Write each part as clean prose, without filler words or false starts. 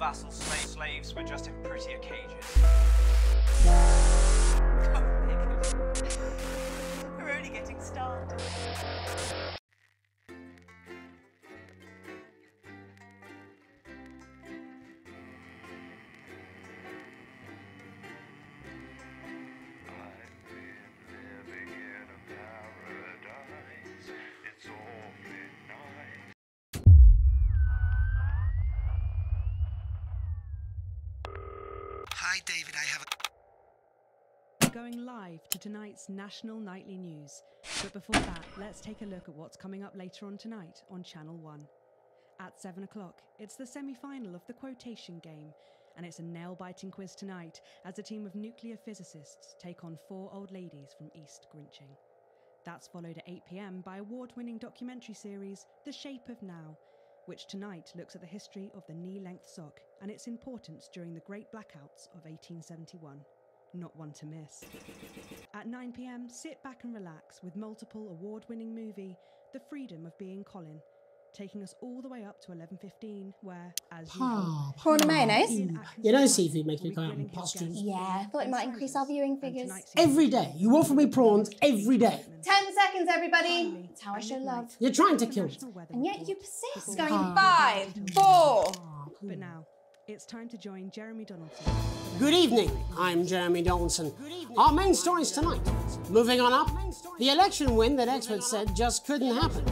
vassal slaves were just in prettier cages. We're only getting started. Hi, David, I have Going live to tonight's national nightly news. But before that, let's take a look at what's coming up later on tonight on Channel 1. At 7 o'clock, it's the semi-final of the quotation game, and it's a nail-biting quiz tonight as a team of nuclear physicists take on 4 old ladies from East Grinching. That's followed at 8 p.m. by award-winning documentary series The Shape of Now, which tonight looks at the history of the knee-length sock and its importance during the Great Blackouts of 1871. Not one to miss. At 9 p.m, sit back and relax with multiple award-winning movie The Freedom of Being Colin, taking us all the way up to 11:15, where, as usual, prawn and mayonnaise. You know seafood makes me come out in pustules. Yeah, I thought it might increase our viewing figures. Every day. You offer me prawns every day. 10 seconds, everybody. That's how I show love. You're trying to kill me. And yet you persist. Going in 5, 4. But now, it's time to join Jeremy Donaldson. Good evening, I'm Jeremy Donaldson. Our main stories tonight. Moving on up, the election win that experts said just couldn't happen.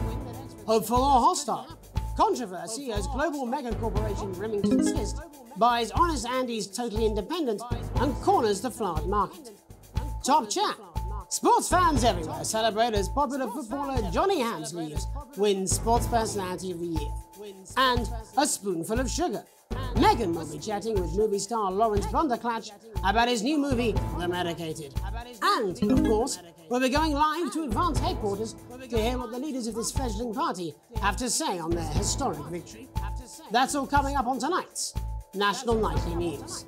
Hopeful or hostile? Controversy as global mega corporation Remington's List buys Honest Andy's Totally Independent and corners the flowered market. Top chat. Sports fans everywhere celebrate as popular footballer Johnny Hamsleeves wins Sports Personality of the Year. And a spoonful of sugar. Meghan will be chatting with movie star Lawrence Blunderclatch about his new movie, The Medicated. And, of course, we'll be going live to Advance headquarters to hear what the leaders of this fledgling party have to say on their historic victory. That's all coming up on tonight's National Nightly News.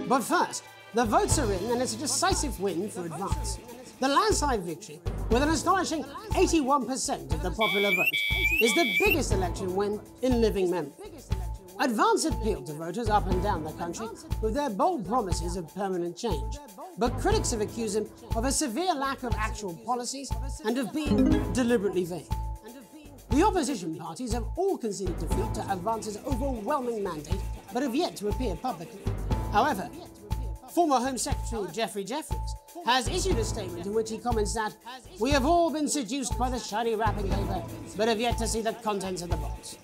But first, the votes are in and it's a decisive win for Advance. The landslide victory, with an astonishing 81% of the popular vote, is the biggest election win in living memory. Advance appealed to voters up and down the country with their bold promises of permanent change. But critics have accused him of a severe lack of actual policies and of being deliberately vague. The opposition parties have all conceded defeat to Advance's overwhelming mandate, but have yet to appear publicly. However, former Home Secretary Geoffrey Jeffreys has issued a statement in which he comments that we have all been seduced by the shiny wrapping paper, but have yet to see the contents of the box.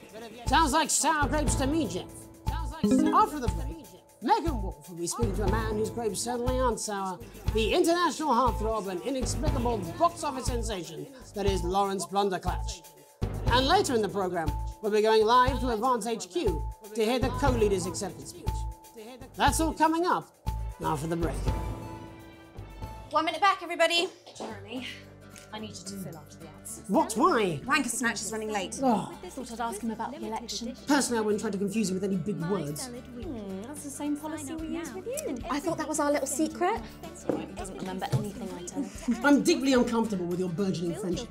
Sounds like sour grapes to me, Jeff. After the break, Megan Wolf will be speaking to a man whose grapes certainly aren't sour, the international heartthrob and inexplicable box office sensation that is Lawrence Blunderclatch. And later in the programme, we'll be going live to Advance HQ to hear the co-leader's acceptance speech. That's all coming up after the break. 1 minute back, everybody. Jeremy, I need you to fill after the ads. What? Why? Wanker Snatch is running late. Oh, Thought I'd ask him about the election. personally, I wouldn't try to confuse him with any big words. That's the same policy we use with you. I thought that was our little secret. He doesn't remember anything I tell him. I'm deeply uncomfortable with your burgeoning friendship.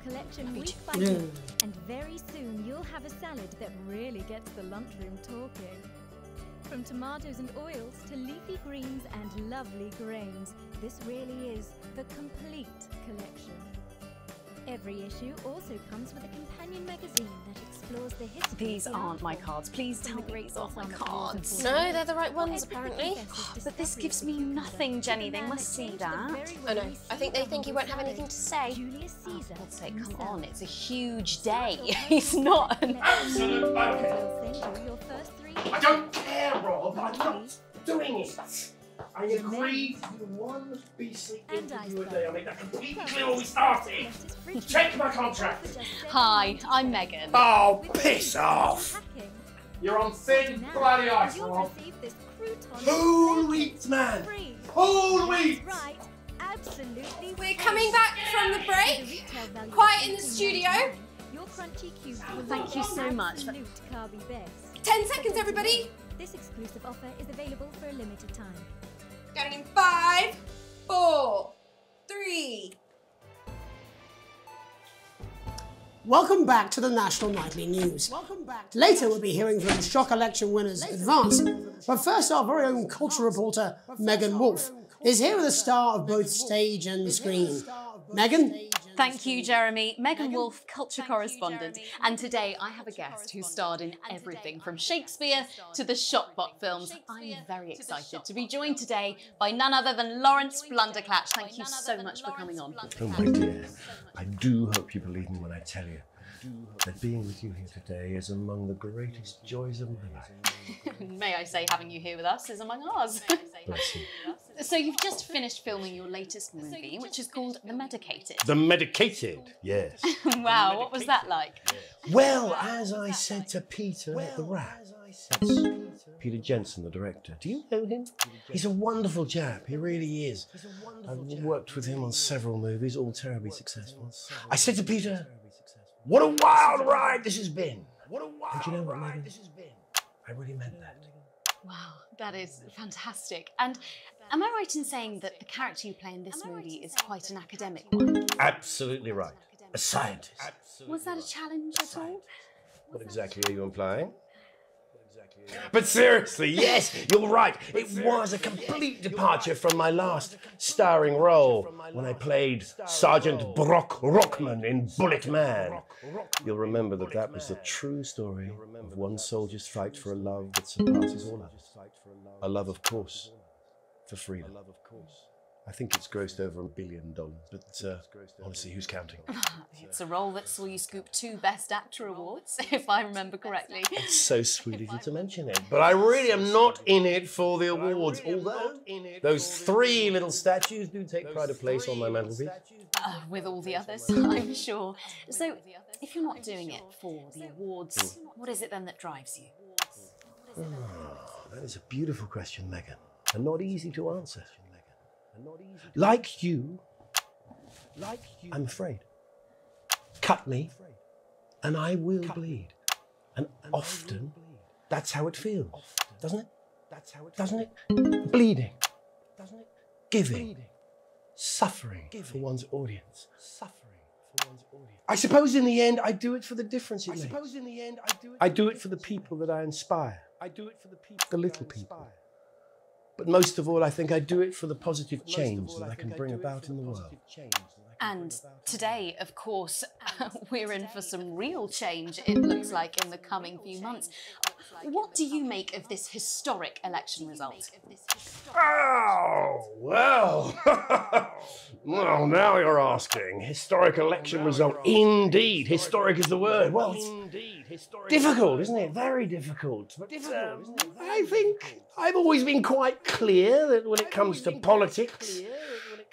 Yeah. And very soon you'll have a salad that really gets the lunchroom talking. From tomatoes and oils to leafy greens and lovely grains, this really is the complete collection. Every issue also comes with a companion magazine that explores the history. These aren't my cards. Please tell me these aren't my cards. No, they're the right ones, apparently. But this gives me nothing, Jenny. They must see that. Oh no, I think they think he won't have anything to say. Julius Caesar. For God's sake, come on. It's a huge day. He's not an Absolute okay. We'll send you your first 3. I don't care, Rob. I'm not doing it. I agreed to do one beastly interview a day. I'll make that completely clear when we started. Check my contract. Hi, I'm Megan. Oh, piss off. You're on thin, bloody ice, You'll Rob. receive this crouton Whole wheat, man. free. Whole wheat. That's right. Absolutely. We're coming back from the break. Quiet in the studio. Your crunchy cubes will Thank you so much. absolute carby best. 10 seconds, everybody. This exclusive offer is available for a limited time. Going in 5, 4, 3. Welcome back to the National Nightly News. Later we'll be hearing from shock election winners Advance, but first our very own culture reporter Megan Wolfe is here with a star of both stage and screen. Megan? Thank you, Jeremy. Megan Wolfe, culture correspondent. And today I have a guest who starred in everything from Shakespeare to the Shotbot films. I'm very excited to be joined today by none other than Lawrence Blunderclatch. Thank you so much for coming on. Oh my dear, I do hope you believe me when I tell you that being with you here today is among the greatest joys of my life. May I say, having you here with us is among ours. Bless you. So you've just finished filming your latest movie, which is called The Medicated. The Medicated, yes. Wow, what was that like? Well, as I said to Peter the Rat, that's Peter Jensen, the director. Do you know him? He's a wonderful chap, he really is. I've worked with him on several movies, all terribly successful. I said to Peter, what a wild ride this has been. And you know what, Megan? I really meant that. Wow, that is fantastic. And am I right in saying that the character you play in this movie is quite an academic one? Absolutely right. A scientist. Was that a challenge at all? What exactly are you implying? But seriously, yes, you're right. It was a complete departure from my last starring role when I played Sergeant Brock Rockman in Bullet Man. You'll remember that that was the true story of one soldier's fight for a love that surpasses all others. A love, of course, for freedom. I think it's grossed over $1 billion, but honestly, who's counting? It's a role that saw you scoop 2 Best Actor awards, if I remember correctly. It's so sweet of you to mention it, but I really am not in it for the awards, although those 3 little statues do take pride of place on my mantelpiece. With all the others, I'm sure. So, if you're not doing it for the awards, what is it then that drives you? That is a beautiful question, Megan, and not easy to answer. Like you, I'm afraid. Cut me, and I will bleed. And often, that's how it feels, doesn't it? Doesn't it? Bleeding, giving, suffering for one's audience. I suppose in the end, I do it for the difference it makes. I do it for the people that I inspire. The little people. But most of all, I think I do it for the positive change that I can bring about in the world. And today, of course, we're in for some real change, it looks like, in the coming few months. What do you make of this historic election result? Oh, well. Well, now you're asking. Historic election result. Indeed. Historic is the word. Well, it's difficult, isn't it? Very difficult. But I think I've always been quite clear that when it comes to politics,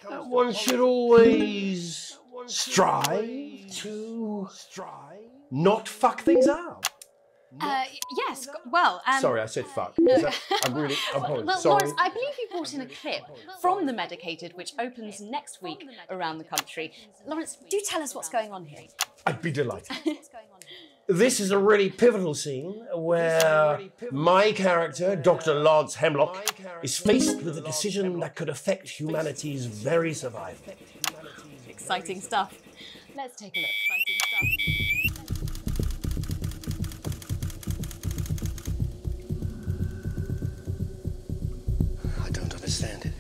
one should always strive to not fuck things up. Yes, well... Sorry, I said fuck. I'm apologize. Well, Sorry. Lawrence, I believe you brought in a clip from The Medicated, which opens next week around the country. Lawrence, do tell us what's going on here. I'd be delighted. This is a really pivotal scene where my character, Dr. Lods Hemlock, is faced with a decision that could affect humanity's very survival. Exciting stuff. Let's take a look. Exciting stuff. I don't understand it.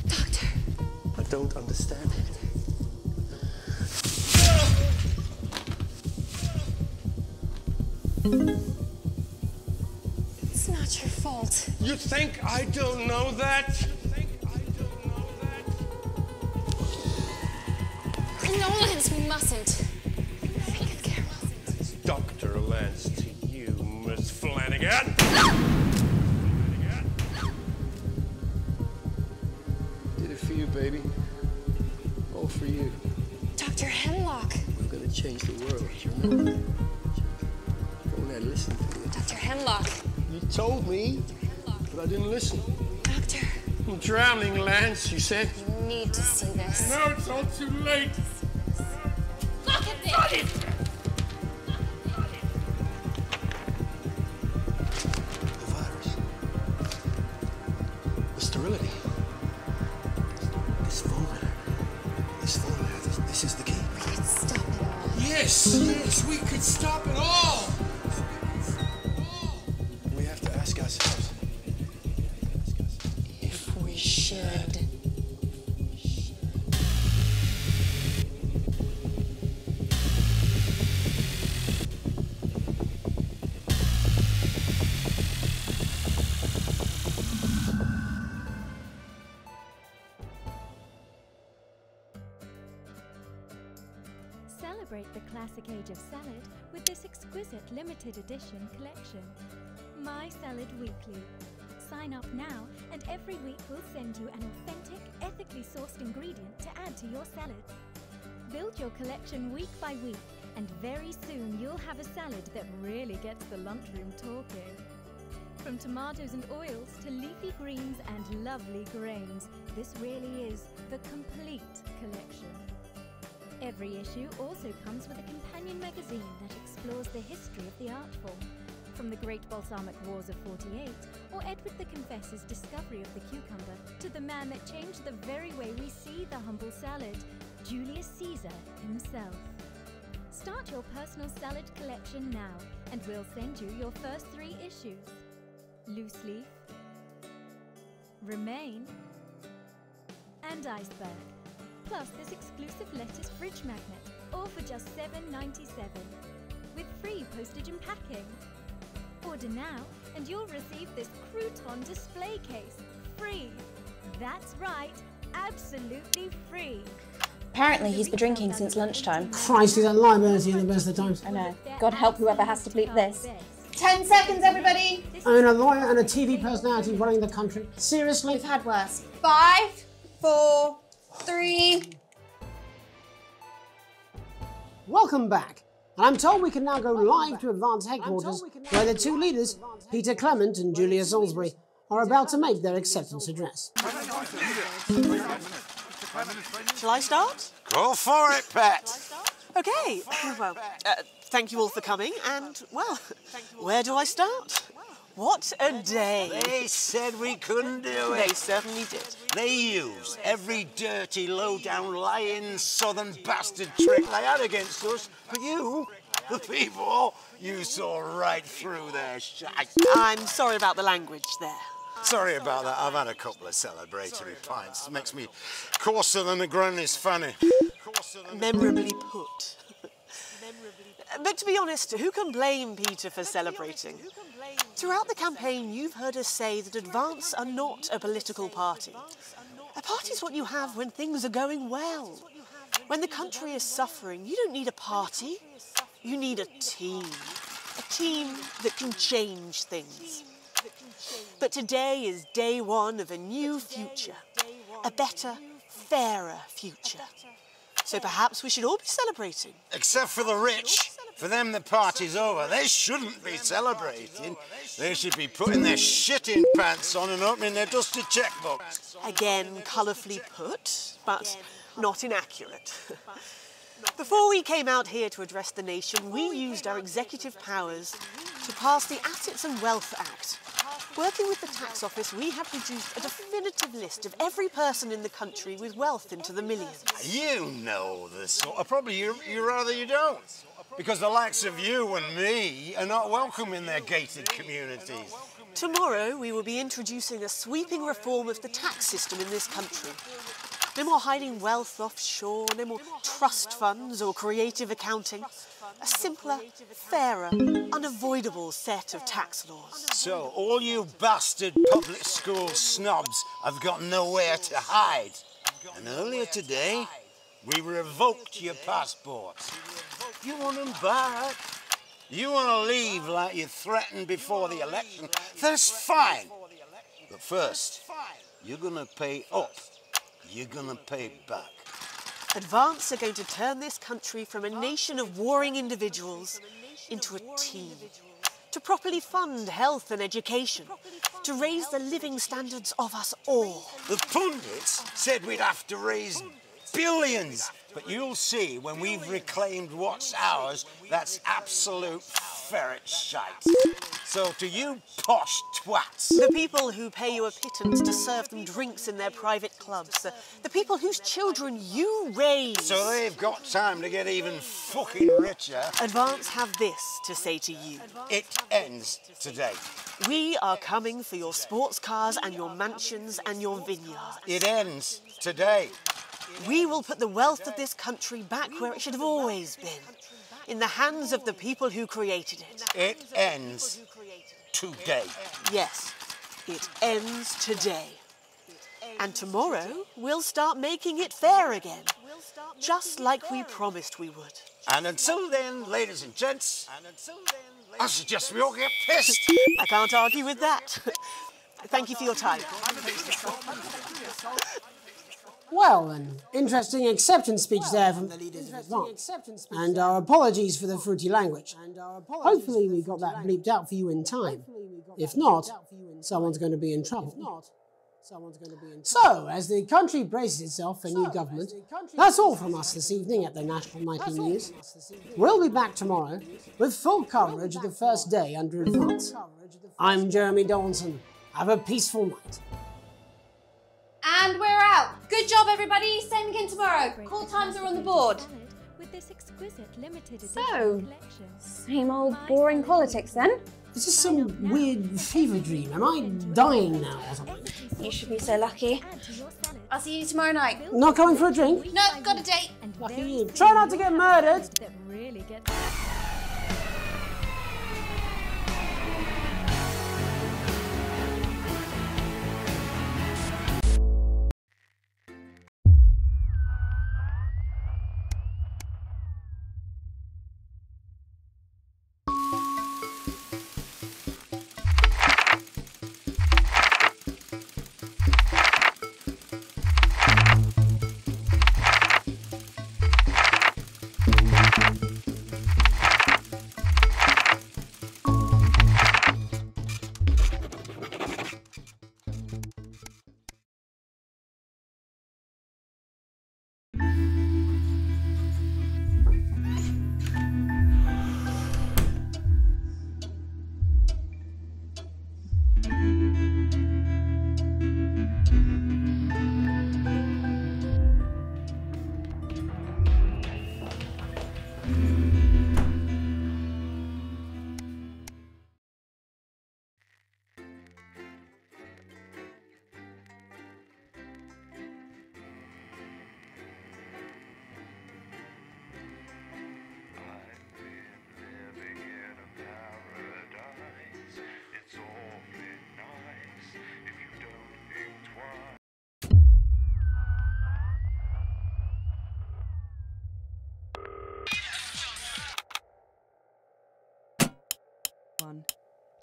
Doctor. I don't understand it. It's not your fault. You think I don't know that? No, Lance, we mustn't. Think of Carol. Dr. Lance to you, Miss Flanagan. Did it for you, baby. All for you. Dr. Hemlock. I'm gonna change the world, you remember that? padlock. You told me, but I didn't listen. Doctor. I'm drowning, Lance, you said. You need to see this. No, it's all too late. Look at this! The virus. The sterility. This formula. This is the key. We could stop it all. Yes, we could stop it all. We have to ask ourselves. If we should. Celebrate the classic age of salad with this exquisite limited edition collection. My Salad Weekly. Sign up now and every week we'll send you an authentic, ethically sourced ingredient to add to your salads. Build your collection week by week and very soon you'll have a salad that really gets the lunchroom talking. From tomatoes and oils to leafy greens and lovely grains, this really is the complete collection. Every issue also comes with a companion magazine that explores the history of the art form, from the Great Balsamic Wars of '48 or Edward the Confessor's discovery of the cucumber to the man that changed the very way we see the humble salad, Julius Caesar himself. Start your personal salad collection now and we'll send you your first 3 issues. Loose leaf, Remain, and Iceberg. Plus this exclusive lettuce fridge magnet, all for just $7.97, with free postage and packing. Order now, and you'll receive this crouton display case, free. That's right, absolutely free. Apparently he's been drinking since lunchtime. Christ, he's at liability in the best of times. I know. God help whoever has to bleep this. 10 seconds, everybody! I mean, a lawyer and a TV personality running the country. Seriously? We've had worse. 5, 4, 3. Welcome back. And I'm told we can now go live to Advance headquarters, where the 2 leaders, Peter Clement and Julia Salisbury, are about to make their acceptance address. Shall I start? Go for it, Pet. Okay, well, thank you all for coming, and, well, where do I start? What a day. They said we couldn't do it. They certainly did. They used every dirty, low-down, lying, southern bastard trick they had against us. But you, the people, you saw right through their shite. I'm sorry about the language there. Sorry about that. I've had a couple of celebratory pints. Makes me coarser than a granny's fanny. Memorably put. But to be honest, who can blame Peter for celebrating? Throughout the campaign, you've heard us say that Advance are not a political party. A party's what you have when things are going well. When the country is suffering, you don't need a party. You need a team. A team that can change things. But today is day 1 of a new future. A better, fairer future. So perhaps we should all be celebrating. Except for the rich. For them, the party's over. They shouldn't be celebrating. They should be putting their shitting pants on and opening their dusty checkbooks. Again, colourfully put, but not inaccurate. Before we came out here to address the nation, we used our executive powers to pass the Assets and Wealth Act. Working with the tax office, we have produced a definitive list of every person in the country with wealth into the millions. You know the sort of, probably you rather you don't. Because the likes of you and me are not welcome in their gated communities. Tomorrow, we will be introducing a sweeping reform of the tax system in this country. No more hiding wealth offshore, no more trust funds or creative accounting. A simpler, fairer, unavoidable set of tax laws. So, all you bastard public school snobs have got nowhere to hide. And earlier today, we revoked your passports. You want them back? You want to leave like you threatened before the election? That's fine. But first, you're going to pay up. You're going to pay back. Advance are going to turn this country from a nation of warring individuals into a team. to properly fund health and education, to raise the living standards of us all. The pundits said we'd have to raise billions, but you'll see when we've reclaimed what's ours, that's absolute ferret shite. So to you posh twats. The people who pay you a pittance to serve them drinks in their private clubs, the people whose children you raise. So they've got time to get even fucking richer. Advance have this to say to you. It ends today. We are coming for your sports cars and your mansions and your vineyards. It ends today. We will put the wealth of this country back where it should have always been, in the hands of the people who created it. It ends today. Yes, it ends today. And tomorrow, we'll start making it fair again, just like we promised we would. And until then, ladies and gents, I suggest we all get pissed. I can't argue with that. Thank you for your time. Well, an interesting acceptance speech there from the leaders of Advance. And our apologies for the fruity language. Hopefully we got that bleeped out for you in time. If not, someone's going to be in trouble. So, as the country braces itself for new government, that's all from us this evening at the National Nightly News. We'll be back tomorrow with full coverage of the first day under Advance. I'm Jeremy Donaldson. Have a peaceful night. And we're out. Good job, everybody. Same again tomorrow. Call times are on the board. So, same old boring politics then? Is this some weird fever dream? Am I dying now or something? You should be so lucky. I'll see you tomorrow night. Not coming for a drink? No, got a date. Lucky you. Try not to get murdered.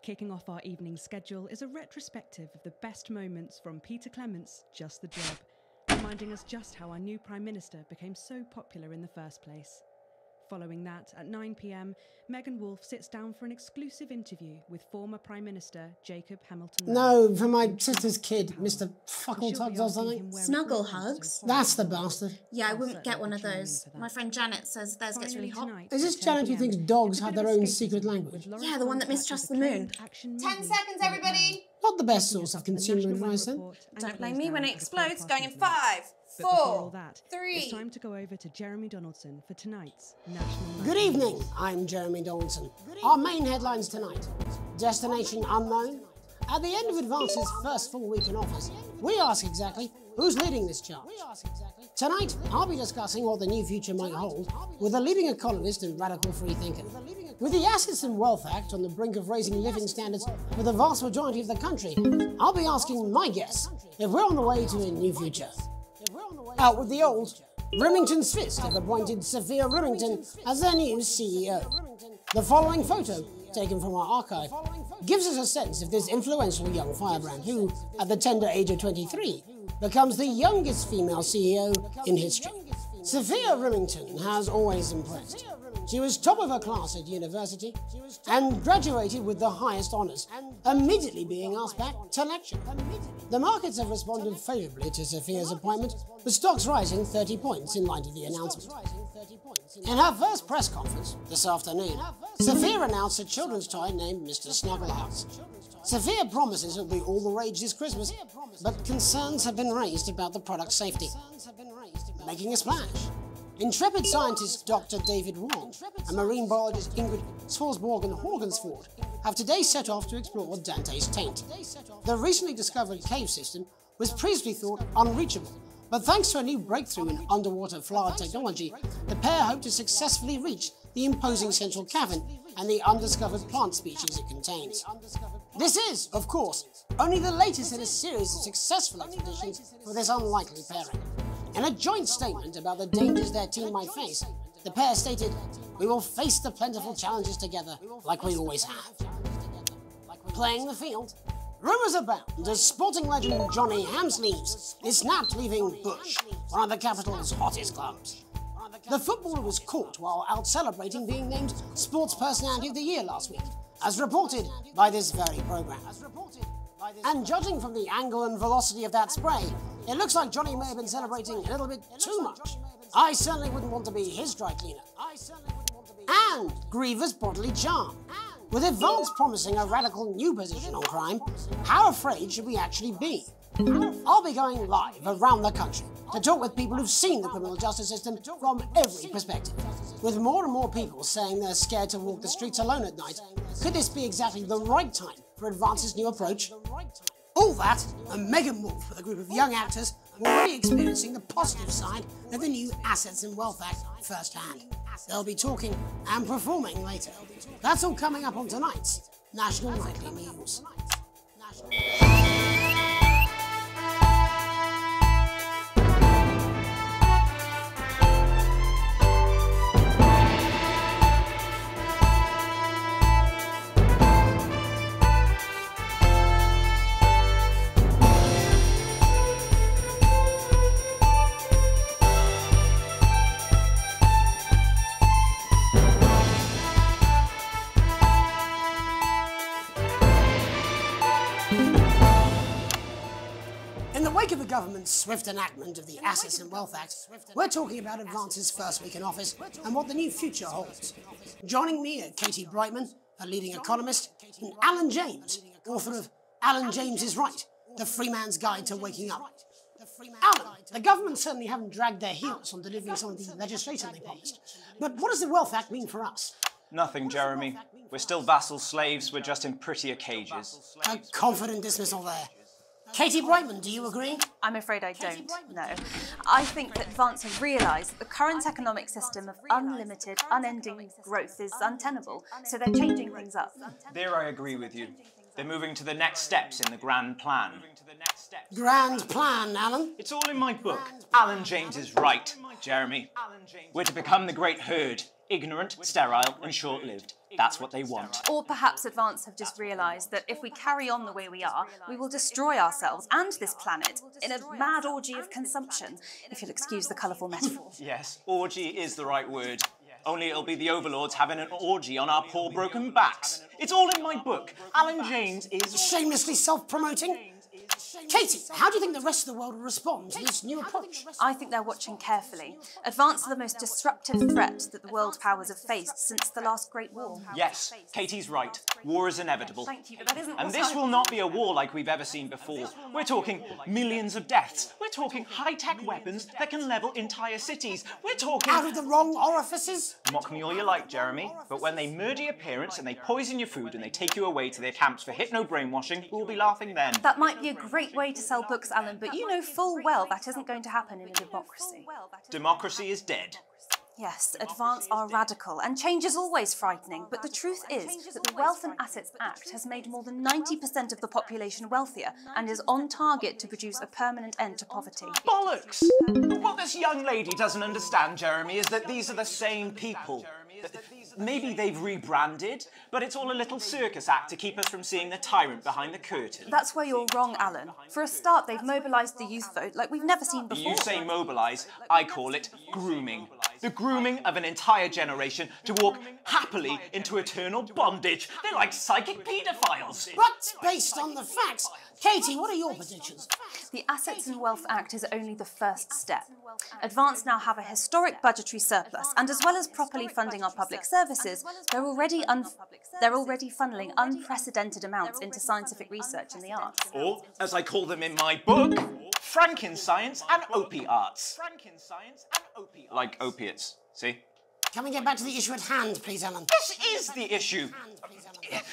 Kicking off our evening schedule is a retrospective of the best moments from Peter Clement's Just the Job, reminding us just how our new Prime Minister became so popular in the first place. Following that, at 9 p.m, Megan Wolfe sits down for an exclusive interview with former Prime Minister Jacob Hamilton. No, for my sister's kid, Mr. Fuckletugs or something. Snuggle hugs? That's the bastard. Yeah, I wouldn't get one of those. My friend Janet says theirs gets really hot. Is this Janet who thinks dogs have their own secret language? Yeah, the one that mistrusts the moon. 10 seconds, everybody. Not the best source of consumer advice, then. Don't blame me when it explodes. Going in 5, But before all 4, that, 3. it's time to go over to Jeremy Donaldson for tonight's National Good Nightly evening, News. I'm Jeremy Donaldson. Our main headlines tonight. Destination unknown. At the end of Advance's first full week in office, we ask exactly who's leading this charge. Tonight, I'll be discussing what the new future might hold with a leading economist and radical freethinker. With the Assets and Wealth Act on the brink of raising living standards for the vast majority of the country, I'll be asking my guess if we're on the way to a new future. Out with the old, Remington's Fist have appointed Sophia Remington as their new CEO. The following photo, taken from our archive, gives us a sense of this influential young firebrand who, at the tender age of 23, becomes the youngest female CEO in history. Sophia Remington has always impressed. She was top of her class at university and graduated with the highest honours, immediately being asked back to lecture. The markets have responded favourably to Sophia's appointment, with stocks rising 30 points in light of the announcement. In her first press conference this afternoon, Sophia announced a children's toy named Mr. Snugglehouse. Sophia promises it'll be all the rage this Christmas, but concerns have been raised about the product's safety. Making a splash, intrepid scientist Dr. David Wong and marine biologist Ingrid Swarsborg-Horgensford have today set off to explore Dante's taint. The recently discovered cave system was previously thought unreachable, but thanks to a new breakthrough in underwater flood technology, the pair hope to successfully reach the imposing central cavern and the undiscovered plant species it contains. This is, of course, only the latest in a series of successful expeditions for this unlikely pairing. In a joint statement about the dangers their team might face, the pair stated, "We will face the plentiful challenges together like we always have." Playing the field, rumours abound as sporting legend Johnny Hamsleeves is snapped leaving Bush, one of the capital's hottest clubs. The footballer was caught while out celebrating being named Sports Personality of the Year last week, as reported by this very programme. And judging from the angle and velocity of that spray, it looks like Johnny may have been celebrating a little bit too much. I certainly wouldn't want to be his dry cleaner. And grievous bodily charm. With advance promising a radical new position on crime, how afraid should we actually be? I'll be going live around the country to talk with people who've seen the criminal justice system from every perspective. With more and more people saying they're scared to walk the streets alone at night, could this be exactly the right time for Advance's new approach? All that and Megan Wolf with a group of young actors already experiencing the positive side of the new Assets and Wealth Act firsthand. They'll be talking and performing later. That's all coming up on tonight's National Nightly News. In the wake of the government's swift enactment of the Assets and Wealth Act, we're talking about Advance's first week in office and what the new future holds. Joining me are Katie Brightman, a leading economist, and Alan James, author of Alan James is Right, The Free Man's Guide to Waking Up. Alan, the government certainly haven't dragged their heels on delivering some of the legislation they promised. But what does the Wealth Act mean for us? Nothing, Jeremy. We're still vassal slaves, we're just in prettier cages. A confident dismissal there. Katie Brightman, do you agree? I'm afraid I don't, no. I think that Advance have realised that the current economic system of unlimited, unending growth is untenable, so they're changing things up. There I agree with you. They're moving to the next steps in the grand plan. Grand plan, Alan? It's all in my book. Alan James is right, Jeremy. We're to become the great herd. Ignorant, sterile, and short-lived. That's what they want. Or perhaps Advance have just realised that if we carry on the way we are, we will destroy ourselves and this planet in a mad orgy of consumption, if you'll excuse the colourful metaphor. Yes, orgy is the right word. Only it'll be the overlords having an orgy on our poor broken backs. It's all in my book. Alan James is... Shamelessly self-promoting? Katie, how do you think the rest of the world will respond to this new approach? I think they're watching carefully. Advance are the most disruptive threat that the world powers have faced since the last Great War. Yes, Katie's right. War is inevitable. Thank you, but that isn't and this will not be a war like we've ever seen before. We're talking millions of deaths. We're talking high-tech weapons that can level entire cities. We're talking... Out of the wrong orifices? Mock me all you like, Jeremy, but when they murder your parents and they poison your food and they take you away to their camps for hypno-brainwashing, we'll be laughing then. That might be a great way to sell books, Alan, but you know full well that isn't going to happen in a democracy. Democracy is dead. Yes, Advance are radical, and change is always frightening, but the truth is that the Wealth and Assets Act has made more than 90% of the population wealthier and is on target to produce a permanent end to poverty. Bollocks! What this young lady doesn't understand, Jeremy, is that these are the same people. maybe they've rebranded, but it's all a little circus act to keep us from seeing the tyrant behind the curtain. That's where you're wrong, Alan. For a start, they've mobilised the youth vote like we've never seen before. You say mobilise, I call it grooming. The grooming of an entire generation to walk happily into eternal bondage. They're like psychic paedophiles. But based on the facts, Katie, what are your predictions? The Assets and Wealth Act is only the first step. Advance now have a historic budgetary surplus, and as well as properly funding our public services, they're already funneling unprecedented amounts into scientific research in the arts. Or, as I call them in my book, Frankenscience and opiates. Like opiates, see? Can we get back to the issue at hand, please, Alan? This is the issue.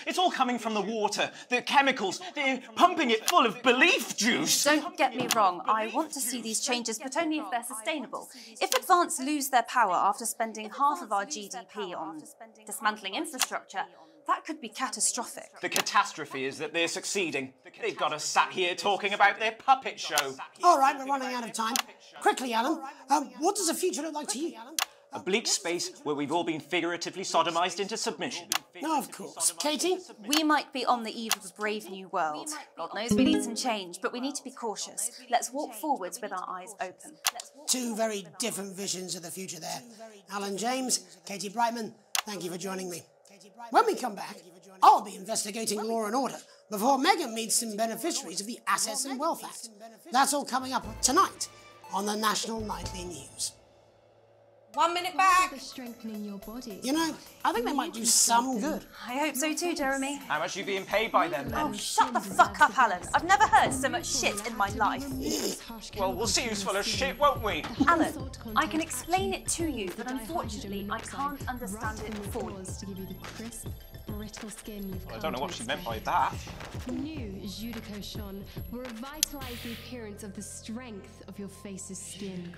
It's all coming from the water, the chemicals. They're pumping it full of belief juice. Don't get me wrong, I want to see these changes, but only if they're sustainable. If Advance lose their power after spending half of our GDP on dismantling infrastructure, that could be catastrophic. The catastrophe is that they're succeeding. They've got us sat here talking about their puppet show. All right, we're running out of time. Quickly, Alan, what does the future look like to you? A bleak space where we've all been figuratively sodomised into submission. No, of course. Katie? We might be on the eve of a brave new world. God knows we need some change, but we need to be cautious. Let's walk forwards with our eyes open. Two very different visions of the future there. Alan James, Katie Brightman, thank you for joining me. When we come back, I'll be investigating Law and Order before Megan meets some beneficiaries of the Assets and Wealth Act. That's all coming up tonight on the National Nightly News. 1 minute back. Strengthening your body. You know, I think they might do some good. I hope so too, Jeremy. How much are you being paid by them, then? Oh, shut the fuck up, Alan. I've never heard so much shit in my life. Well, we'll see who's full of shit, won't we? Alan, I can explain it to you, but unfortunately, I can't understand it for you. To give you the crisp, brittle skin you've Well, I don't know what she meant by that. New Judico Shon will revitalise the appearance of the strength of your face's skin.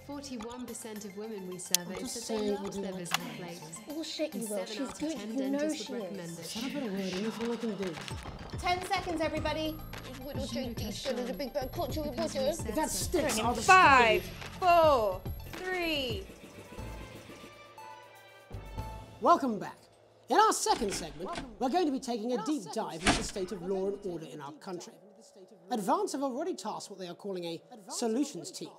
41% of women we surveyed said they love their visible plate. Bullshit, you will. She's good. You dentists know would she recommend is. it. Shut up, word, and that's all I can do. 10 seconds, everybody. Little drink as good as a big bird caught you with butter. If that sticks, I'll just... 5, 4, 3. Welcome back. In our second segment, we're going to be taking a deep dive into the state of law and order in our country. Advance have already tasked what they are calling a solutions team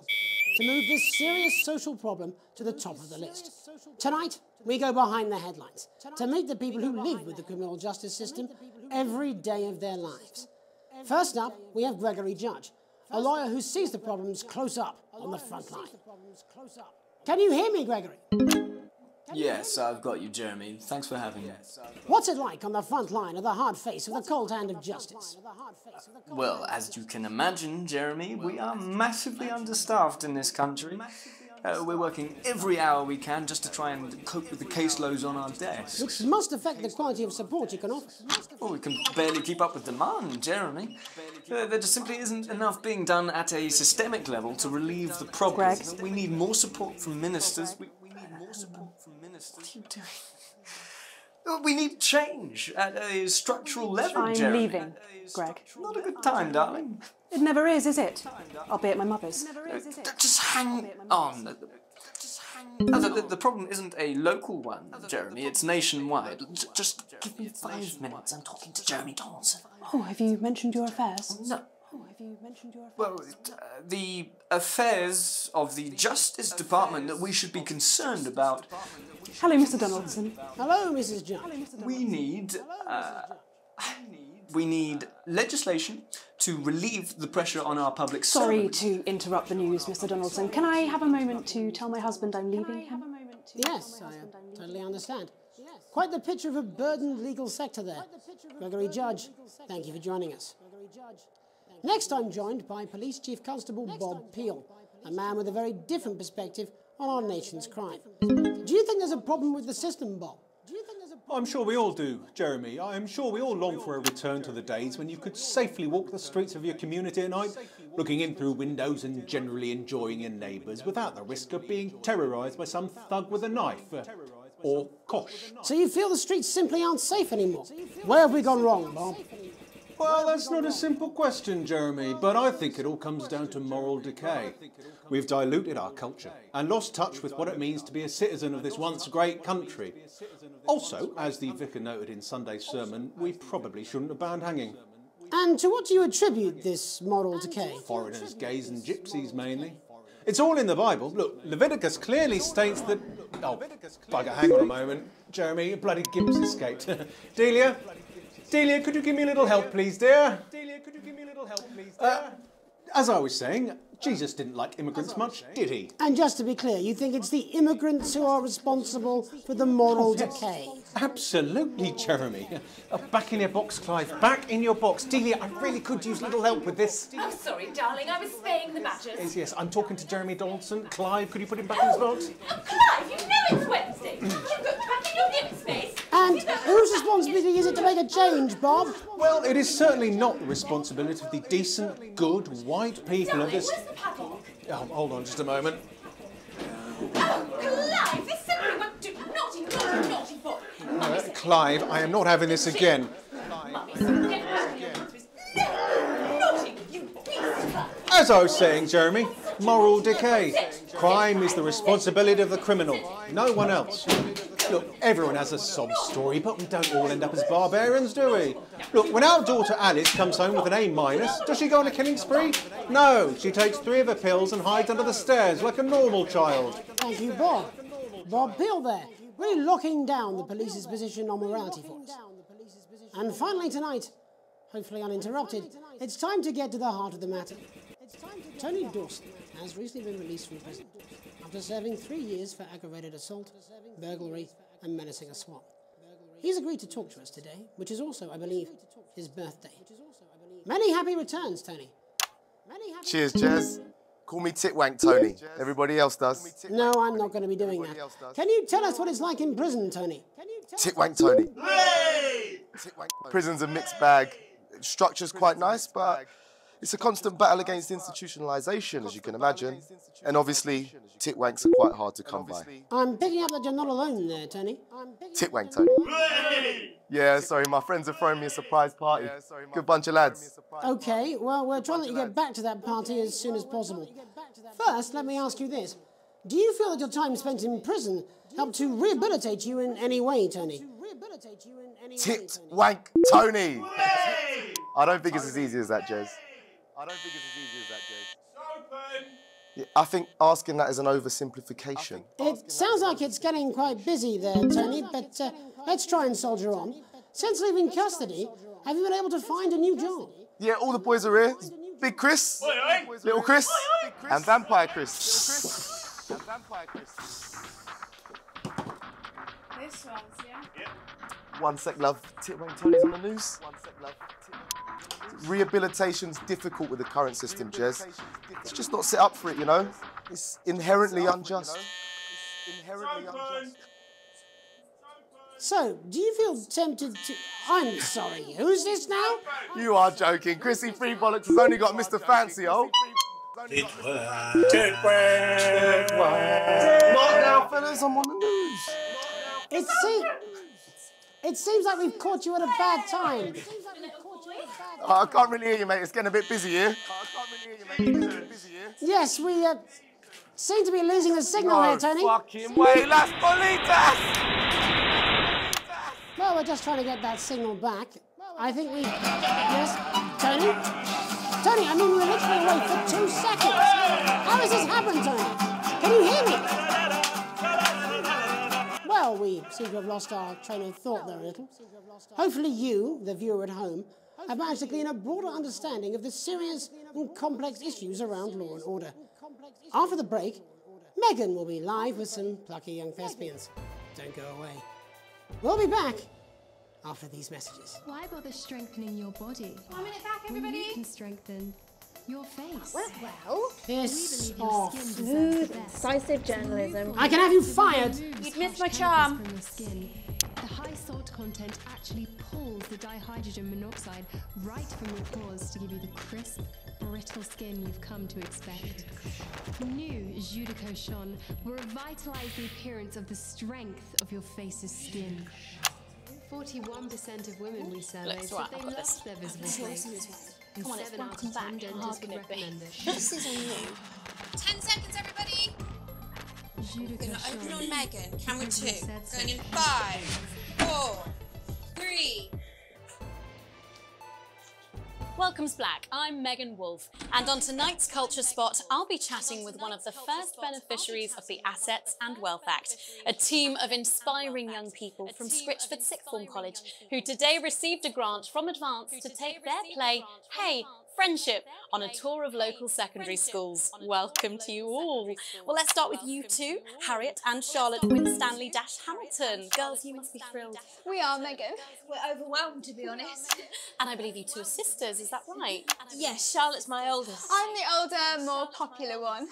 to move this serious social problem to the top of the list. Tonight, we go behind the headlines to meet the people who live with the criminal justice system every day of their lives. First up, we have Gregory Judge, a lawyer who sees the problems close up on the front line. Can you hear me, Gregory? Yes, I've got you, Jeremy. Thanks for having me. What's it like on the front line of the hard face of the cold hand of justice? Well, as you can imagine, Jeremy, we are massively understaffed in this country. We're working every hour we can just to try and cope with the caseloads on our desks. Which must affect the quality of support you can offer. Well, we can barely keep up with demand, Jeremy. There just simply isn't enough being done at a systemic level to relieve the problem. We need more support from ministers. We need more support from ministers. What are you doing? We need change at a structural level, Jeremy. I'm leaving, Greg. Not a good time, darling. It never is it? I'll be at my mother's. Just hang on. The problem isn't a local one, Jeremy. It's nationwide. Just give me 5 minutes. I'm talking to Jeremy Donaldson. Oh, have you mentioned your affairs? No. Well, the affairs of the Justice Department that we should be concerned about. Hello, Mr. Donaldson. Hello, Mrs. Judge. We need legislation to relieve the pressure on our public Sorry servants. to interrupt the news, Mr. Donaldson. Can I have a moment to tell my husband I'm leaving him? Yes, I totally understand. Quite the picture of a burdened legal sector there. Gregory Judge, thank you for joining us. Next, I'm joined by Police Chief Constable Bob Peel, a man with a very different perspective on our nation's crime. Do you think there's a problem with the system, Bob? I'm sure we all do, Jeremy. I'm sure we all long for a return to the days when you could safely walk the streets of your community at night, looking in through windows and generally enjoying your neighbours without the risk of being terrorised by some thug with a knife. Or kosh. So you feel the streets simply aren't safe anymore? Where have we gone wrong, Bob? Well, that's not a simple question, Jeremy, but I think it all comes down to moral decay. We've diluted our culture and lost touch with what it means to be a citizen of this once great country. Also, as the vicar noted in Sunday's sermon, we probably shouldn't have banned hanging. And to what do you attribute this moral decay? Foreigners, gays and gypsies mainly. It's all in the Bible. Look, Leviticus clearly states that... Oh, bugger, hang on a moment. Jeremy, bloody gimps escaped. Delia, could you give me a little help, please, dear? As I was saying, Jesus didn't like immigrants much, did he? And just to be clear, you think it's the immigrants who are responsible for the moral decay? Absolutely, Jeremy. Back in your box, Clive. Back in your box. Delia, I really could use a little help with this. Oh, sorry, darling. I was spaying the badgers. Yes, I'm talking to Jeremy Donaldson. Clive, could you put him back in his box? Oh, Clive, you know it's Wednesday. You've got back in your gimp space. And whose responsibility is it to make a change, Bob? Well, it is certainly not the responsibility of the decent, good, white people of this... Where's the padlock? Oh, hold on just a moment. Oh, Clive, this simply won't do. Naughty boy. Clive, I am not having this again. As I was saying, Jeremy, moral decay. Crime is the responsibility of the criminal, no one else. Look, everyone has a sob story, but we don't all end up as barbarians, do we? Look, when our daughter Alice comes home with an A-, does she go on a killing spree? No, she takes 3 of her pills and hides under the stairs like a normal child. Thank you, Bob. Bob Peel there, really locking down the police's position on morality for us. And finally tonight, hopefully uninterrupted, it's time to get to the heart of the matter. Tony Dawson has recently been released from prison after serving 3 years for aggravated assault, burglary and menacing a swat. He's agreed to talk to us today, which is also, I believe, his birthday. Many happy returns, Tony. Cheers, Jez. Call me Titwank Tony. Everybody else does. No, I'm not going to be doing that. Can you tell us what it's like in prison, Tony? Titwank Tony. Prison's a mixed bag. Structure's quite nice, but it's a constant battle against institutionalisation, as you can imagine. And obviously, titwanks are quite hard to come by. I'm picking up that you're not alone there, Tony. Titwank Tony. Yeah, sorry, my friends are throwing me a surprise party. Good bunch of lads. Okay, well, we're trying to get back to that party as soon as possible. First, let me ask you this. Do you feel that your time spent in prison helped to rehabilitate you in any way, Tony? Titwank Tony! I don't think it's as easy as that, Jez. Yeah, I think asking that is an oversimplification. It sounds like it's getting quite busy there, Tony, but let's try and soldier on. Since leaving custody, have you been able to find a new job? Yeah, all the boys are here. Big Chris, Little Chris, and Vampire Chris. This one's, yeah? One sec, love. Titwank Tony's on the news. Rehabilitation's difficult with the current system, Jez. It's just not set up for it, you know? It's inherently unjust. So, do you feel tempted to... I'm sorry, who's this now? You are joking. Chrissy Free Bollocks has only got Mr. Fancy, oh. Not now, fellas, I'm on the news. It seems like we've caught you at a bad time. I can't really hear you, mate. It's getting a bit busy here. Yes, we seem to be losing the signal here, Tony. Fucking way, Las Bolitas! Well, we're just trying to get that signal back. I think we... Yes, Tony? Tony, I mean, we were literally away for 2 seconds. How has this happened, Tony? Can you hear me? Well, we seem to have lost our train of thought there a little. Hopefully you, the viewer at home, have managed to glean a broader understanding of the serious and complex issues around law and order. After the break, Megan will be live with some plucky young thespians. Don't go away. We'll be back after these messages. Why bother strengthening your body? 1 minute back, everybody. When you can strengthen your face. Well. Piss off. Smooth, incisive journalism. I can have you fired. You'd miss my charm. The high salt content actually pulls the dihydrogen monoxide right from your pores to give you the crisp, brittle skin you've come to expect. New Jus de Cochon will revitalize the appearance of the strength of your face's skin. 41% of women we surveyed said they loved their visible face. And 7 out of 10 dentists would recommend it. This is on you. 10 seconds, everybody. Judica Open on Megan. Camera 2. Going in 5, 4, 3. Welcome's Black, I'm Megan Wolfe, and on tonight's Culture Spot, I'll be chatting with one of the first beneficiaries of the Assets and Wealth Act, a team of inspiring young people from Scritchford Sixth Form College, who today received a grant from Advance to take their play, Hey, Friendship, on a tour of local secondary schools. Welcome to you all. Well, let's start with you two, Harriet and Charlotte Winstanley-Hamilton. Girls, you must be thrilled. We are, Megan. We're overwhelmed, to be honest. And I believe you two are sisters, is that right? Yes, Charlotte's my oldest. I'm the older, more popular one.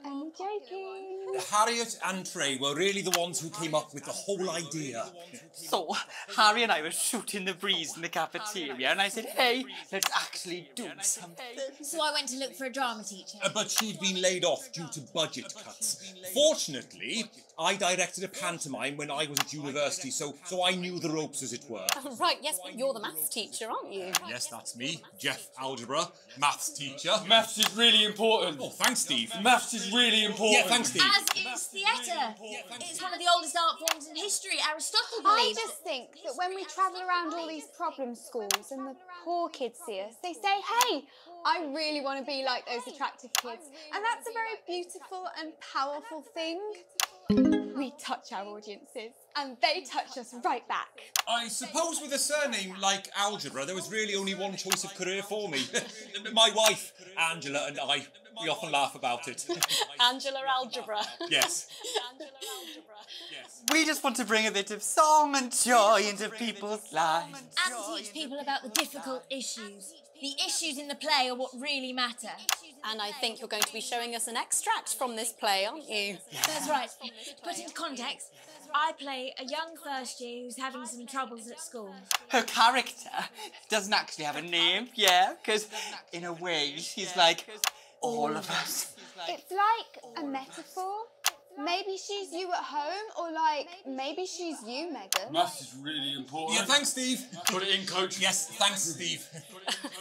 I'm joking. Harriet and Trey were really the ones who came up with the whole idea. So, Harry and I were shooting the breeze in the cafeteria, and I said, hey, let's actually do something. So I went to look for a drama teacher. But she'd been laid off due to budget cuts. Fortunately, I directed a pantomime when I was at university, so I knew the ropes, as it were. Oh, right, yes, but you're the maths teacher, aren't you? Yes, that's me, Jeff Algebra, maths teacher. Maths is really important. Oh, thanks, Steve. Maths is really important. Yeah, thanks, Steve. As is theatre. It's one of the oldest art forms in history. Aristotle believed. I just think that when we travel around all these problem schools and the poor kids see us, they say, hey, I really want to be like those attractive kids. And that's a very beautiful and powerful thing. We touch our audiences, and they touch us right back. I suppose with a surname like Algebra, there was really only one choice of career for me. My wife, Angela, and I, we often laugh about it. Angela Algebra. Yes. Angela Algebra. Yes. We just want to bring a bit of song and joy into people's lives. And teach people about the difficult issues. The issues in the play are what really matter. And I think you're going to be showing us an extract from this play, aren't you? That's right. To put into context, I play a young first year who's having some troubles at school. Her character doesn't actually have a name, yeah, because in a way she's like all of us. It's like a metaphor. Maybe she's you at home, or like, maybe she's you, Megan. Maths is really important. Yeah, thanks, Steve. Put it in, Coach. Yes, thanks, Steve.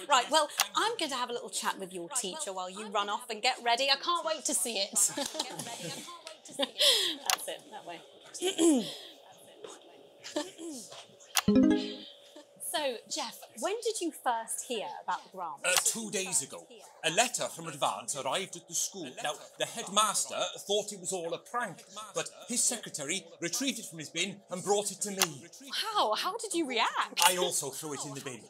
Right, well, I'm going to have a little chat with your teacher while you run off and get ready. I can't wait to see it. That's it, that way. So, Jeff, when did you first hear about the grant? 2 days ago. A letter from Advance arrived at the school. Now, the headmaster thought it was all a prank, but his secretary retrieved it from his bin and brought it to me. How? How did you react? I also threw it in the bin.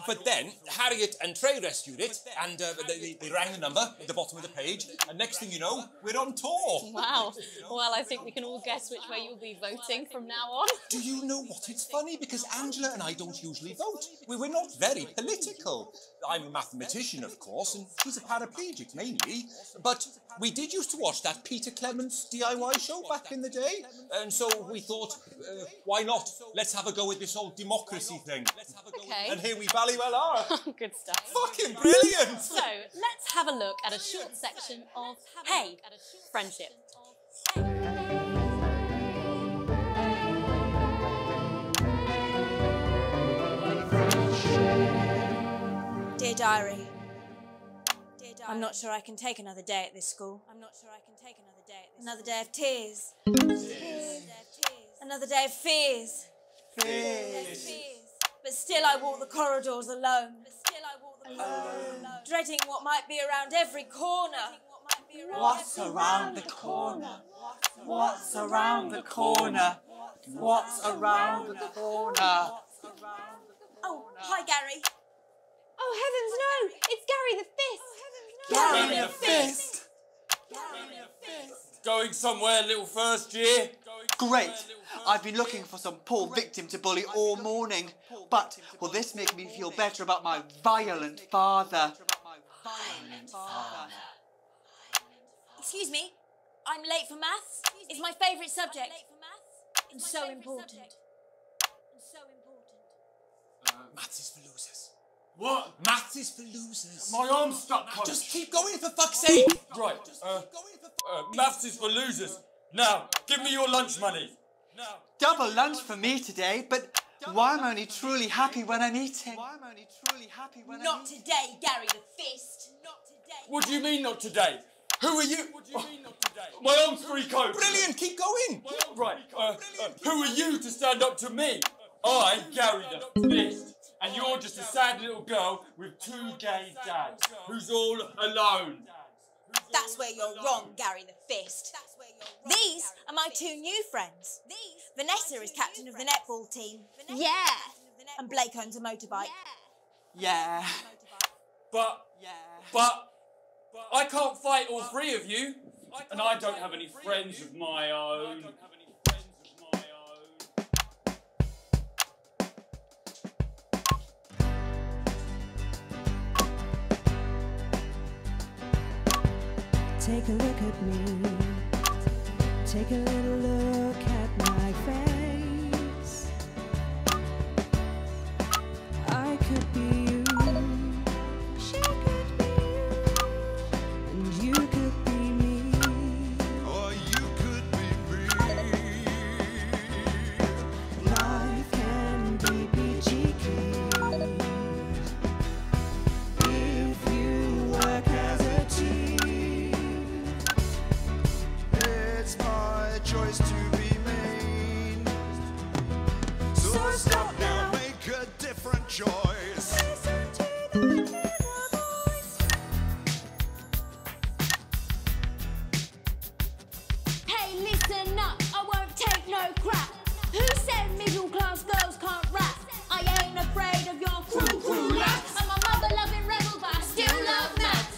But then, Harriet and Trey rescued it, and they rang the number at the bottom of the page, and next thing you know, we're on tour. Wow. Well, I think we can all guess which way you'll be voting from now on. Do you know what? It's funny, because Angela and I don't usually vote. We're not very political. I'm a mathematician, of course, and she's a paraplegic, mainly. But we did used to watch that Peter Clements DIY show back in the day, and so we thought, why not? Let's have a go with this whole democracy thing. Okay. And here we bally well are. Good stuff. Fucking brilliant! So, let's have a look at a short section of Hey, Friendship. Dear Diary, I'm not sure I can take another day at this school. Another day of tears. Another day of fears. But still I walk the corridors alone. Dreading what might be around every corner. What's around the corner? What's around the corner? What's around the corner? Oh, hi Gary. Oh, heavens no! It's Gary the Fist! Gary the Fist! Going somewhere, little first year? Great! I've been looking for some poor victim to bully all morning, but will this make me feel better about my violent father? Excuse me, I'm late for maths. It's my favourite subject. It's so important. Maths is for losers. What? Maths is for losers. My arm's stuck, Coach. Just keep going, for fuck's sake. Right, maths is for losers. Now, give me your lunch money. Double lunch for me today, but why am I only truly happy when I'm eating? Not today, Gary the Fist. Not today. What do you mean not today? Who are you? What do you mean not today? My arm's free coat. Brilliant, keep going. Right, who are you to stand up to me? I'm Gary the Fist, and you're just a sad little girl with 2 gay dads who's all alone. That's where you're wrong, Gary the Fist. These are my 2 new friends. Vanessa is captain of the netball team. Yeah. And Blake owns a motorbike. Yeah. But I can't fight all 3 of you, and I don't have any friends of my own. Take a look at me. Take a little look at my face. I could be you. She could be you. And you could be me. Or you could be me. Life can be peachy keen if you work as a team. It's my choice to be mean. So stop now, make a different choice. Listen to the inner voice. Hey, listen up, I won't take no crap. Who said middle class girls can't rap? I ain't afraid of your crew lads. I'm a mother loving rebel, but I still love maths.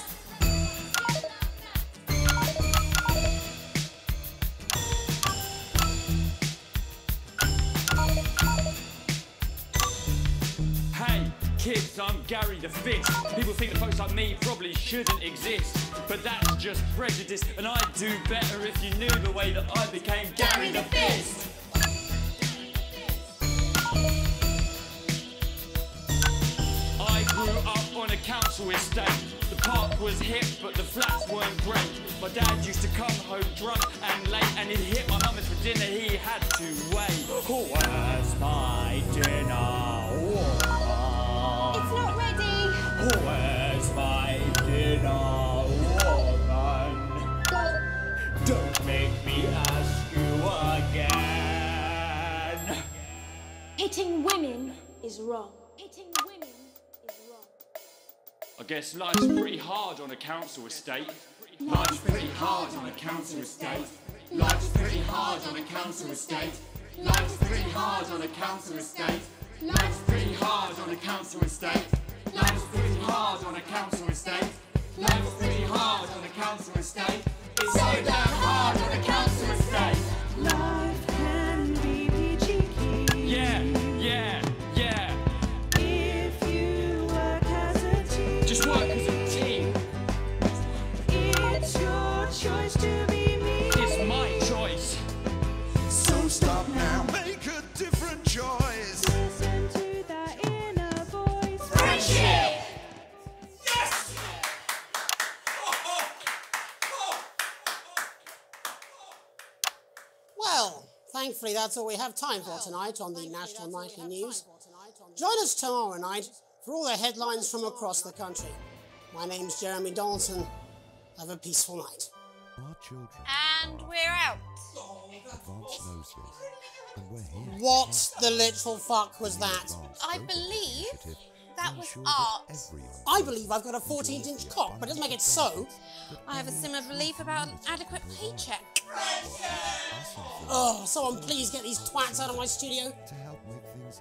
Hey, kids, I'm Gary the Fist. People think that folks like me probably shouldn't exist, but that's just prejudice, and I'd do better if you knew the way that I became Gary the Fist. I grew up on a council estate. The park was hip, but the flats weren't great. My dad used to come home drunk and late, and he'd hit my mum, and for dinner he had to wait. Where's my dinner, woman? It's not ready. Where's my dinner, woman? Don't make me ask you again. Hitting women is wrong. Hitting women is wrong. I guess life's pretty hard on a council estate. Life's pretty hard on a council estate. Life's pretty hard on a council estate. Life's pretty hard on a council estate. Life's pretty hard on a council estate. Life's pretty hard on a council estate. Life's pretty hard on a council estate. It's so damn hard on a council estate. Life can be peachy keen. Yeah. If you work as a team. Just work as a team. It's your choice to be me. It's my choice. So stop now, make a different choice. Listen to that inner voice. Friendship! Yes! Well, thankfully that's all we have time for tonight on the National Nightly News. Join us tomorrow night for all the headlines from across the country. My name's Jeremy Donaldson. Have a peaceful night. Our children. And we're out. Advance knows this, and we're here. What the literal fuck was that? I believe that was ensure art. that everyone I believe I've got a 14-inch cock, but it doesn't make it so. I have a similar belief about an adequate paycheck. Oh, someone please get these twats out of my studio. to help make things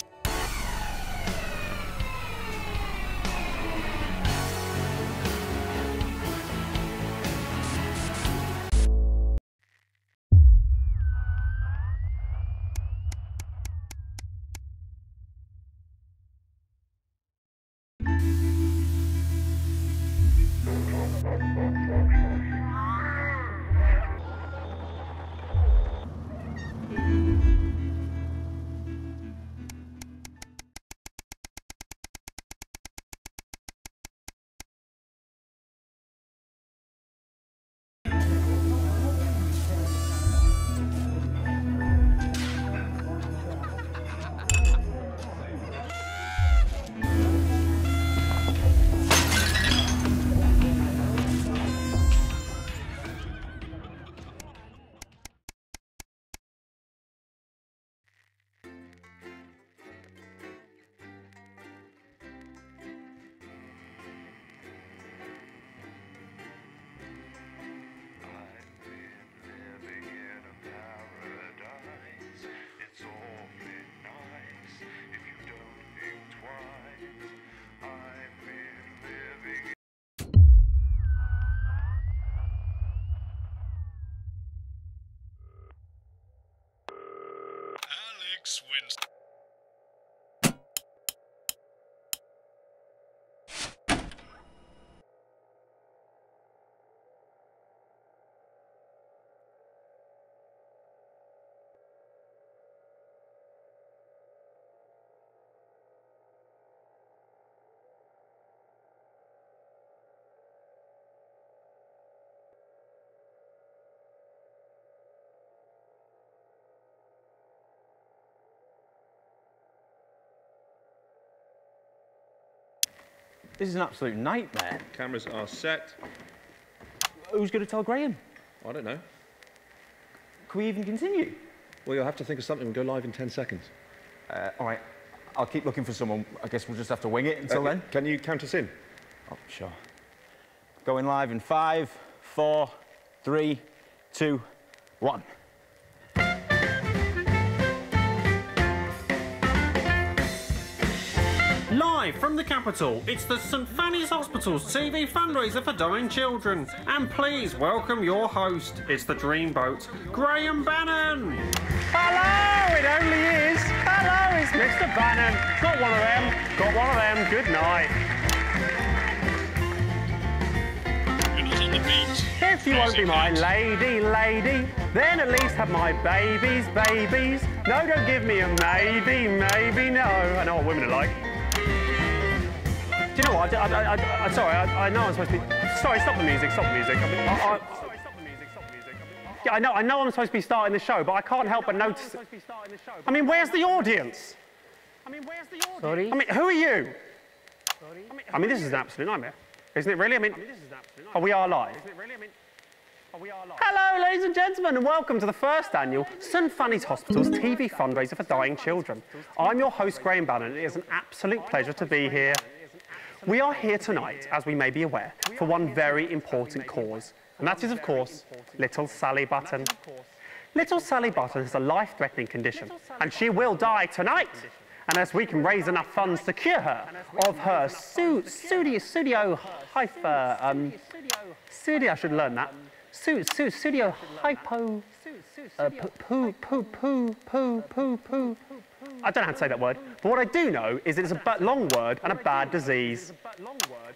6 wins. This is an absolute nightmare. Cameras are set. Who's going to tell Graham? I don't know. Can we even continue? Well, you'll have to think of something and go live in 10 seconds. All right, I'll keep looking for someone. I guess we'll just have to wing it until then. Can you count us in? Oh, sure. Going live in 5, 4, 3, 2, 1. Live from the capital, it's the St Fanny's Hospital's TV fundraiser for dying children. And please welcome your host. It's the Dreamboat, Graham Bannon. Hello, it only is. Hello, it's Mr. Bannon. Got one of them. Got one of them. Good night. You're not on the beach. If you won't be my lady, then at least have my babies. No, don't give me a maybe, no. I know what women are like. Do you know what? Sorry, I know I'm supposed to be... Sorry, stop the music. Yeah, I know I'm supposed to be starting the show, but I can't help but notice... I mean, where's the audience? Sorry? I mean, who are you? I mean, this is an absolute nightmare. Isn't it really? I mean... Oh, we are live. Hello, ladies and gentlemen, and welcome to the first annual St Fanny's Hospital's TV fundraiser for dying children. I'm your host, Graham Bannon, and it is an absolute pleasure to be here. We are here tonight, as we may be aware, for one very important cause, and that is, of course, little Sally Button. Little Sally Button has a life-threatening condition, and she will die tonight, unless we can raise enough funds to cure her I should learn that. Studio hypo... poo. I don't know how to say that word, but what I do know is it's a long word and a bad disease.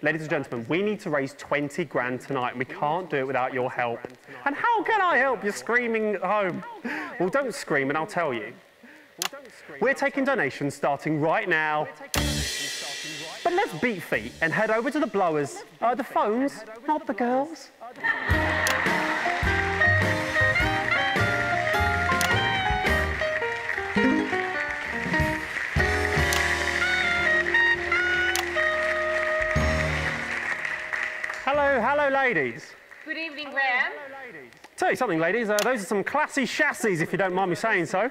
Ladies and gentlemen, we need to raise 20 grand tonight, and we can't do it without your help. And how can I help? You're screaming at home. Well, don't scream, and I'll tell you. We're taking donations starting right now. But let's beat feet and head over to the blowers. The phones, not the girls. Hello, ladies. Good evening, Graham. Tell you something, ladies. Those are some classy chassis, if you don't mind me saying so.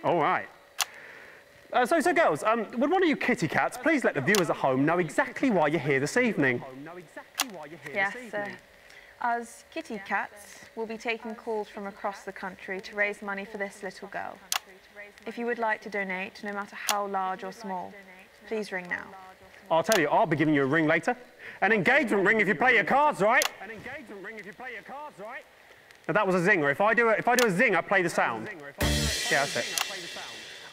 All right. So girls, would one of you kitty cats please let the viewers at home know exactly why you're here this evening? Yes, sir. Us kitty cats will be taking calls from across the country to raise money for this little girl. If you would like to donate, no matter how large or small, please ring now. I'll tell you, I'll be giving you a ring later. An engagement ring if you play your cards right. Now, that was a zinger. If I do a zinger, play the sound. Yeah, that's it.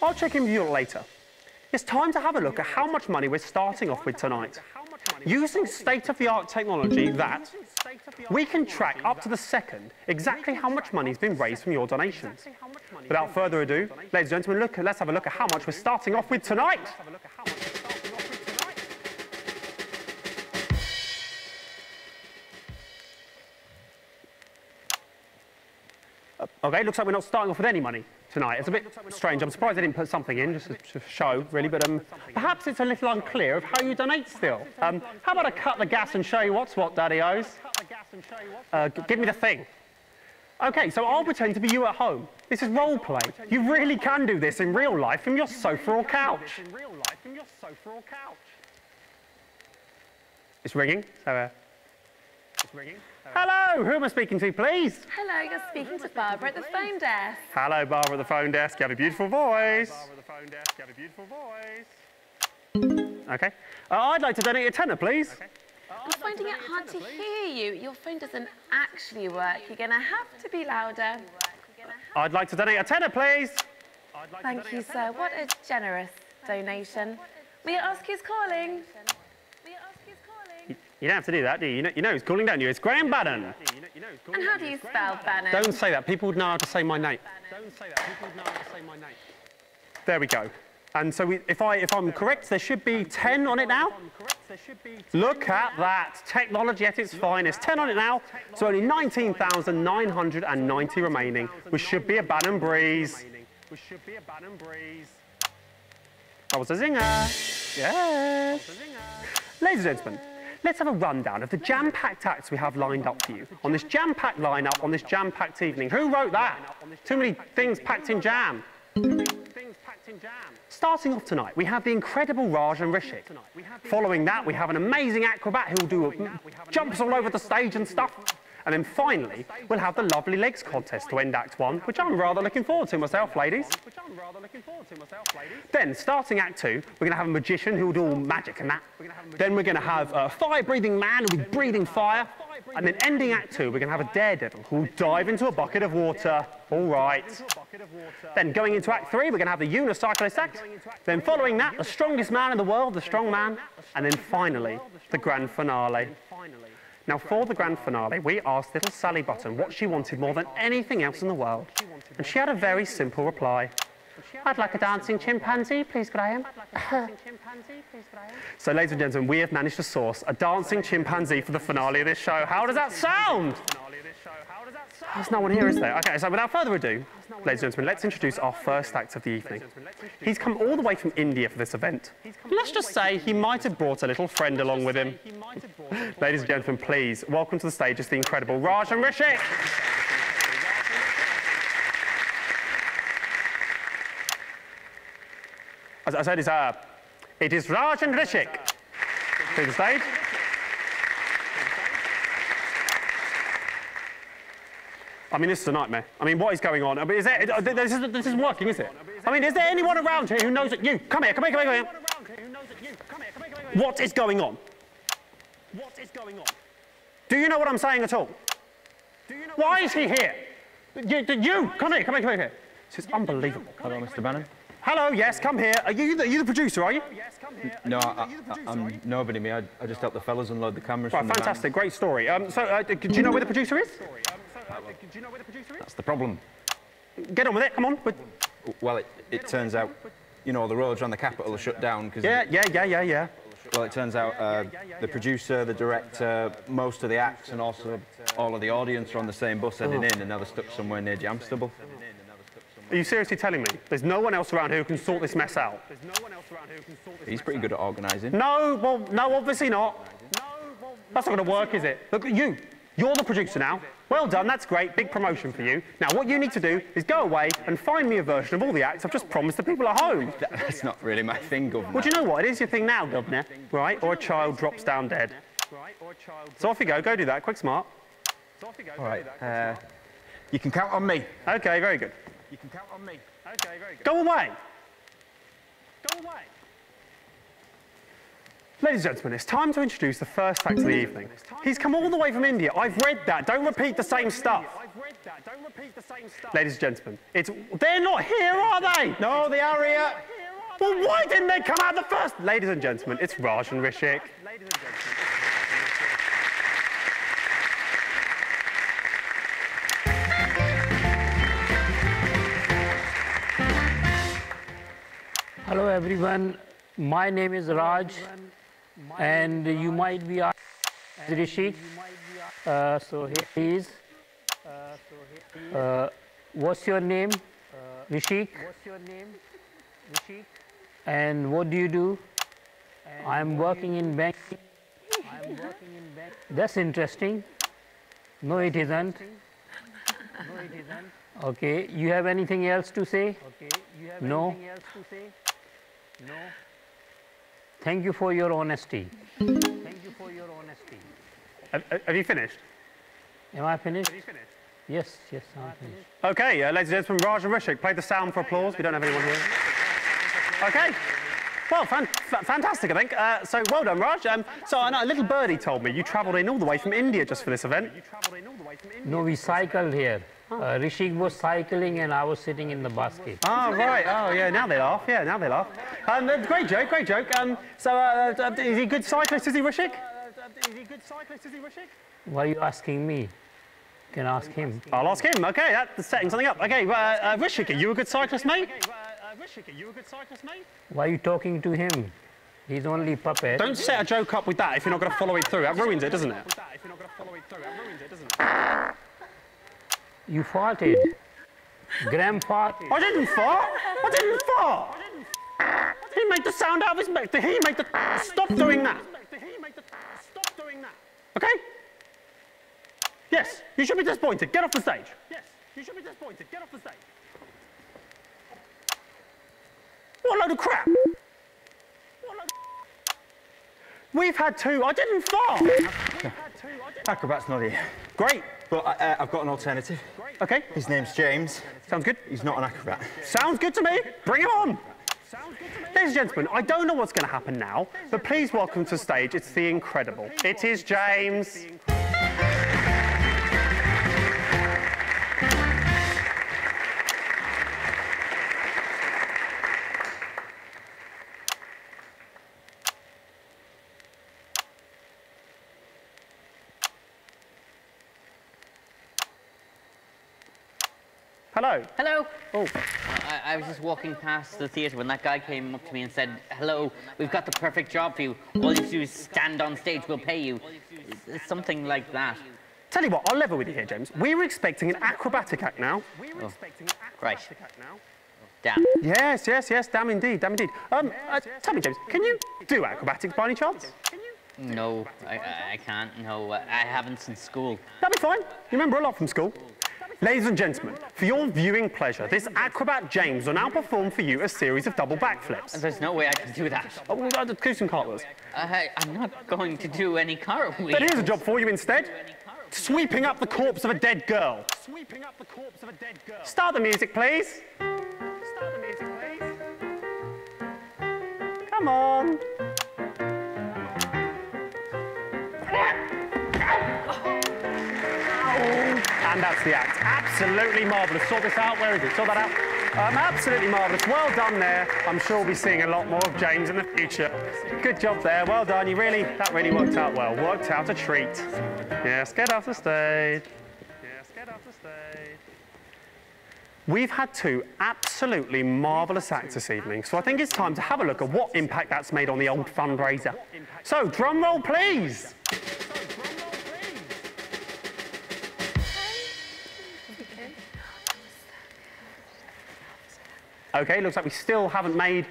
I'll check in with you later. It's time to have a look at how much money we're starting off with tonight. Using state-of-the-art technology that we can track up to the second exactly how much money's been raised from your donations. Without further ado, ladies and gentlemen, let's have a look at how much we're starting off with tonight. Okay, looks like we're not starting off with any money tonight. It's a bit strange. I'm surprised they didn't put something in just to show, really, but perhaps it's a little unclear of how you donate still. How about I cut the gas and show you what's what, Daddy-O's? Give me the thing. Okay, so I'll pretend to be you at home. This is role play. You really can do this in real life from your sofa or couch. It's ringing, so it's ringing. Hello, who am I speaking to, please? Hello, you're speaking to Barbara at the phone desk. Hello, Barbara at the phone desk. You have a beautiful voice. Okay. I'd like to donate a tenner, please. I'm finding it hard to hear you. Your phone doesn't actually work. You're going to have to be louder. I'd like to donate a tenner, please. Thank you, sir. What a generous donation. May I ask who's calling? You don't have to do that, do you? You know who's calling, don't you? It's Graham Bannon. And how do you spell Bannon? Don't say that. People would know how to say my name. There we go. And so if I'm correct, there should be 10 on it now. Look at that. Technology at its finest. 10 on it now. So only 19,990 remaining, which should be a Bannon breeze. That was a zinger. Yes. Ladies and gentlemen, let's have a rundown of the jam-packed acts we have lined up for you on this jam-packed lineup on this jam-packed evening. Who wrote that? Too many things packed in jam. Starting off tonight, we have the incredible Raj and Rishik. Following that, we have an amazing acrobat who will do jumps all over the stage and stuff. And then finally, we'll have the lovely legs contest to end Act 1, which I'm rather looking forward to myself, ladies. Then, starting Act 2, we're going to have a magician who will do all magic and that. Then we're going to have a fire-breathing man who will be breathing fire. And then ending Act 2, we're going to have a daredevil who will dive into a bucket of water. All right. Then going into Act 3, we're going to have the unicyclist act. Then following that, the strongest man in the world, the strong man. And then finally, the grand finale. Now, for the grand finale, we asked little Sally Button what she wanted more than anything else in the world. And she had a very simple reply. I'd like a dancing chimpanzee, please, Graham. So, ladies and gentlemen, we have managed to source a dancing chimpanzee for the finale of this show. How does that sound? There's no one here, is there? Okay, so without further ado, ladies and gentlemen, let's introduce our first act of the evening. He's come all the way from India for this event. Let's just say he might have brought a little friend along with him. Ladies and gentlemen, please, welcome to the stage is the incredible Raj and Rishik. As I said, it is Raj and Rishik. To the stage. I mean, this is a nightmare. I mean, what is going on? I mean, this isn't working, is it? I mean, is there anyone around here who knows that you? Come here. What is going on? Do you know what I'm saying at all? Why is he here? You, come here. This is unbelievable. Hello, Mr. Bannon. Hello, yes, come here. Are you the producer, are you? No, I'm nobody, me. I just help the fellas unload the cameras Right, from the fantastic, great story. Do you know where the producer is? That's the problem. Get on with it, come on. Well, it turns out, you know, the roads around the capital are shut down because... Yeah. Well, it turns out the producer, the director, most of the acts and also all of the audience are on the same bus heading in, and now they're stuck somewhere near Jamstable. Are you seriously telling me there's no one else around here who can sort this mess out? He's pretty good at organising. No, well, no, obviously not. That's not going to work, is it? Look, you're the producer now. Well done, that's great, big promotion for you. Now, what you need to do is go away and find me a version of all the acts I've just promised the people at home. That's not really my thing, Governor. Well, do you know what? It is your thing now, Governor, right? Or a child drops down dead. So off you go do that, quick smart. All right, you can count on me. OK, very good. You can count on me. OK, very good. Go away. Ladies and gentlemen, it's time to introduce the first act of the evening. He's come all the way from India. I've read that. Don't repeat the same stuff. Ladies and gentlemen, they're not here, are they? No, they are here. Well, why didn't they come out the first? Ladies and gentlemen, it's Raj and Rishik. Hello everyone, my name is Raj and you might be asked Rishik. So here he is. What's your name? Rishik. And what do you do? I'm working in banking. That's interesting. No, it isn't. Okay, you have anything else to say? No. Thank you for your honesty. Have you finished? Am I finished? Yes, I'm finished. OK, ladies and gentlemen, Raj and Rishik, play the sound for applause. We don't have anyone here. OK. Well, fantastic, I think. So well done, Raj. So I know a little birdie told me you travelled in all the way from India just for this event. No, we cycled here. Rishi was cycling and I was sitting in the basket. Oh, right. Oh, yeah, now they laugh. Yeah, now they laugh. Great joke, great joke. Is he a good cyclist, is he, Rishik? Why are you asking me? You can ask him. I'll ask him. OK, that's setting something up. OK, Rishik, are you a good cyclist, mate? Why are you talking to him? He's only puppet. Don't set a joke up with that if you're not going to follow it through. That ruins it, doesn't it? You farted. Graham farted. I didn't fart. I didn't fart. He made the sound out of his mouth. He made the... Stop doing that. OK? Yes, you should be disappointed. Get off the stage. Yes, you should be disappointed. Get off the stage. What a load of crap. We've had two. I didn't fart. Acrobat's not here. Great. But I've got an alternative. OK. His name's James. Sounds good. He's not an acrobat. Sounds good to me. Bring him on. Ladies and gentlemen, I don't know what's going to happen now, but please welcome to the stage, it's the incredible. It is James. Hello. Hello. Oh. I was just walking past the theatre when that guy came up to me and said, hello, we've got the perfect job for you. All you have to do is stand on stage, we'll pay you. Something like that. Tell you what, I'll level with you here, James. We were expecting an acrobatic act now. Oh, right. Damn. Yes, yes, yes, damn indeed, damn indeed. Tell me, James, can you do acrobatics by any chance? No, I can't, no. I haven't since school. That'll be fine. You remember a lot from school. Ladies and gentlemen, for your viewing pleasure, this acrobat James will now perform for you a series of double backflips. There's no way I can do that. Oh, we'll do some cartwheels. I'm not going to do any cartwheels. Then here's a job for you instead. Sweeping up the corpse of a dead girl. Sweeping up the corpse of a dead girl. Start the music, please. Start the music, please. Come on. And that's the act. Absolutely marvellous. Sort this out. Where is it? Sort that out. Absolutely marvellous. Well done there. I'm sure we'll be seeing a lot more of James in the future. Good job there. Well done. That really worked out well. Worked out a treat. Yes, get off the stage. Yes, get off the stage. We've had two absolutely marvellous acts this evening, so I think it's time to have a look at what impact that's made on the old fundraiser. So, drum roll, please. OK, looks like we still haven't made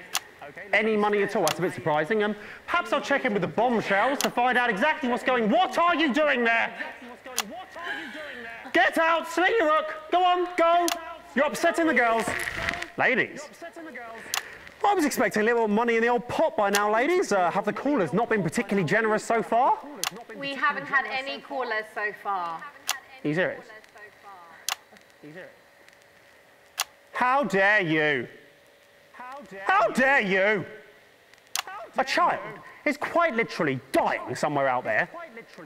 any money at all. That's a bit surprising. Perhaps I'll check in with the bombshells to find out exactly what's going on. What are you doing there? Get out, sling your hook. Go on, go. You're upsetting the girls. Ladies. I was expecting a little money in the old pot by now, ladies. Have the callers not been particularly generous so far? We haven't had any callers so far. Are you serious? Are you serious? How dare you? How dare you? A child is quite literally dying somewhere out there,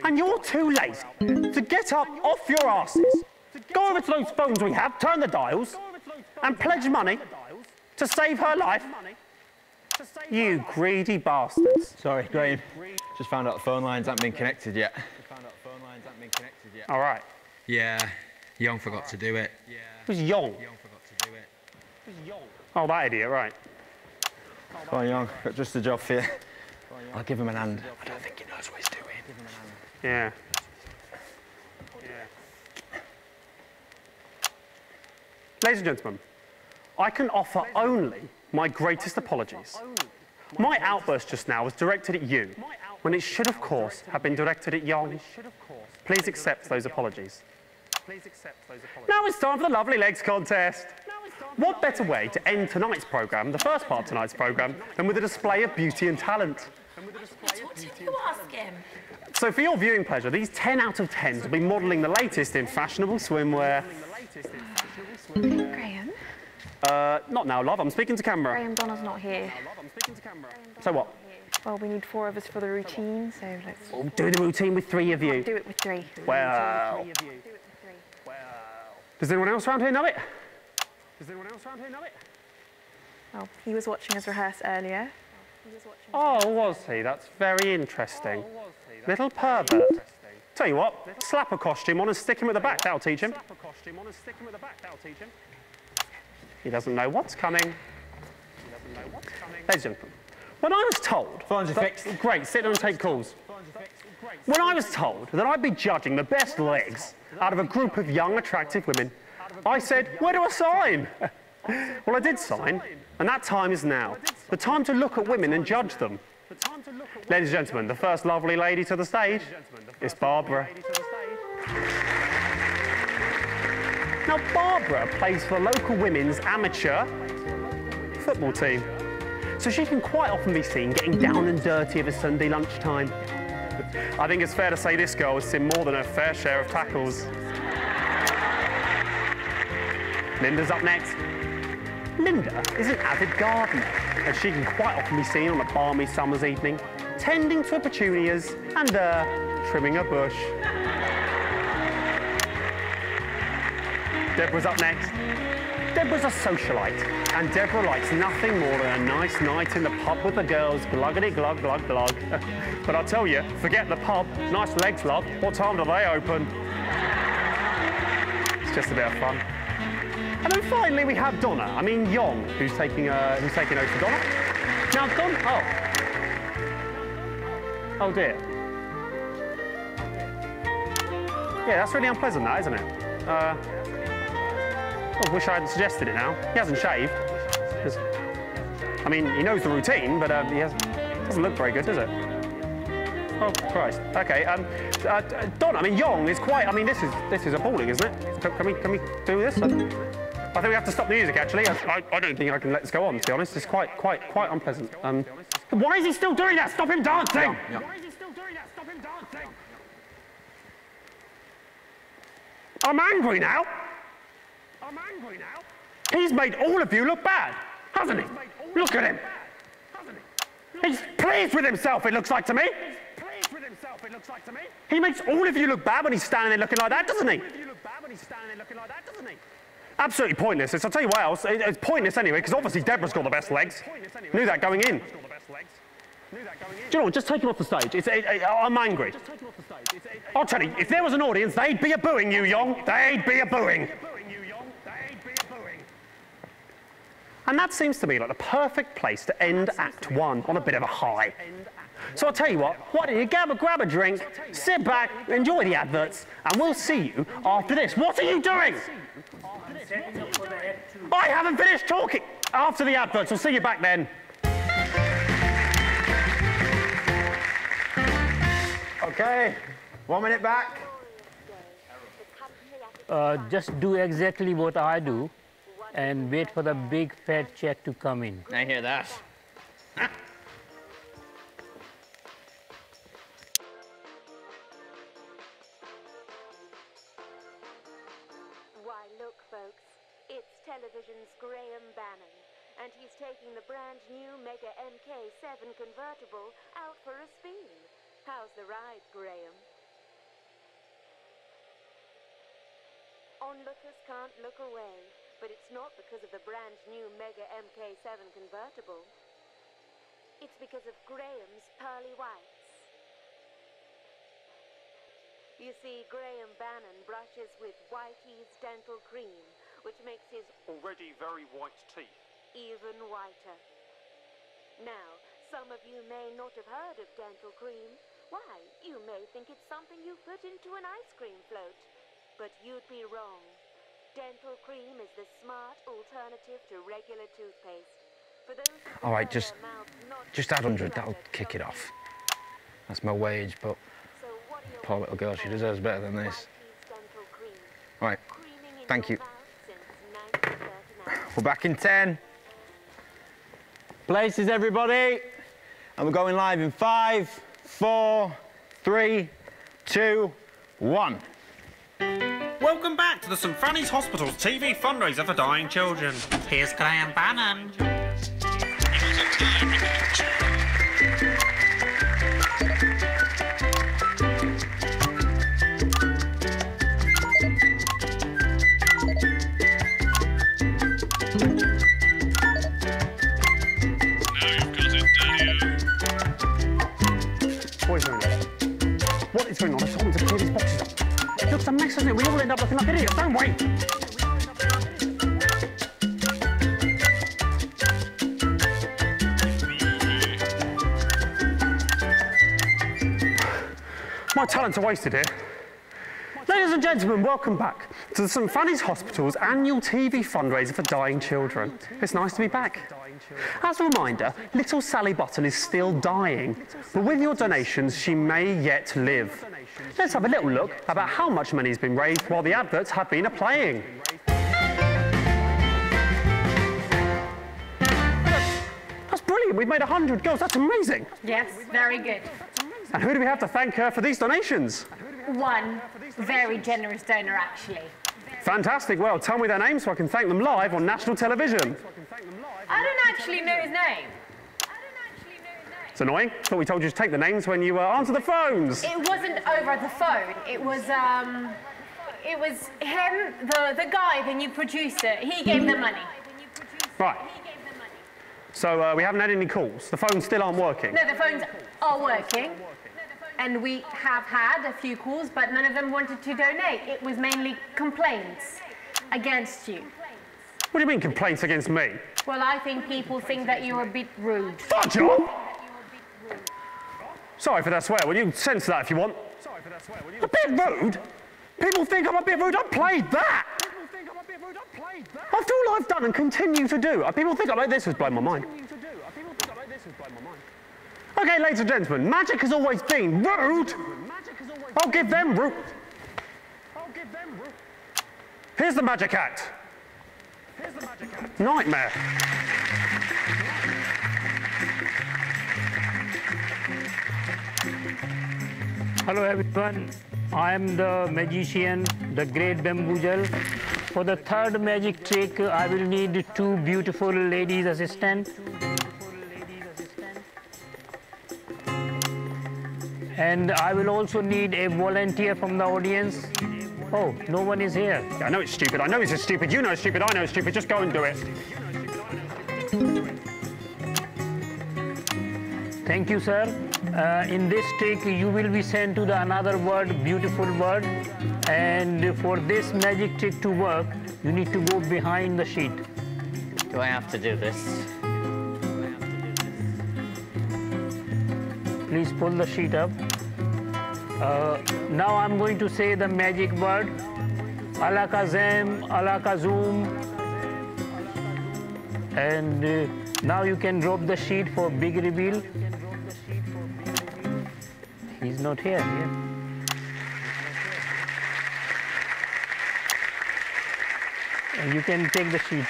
and you're too lazy to get up off your asses, go over to those phones we have, turn the dials, and pledge money to save her life. You greedy bastards. Sorry, Graham. Just found out the phone lines haven't been connected yet. All right. Yeah, Young forgot to do it. Who's Young? Oh, that idiot, right. Come on, Young, got just a job for you. I'll give him an hand. I don't think he knows what he's doing. Yeah. Ladies and gentlemen, I can offer only my greatest apologies. My outburst just now was directed at you, when it should, of course, have been directed at Young. Please accept those apologies. Now it's time for the Lovely Legs contest. What better way to end tonight's programme, the first part of tonight's programme, than with a display of beauty and talent? What did you ask him? So for your viewing pleasure, these 10 out of 10s will be modelling the latest in fashionable swimwear. Graham? Not now, love. I'm speaking to camera. Graham, Donna's not here. So what? Well, we need 4 of us for the routine, so let's... We'll do the routine with 3 of you. Do it with 3. Well... Does anyone else around here know it? Well, he was watching us rehearse earlier. Oh, was he? That's very interesting. Little pervert. Tell you what, slap a costume on and stick him at the back. That'll teach him. He doesn't know what's coming. Ladies and gentlemen, when I was told... Phones are fixed. Great, sit down and take calls. When I was told that I'd be judging the best legs out of a group of young, attractive women, I said, where do I sign? Well, I did sign, and that time is now. The time to look at women and judge them. Ladies and gentlemen, the first lovely lady to the stage is Barbara. Now, Barbara plays for the local women's amateur football team, so she can quite often be seen getting down and dirty of a Sunday lunchtime. I think it's fair to say this girl has seen more than her fair share of tackles. Linda's up next. Linda is an avid gardener, and she can quite often be seen on a balmy summer's evening, tending to her petunias and trimming a bush. Deborah's up next. Deborah's a socialite, and Deborah likes nothing more than a nice night in the pub with the girls, gluggity glug glug glug. But I'll tell you, forget the pub, nice legs, love. What time do they open? It's just a bit of fun. And then finally we have Donna, Yong, who's taking over for Donna. Now Donna, oh dear. Yeah, that's really unpleasant, that, isn't it? I wish I hadn't suggested it now. He hasn't shaved. He knows the routine, but doesn't look very good, does it? Oh, Christ. Okay, Donna, Yong is quite, this is appalling, isn't it? Can we do this? I think we have to stop the music, actually. I don't think I can let this go on, to be honest. It's quite unpleasant. Why is he still doing that? Stop him dancing! Yeah. Why is he still doing that? Stop him dancing! I'm angry now. He's made all of you look bad, hasn't he? Look at him. He's pleased with himself, it looks like to me. He makes all of you look bad when he's standing there looking like that, doesn't he? Absolutely pointless. I'll tell you what else. It's pointless anyway, because obviously Deborah's got the best legs. Knew that going in. Do you know what? Just take him off the stage. I'm angry. I'll tell you, if there was an audience, they'd be a-booing you, Yong. They'd be a-booing. And that seems to me like the perfect place to end Act 1 on a bit of a high. So I'll tell you what, why don't you grab a drink, sit back, enjoy the adverts, and we'll see you after this. What are you doing? I haven't finished talking. After the adverts, we'll see you back then. Okay, 1 minute back. Just do exactly what I do and wait for the big fat check to come in. I hear that. Why, look, folks, it's television's Graham Bannon, and he's taking the brand new Mega MK7 convertible out for a spin. How's the ride, Graham? Onlookers can't look away, but it's not because of the brand new Mega MK7 convertible. It's because of Graham's pearly whites. You see, Graham Bannon brushes with Whitey's dental cream, which makes his already very white teeth even whiter. Now, some of you may not have heard of dental cream. Why, you may think it's something you put into an ice cream float. But you'd be wrong. Dental cream is the smart alternative to regular toothpaste. For those who All right, just add 100, that'll kick it off. That's my wage, but poor little girl, she deserves better than this. All right, thank you. We're back in 10. Places, everybody. And we're going live in 5, 4, 3, 2, 1. Welcome back to the St Fanny's Hospital's TV fundraiser for dying children. Here's Graham Bannon. My talents are wasted here. Ladies and gentlemen, welcome back to the St Fanny's Hospital's annual TV fundraiser for dying children. It's nice to be back. As a reminder, little Sally Button is still dying, but with your donations, she may yet live. Let's have a little look about how much money has been raised while the adverts have been playing. That's brilliant. We've made 100 girls. That's amazing. Yes, very good. And who do we have to thank for these donations? One very generous donor, actually. Fantastic. Well, tell me their name so I can thank them live on national television. I don't actually know his name. It's annoying. Thought we told you to take the names when you answer the phones. It wasn't over the phone. It was him, the guy, the new producer. He gave the money. Right. So we haven't had any calls. The phones still aren't working. No, the phones are working. And we have had a few calls, but none of them wanted to donate. It was mainly complaints against you. What do you mean complaints against me? Well, I think people think that you're a bit rude. Fudge off! Sorry for that swear. Will you censor that if you want? A bit rude? People think I'm a bit rude. I played that! After all I've done and continue to do, people think I'm like this has blown my mind. Okay, ladies and gentlemen, magic has always been rude. I'll give them rude. Here's the magic act. Nightmare. Hello everyone, I am the magician, the great bamboozle. For the third magic trick, I will need two beautiful ladies assistants. And I will also need a volunteer from the audience. Oh, no one is here. Yeah, I know it's stupid. I know it's stupid. You know it's stupid. I know it's stupid. Just go and do it. Thank you, sir. In this trick, you will be sent to the another word, beautiful word. And for this magic trick to work, you need to go behind the sheet. Do I have to do this? Please pull the sheet up. Now I'm going to say the magic word. Alakazam, alakazum. And now you can drop the sheet for big reveal. He's not here. And you can take the sheet.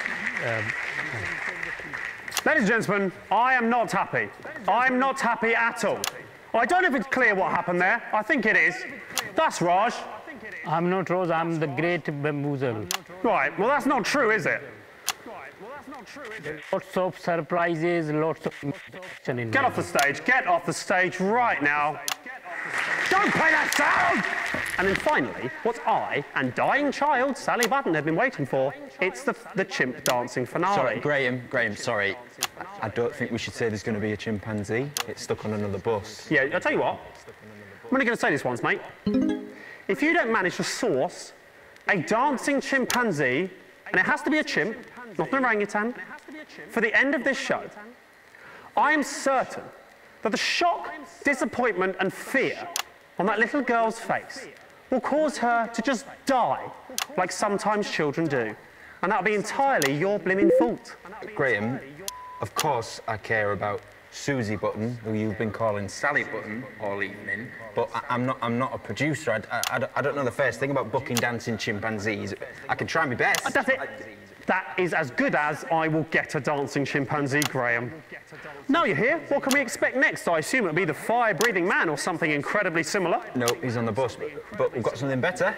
Ladies and gentlemen, I am not happy. I'm not happy at all. I don't know if it's clear what happened there. I think it is. That's Raj. I'm not Raj, I'm the great bamboozle. Right, well that's not true, is it? Lots of surprises, lots of action in Get off the stage. Get off the stage right now. Don't play that sound! And then finally, what I and dying child Sally Button have been waiting for, it's the chimp dancing finale. Sorry, Graham, sorry. I don't think we should say there's going to be a chimpanzee. It's stuck on another bus. Yeah, I'll tell you what. I'm only going to say this once, mate. If you don't manage to source a dancing chimpanzee, and it has to be a chimp, not an orangutan, for the end of this show, I am certain that the shock, disappointment and fear on that little girl's face will cause her to just die, like sometimes children do. And that'll be entirely your blimmin' fault. Graham, of course I care about Susie Button, who you've been calling Sally Button all evening, but I'm not a producer. I don't know the first thing about booking dancing chimpanzees. I can try my best. That's it. That is as good as I will get a dancing chimpanzee, Graham. Now you're here, what can we expect next? I assume it'll be the fire-breathing man or something incredibly similar. No, he's on the bus, but we've got something better.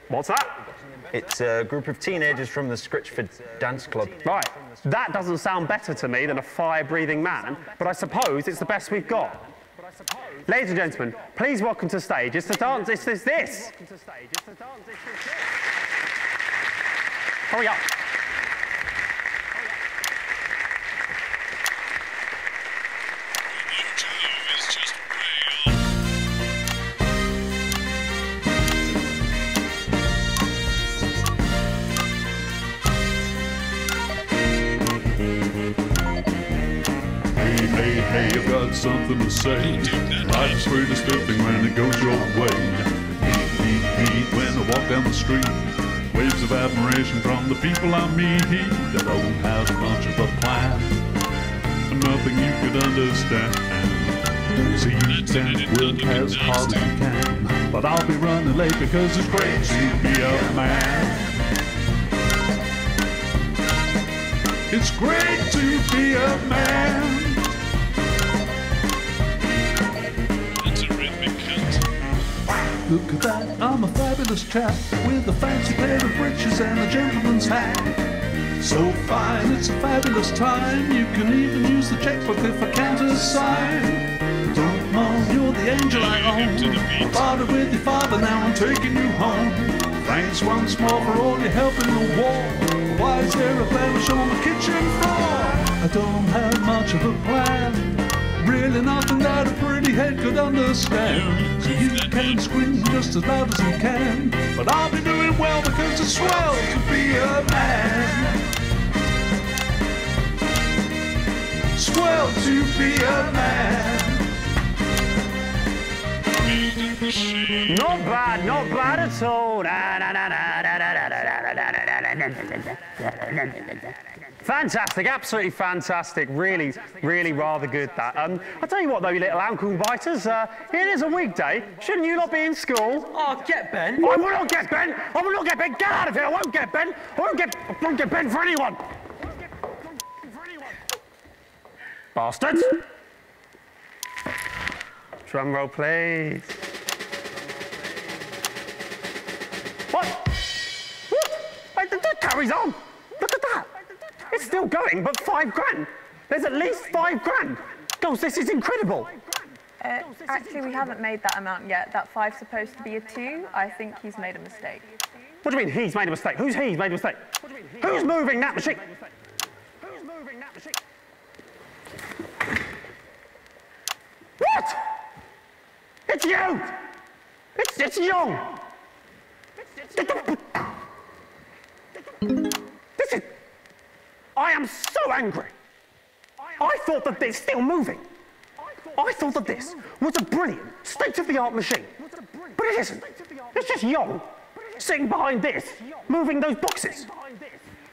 What's that? It's a group of teenagers from the Scritchford Dance Club. Right, that doesn't sound better to me than a fire-breathing man, but I suppose it's the best we've got. Ladies and gentlemen, please welcome to the stage. It's the dance, it's this. Hurry up. Hey, Hey, you got something to say. Life's pretty spiffing when it goes your way. Meet when I walk down the street. Waves of admiration from the people I meet. I don't have much of a plan, nothing you could understand. So you can work as hard as you can, but I'll be running late because it's great to be a man. It's great to be a man. That's a rhythmic cut. Look at that, I'm a fabulous chap with a fancy pair of breeches and a gentleman's hat. So fine, it's a fabulous time. You can even use the checkbook if I can't assign. Don't moan, you're the angel I own. I bartered with your father, now I'm taking you home. Thanks once more for all your help in the war. Why is there a blemish on the kitchen floor? I don't have much of a plan, really nothing that a pretty head could understand. So you can scream just as loud as you can, but I'll be doing well because it's swell to be a man. Swell to be a man. Not bad at all. Fantastic, absolutely fantastic. Really, really rather good that. I'll tell you what though, you little ankle biters, it is a weekday. Shouldn't you not be in school? Oh, get Ben. I will not get Ben. I will not get Ben. Get out of here. I won't get Ben. I won't get Ben for anyone. Bastards. Drum roll, please. What? What? That carries on. Look at that. It's still going, but £5 grand. There's at least £5 grand. Girls, this is incredible. Actually, we haven't made that amount yet. That 5's supposed to be a 2. I think he's made a mistake. What do you mean he's made a mistake? Who's he's made a mistake? Who's moving that machine? What? It's you! It's you! This is... I am so angry. I thought that it's still moving. I thought that this was a brilliant, state-of-the-art machine. But it isn't. It's just Young, sitting behind this, moving those boxes.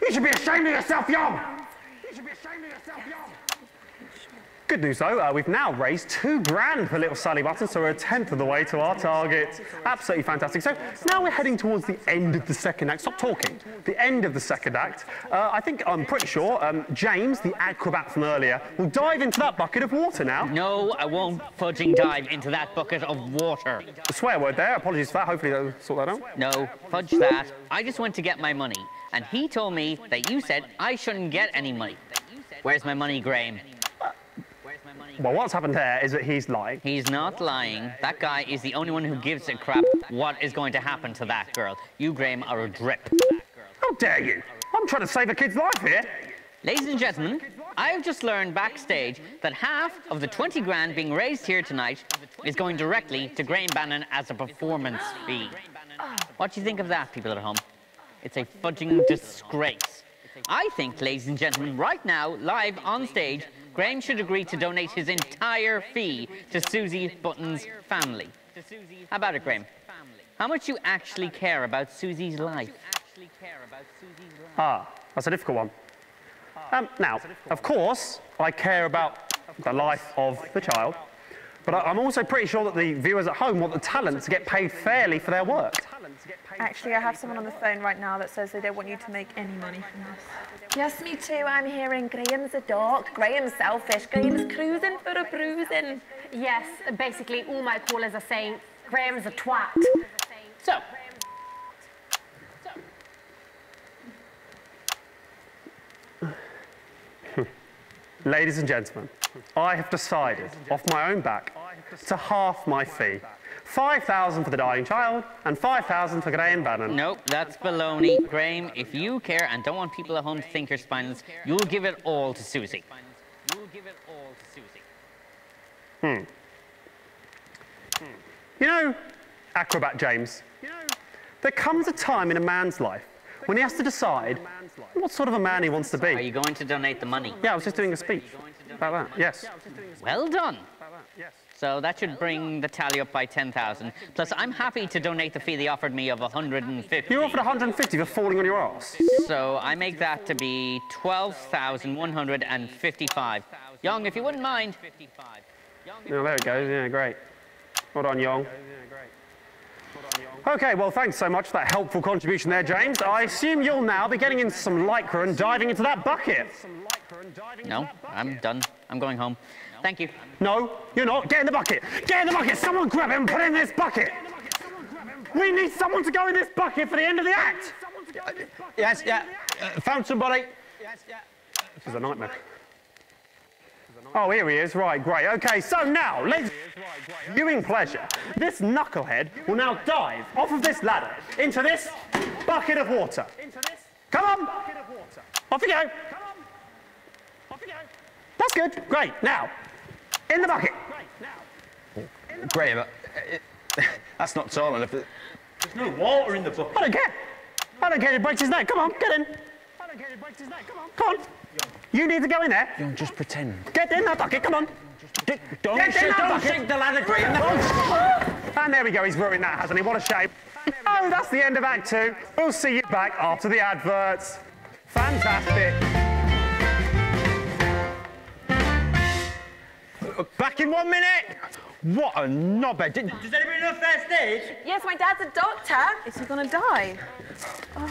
You should be ashamed of yourself, Young. You should be ashamed of yourself, Young. Good news though, we've now raised £2 grand for little Sally Button, so we're a tenth of the way to our target. Absolutely fantastic. So now we're heading towards the end of the second act. Stop talking. The end of the second act. I'm pretty sure James, the acrobat from earlier, will dive into that bucket of water now. No, I won't fudging dive into that bucket of water. A swear word there. Apologies for that. Hopefully they'll sort that out. No, fudge that. I just went to get my money, and he told me that you said I shouldn't get any money. Where's my money, Graham? Well, what's happened here is that he's lying. He's not lying. That guy is the only one who gives a crap what is going to happen to that girl. You, Graham, are a drip. How dare you? I'm trying to save a kid's life here. Ladies and gentlemen, I've just learned backstage that half of the 20 grand being raised here tonight is going directly to Graham Bannon as a performance fee. What do you think of that, people at home? It's a fudging disgrace. I think, ladies and gentlemen, right now, live on stage, Graham should agree to donate his entire fee to Susie Button's family. How about it, Graham? How much you actually care about Susie's life? That's a difficult one. Now, of course, I care about the life of the child, but I'm also pretty sure that the viewers at home want the talent to get paid fairly for their work. Actually, I have someone on the phone right now that says they don't want you to make any money from this. Yes, me too. I'm hearing Graham's a dork, Graham's selfish, Graham's cruising for a bruising. Yes, basically all my callers are saying Graham's a twat. So. Ladies and gentlemen, I have decided, off my own back, to half my fee. 5,000 for the dying child and 5,000 for Graham Bannon. Nope, that's baloney. Graham, if you care and don't want people at home to think you're spineless, you'll give it all to Susie. You'll give it all to Susie. You know, Acrobat James, there comes a time in a man's life when he has to decide what sort of a man he wants to be. Are you going to donate the money? Yeah, I was just doing a speech. About that, yes. Well done. So that should bring the tally up by 10,000. Plus, I'm happy to donate the fee they offered me of 150. You offered 150 for falling on your arse. So I make that to be 12,155. Young, if you wouldn't mind. Yeah, there it goes. Yeah, great. Well done, Young. OK, well, thanks so much for that helpful contribution there, James. I assume you'll now be getting into some lycra and diving into that bucket. No, I'm done. I'm going home. Thank you. No, you're not. Get in the bucket. Get in the bucket. Someone grab him and put him in this bucket. We need someone to go in this bucket for the end of the act. Yes, yeah. Found somebody. This is a nightmare. Oh, here he is. Right, great. OK, so now, let's... Viewing pleasure. This knucklehead will now dive off of this ladder into this bucket of water. Come on. Off you go. That's good. Great. Now, in the bucket. Graham, that's not tall enough. There's no water in the bucket. I don't care. I don't care. It breaks his neck. Come on, get in. Come on. You need to go in there. Young, just pretend. Get in that bucket. Come on. Don't shake the ladder, Graham. And there we go. He's ruined that, hasn't he? What a shame. Oh, that's the end of Act 2. We'll see you back after the adverts. Fantastic. Back in 1 minute. What a knobhead. Does anybody know first aid? Yes, my dad's a doctor. Is he going to die? Oh.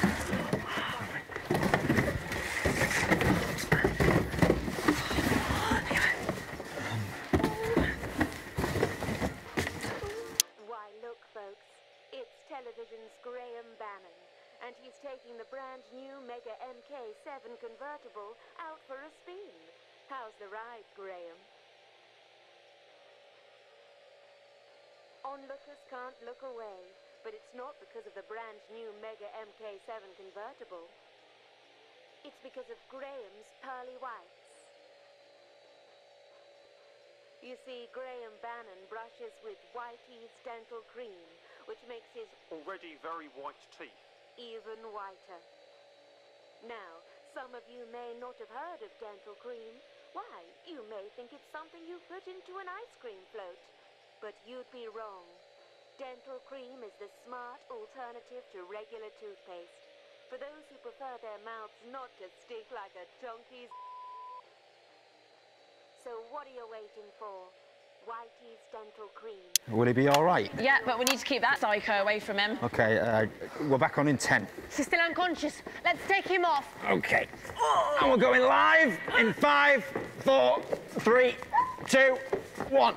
Why, look, folks. It's television's Graham Bannon, and he's taking the brand new Mega MK7 convertible out for a spin. How's the ride, Graham? Onlookers can't look away, but it's not because of the brand new Mega MK7 convertible. It's because of Graham's pearly whites. You see, Graham Bannon brushes with Whitey's dental cream, which makes his already very white teeth even whiter. Now, some of you may not have heard of dental cream. Why, you may think it's something you put into an ice cream float. But you'd be wrong. Dental cream is the smart alternative to regular toothpaste. For those who prefer their mouths not to stink like a donkey's. So what are you waiting for? Whitey's dental cream. Will he be all right? Yeah, but we need to keep that psycho away from him. OK, we're back on in 10. He's still unconscious. Let's take him off. OK. And we're going live in 5, 4, 3, 2, 1.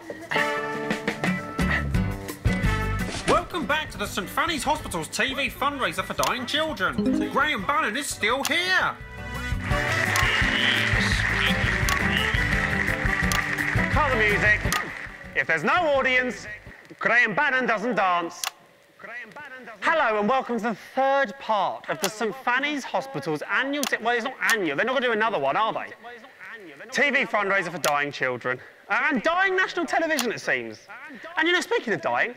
Welcome back to the St Fanny's Hospital's TV fundraiser for dying children. Graham Bannon is still here. Cut the music. If there's no audience, Graham Bannon doesn't dance. Hello and welcome to the third part of the St Fanny's Hospital's annual... Well, it's not annual. They're not going to do another one, are they? TV fundraiser for dying children. And dying national television, it seems. And, you know, speaking of dying,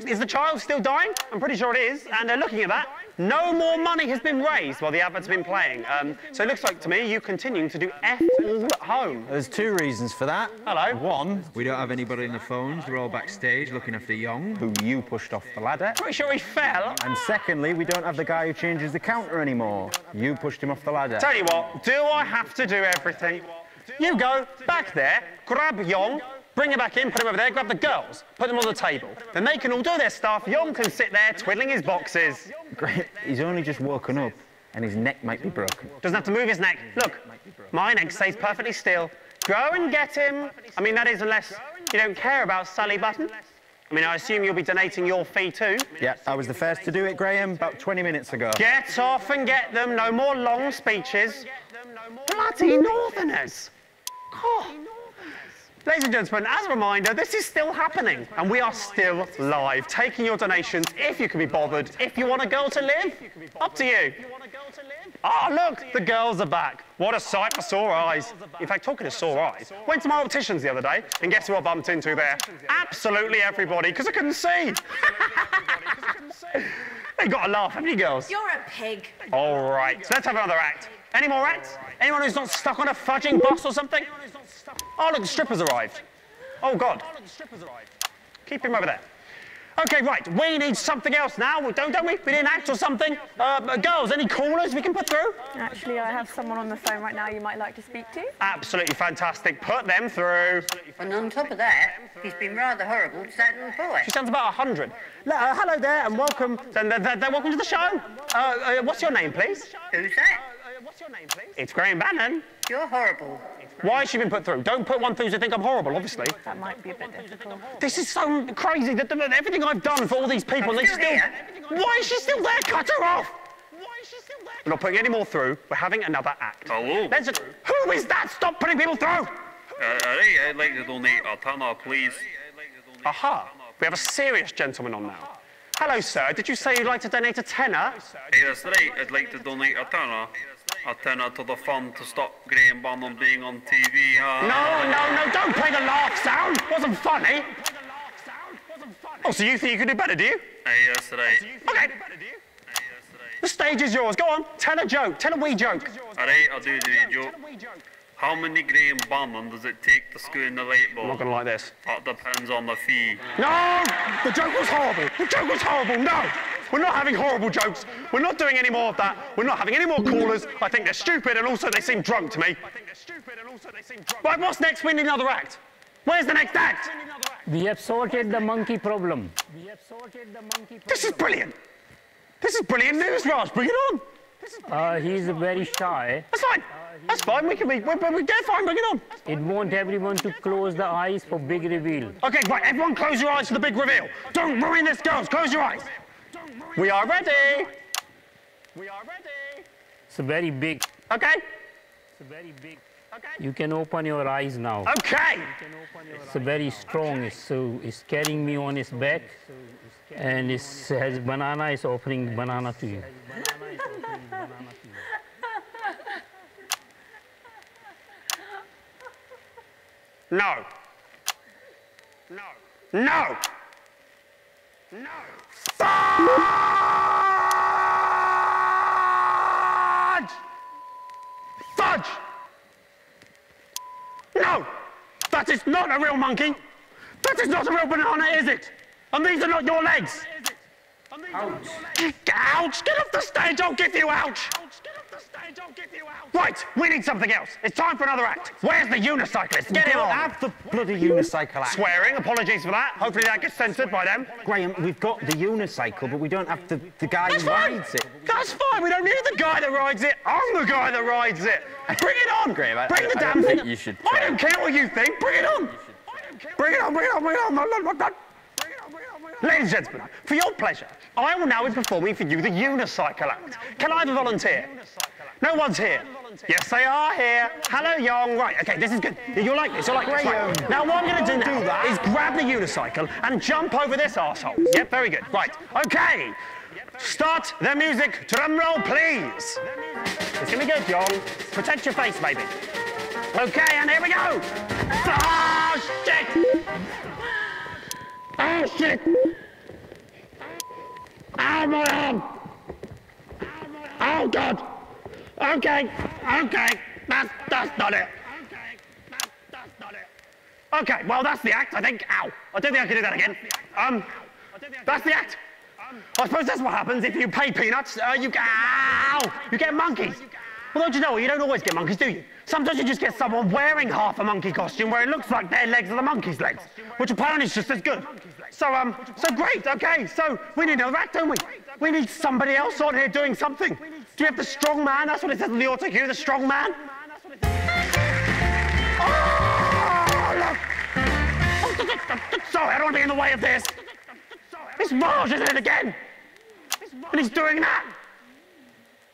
is the child still dying? I'm pretty sure it is. And looking at that, no more money has been raised while the adverts have been playing. So it looks like to me you continuing to do F all at home. There's 2 reasons for that. Hello. 1, we don't have anybody in the phones. They're all backstage looking after Young, who you pushed off the ladder. Pretty sure he fell. And secondly, we don't have the guy who changes the counter anymore. You pushed him off the ladder. Tell you what, do I have to do everything? You go back there, grab Young, bring him back in, put him over there, grab the girls, put them on the table. Then they can all do their stuff. Young can sit there twiddling his boxes. Great. He's only just woken up and his neck might be broken. Doesn't have to move his neck. Look, my neck stays perfectly still. Go and get him. I mean, that is unless you don't care about Sally Button. I mean, I assume you'll be donating your fee too. Yeah, I was the first to do it, Graham, about 20 minutes ago. Get off and get them. No more long speeches. Bloody Northerners. Oh. Ladies and gentlemen, as a reminder, this is still happening, and we are still live, taking your donations if you can be bothered. If you want a girl to live, up to you. Oh, look, the girls are back. What a sight for sore eyes. In fact, talking of sore eyes, went to my opticians the other day, and guess who I bumped into there? Absolutely everybody, because I couldn't see. You got to laugh, haven't you, girls? You're a pig. All right, so let's have another act. Any more acts? Anyone who's not stuck on a fudging bus or something? Oh, look, the strippers arrived. Oh, God. Keep him over there. OK, right, we need something else now, don't we? We need an act or something. Girls, any callers we can put through? Actually, I have someone on the phone right now you might like to speak to. Absolutely fantastic. Put them through. And on top of that, he's been rather horrible to that little boy. She sounds about 100. Hello there, and welcome. Welcome to the show. What's your name, please? Who's that? What's your name, please? It's Graham Bannon. You're horrible. Why has she been put through? Don't put one through to think I'm horrible, obviously. That might be a bit difficult. This is so crazy that everything I've done for all these people, they still... Why is she still there? Cut her off! We're not putting any more through. We're having another act. Hello? Who is that? Stop putting people through! I'd like to donate a tenner, please. Aha! We have a serious gentleman on now. Hello, sir. Did you say you'd like to donate a tenner? Hey, that's right. I'd like to donate a tenner. A tenner to the fund to stop Graham Bannon being on TV. No, don't play the laugh sound. Wasn't funny. Oh, so you think you can do better, do you? Hey, that's right. Okay. The stage is yours. Go on. Tell a joke. Tell a wee joke. All right, I'll do the wee joke. How many Graham Bannon does it take to screw in the light bulb? I'm not going to like this. That depends on the fee. No! The joke was horrible. The joke was horrible. No! We're not having horrible jokes. We're not doing any more of that. We're not having any more callers. I think they're stupid and also they seem drunk to me. Right, what's next? We need another act. Where's the next act? We have sorted the monkey problem. This is brilliant. This is brilliant news, Raj. Bring it on. He's very shy. That's fine. That's fine. We get fine. Bring it on. It wants everyone to close the eyes for big reveal. Okay, right. Everyone close your eyes for the big reveal. Don't ruin this, girls. Close your eyes. We are ready. We are ready. It's very big. Okay. It's very big. Okay. You can open your eyes now. Okay. It's very strong. It's carrying me on its back, and it has banana. It's offering banana to you. No. No. No. No. Fudge! Fudge! No! That is not a real monkey. That is not a real banana, is it? And these are not your legs. Ouch. Ouch! Get off the stage, I'll give you ouch! Right, we need something else. It's time for another act. Where's the unicyclist? Get him on. Have the bloody unicycle act. Swearing, apologies for that. Hopefully that gets censored by them. Graham, we've got the unicycle, but we don't have the guy who rides it. That's fine, we don't need the guy that rides it. I'm the guy that rides it. Bring it on. Graham, bring the damn thing. You should I don't care what you think. Bring it on. Bring it on, bring it on, bring it on. Ladies and gentlemen, for your pleasure, I will now be performing for you the unicycle act. Can I have a volunteer? No one's here. Yes, they are here. Hello, Young. Right, okay, this is good. You'll like this, you'll like this. Right. Now, what I'm going to do now is grab the unicycle and jump over this arsehole. Yep, very good. Right, okay. Start the music. Drum roll, please. It's going to be good, Young. Protect your face, maybe. Okay, and here we go. Oh, shit. Oh, shit. Oh, my arm. Oh, God. Okay, that's not it. Okay, well, that's the act, I think. Ow, I don't think I can do that again. That's the act. I suppose that's what happens if you pay peanuts. You get monkeys. Well, don't you know, you don't always get monkeys, do you? Sometimes you just get someone wearing half a monkey costume where it looks like their legs are the monkey's legs, which apparently is just as good. So great, okay, so we need another act, don't we? We need somebody else on here doing something. Do you have the strong man? That's what it says on the auto cue, the strong man. Oh, look! Sorry, I don't want to be in the way of this. It's Raj, isn't it, again? And he's doing that.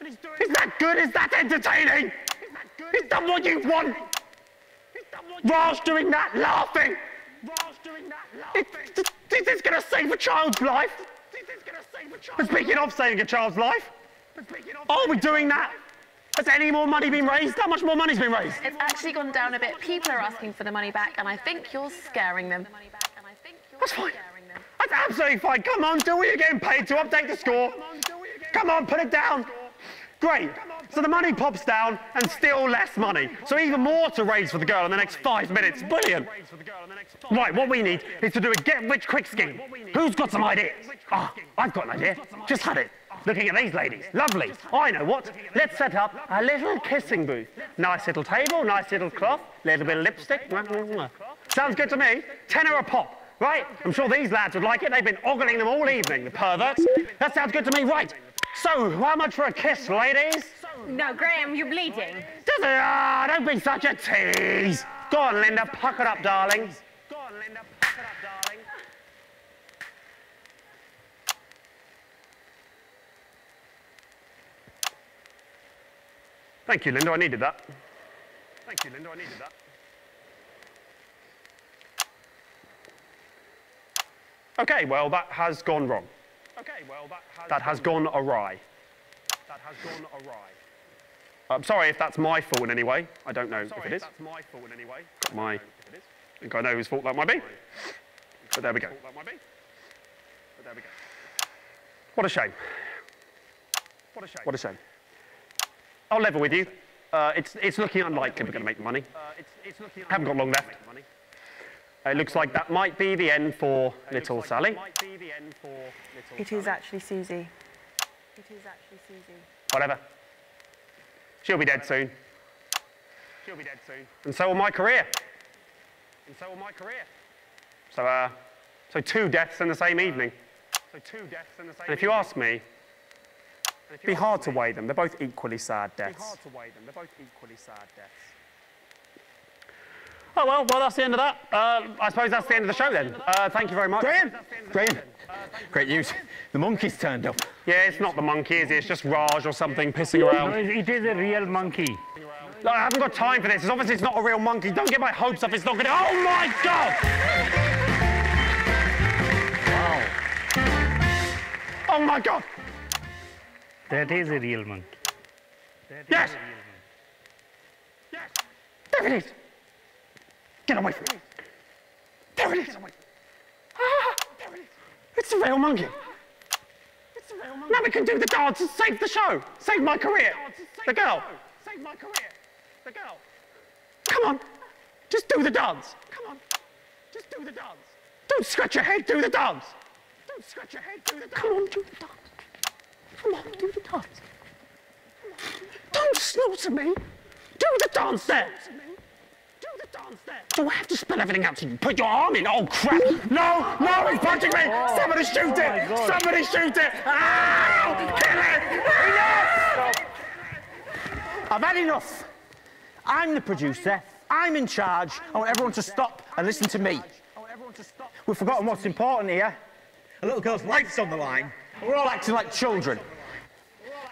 Is that good? Is that entertaining? Is that what you want? Raj doing that, laughing. Is this going to save a child's life? And speaking of saving a child's life, are we doing that? Has any more money been raised? How much more money's been raised? It's actually gone down a bit. People are asking for the money back, and I think you're scaring them. That's fine. That's That's absolutely fine. Come on, do what you're getting paid to, update the score. Come on, put it down. Great. So the money pops down and still less money. So even more to raise for the girl in the next 5 minutes. Brilliant. Right, what we need is to do a get-rich-quick scheme. Who's got some ideas? Ah, I've got an idea. Just had it. Looking at these ladies. Lovely. I know what. Let's set up a little kissing booth. Nice little table, nice little cloth, little bit of lipstick. Sounds good to me. £10 a pop. Right? I'm sure these lads would like it. They've been ogling them all evening, the perverts. That sounds good to me. Right. So, how much for a kiss, ladies? No, Graham, you're bleeding. Does it? Ah, don't be such a tease. Go on, Linda, pucker up, darling. Go on, Linda, pucker up, darling. Thank you, Linda, I needed that. Thank you, Linda, I needed that. Okay, well, that has gone wrong. Okay, well, that has gone awry. That has gone awry. I'm sorry if that's my fault in any way. I don't know if it is. That's my fault in any way. I think I know whose fault that might be. But there we go. What a shame. What a shame. What a shame. I'll level with you. It's looking unlikely we're going to make the money. Haven't got long left. It looks like that might be the end for little Sally. It is actually Susie. It is actually Susie. Whatever. She'll be dead soon. She'll be dead soon. And so will my career. And so will my career. So 2 deaths in the same evening. So 2 deaths in the same evening. And if you ask me, it'd be hard to weigh them. They're both equally sad deaths. It'd be hard to weigh them. They're both equally sad deaths. Oh, well, that's the end of that. I suppose that's the end of the show then. Thank you very much. Graham! Great news. The monkey's turned up. Yeah, it's not the monkey, is it? It's just Raj or something pissing around. No, it is a real monkey. No, I haven't got time for this. Obviously, it's not a real monkey. Don't get my hopes up. It's not going to... Oh, my God! Wow. Oh, my God! That is a real monkey. Yes! Yes! There it is! Get away from me! There it is! Ah, there it is! It's a real monkey! It's a real monkey! Now we can do the dance and save the show! Save my career! The girl! Save my career! The girl! Come on! Just do the dance! Come on! Just do the dance! Don't scratch your head, do the dance! Don't scratch your head, do the dance! Come on, do the dance! Come on, do the dance! Don't snooze at me! Do the dance there! Do I have to spell everything out to you? Put your arm in? Oh, crap! No! No, he's punching me! Somebody shoot it! Somebody shoot it! Ow! Kill it! Enough! I've had enough. I'm the producer. I'm in charge. I want everyone to stop and listen to me. We've forgotten what's important here. A little girl's life's on the line. We're all acting like children.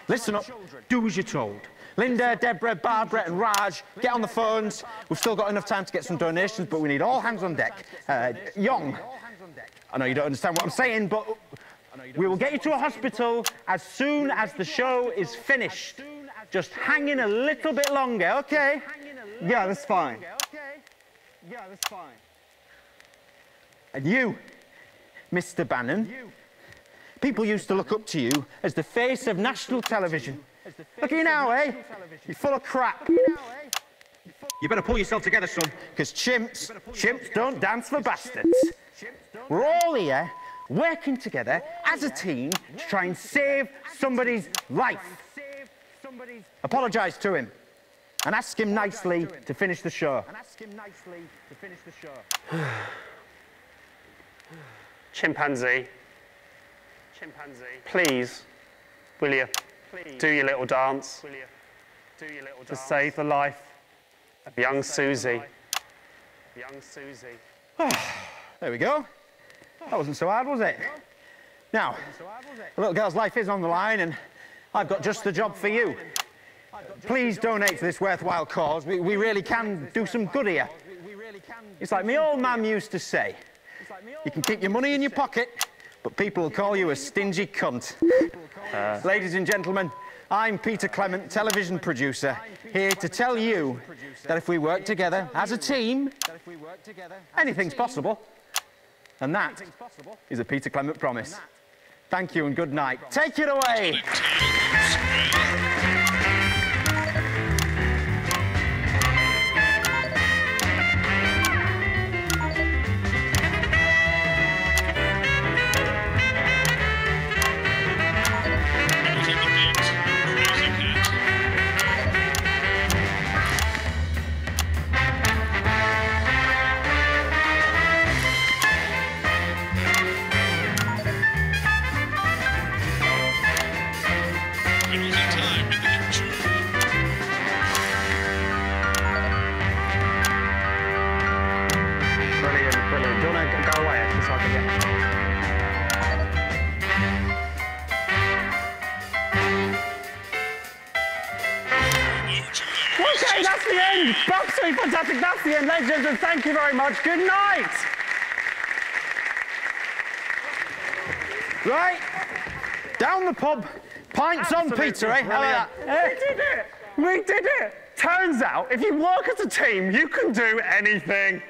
Listen up. Do as you're told. Linda, Deborah, Barbara and Raj, get on the phones. We've still got enough time to get some donations, but we need all hands on deck. Young, I know you don't understand what I'm saying, but we will get you to a hospital as soon as the show is finished. Just hang in a little bit longer, okay? Yeah, that's fine. Yeah, that's fine. And you, Mr. Bannon, people used to look up to you as the face of national television. Look at you now, eh? You're full of crap. You better pull yourself together, son. Because chimps don't dance for bastards. We're all here working together as a team to try and save somebody's life. Apologise to him and ask him nicely to finish the show. Chimpanzee, please, will you? Do your little dance to save the life of young Susie. There we go. That wasn't so hard, was it? Now, the little girl's life is on the line, and I've got just the job for you. Please donate to this worthwhile cause. We really can do some good here. It's like my old man used to say, you can keep your money in your pocket, but people will call you a stingy cunt. Ladies and gentlemen, I'm Peter Clement, television producer, here to tell you that if we work together as a team, anything's possible. And that is a Peter Clement promise. Thank you and good night. Take it away! Okay, that's the end. Absolutely fantastic. That's the end, ladies and gentlemen. Thank you very much. Good night. Right, down the pub, pints on Peter, eh? How about that? We did it. We did it. Turns out, if you work as a team, you can do anything.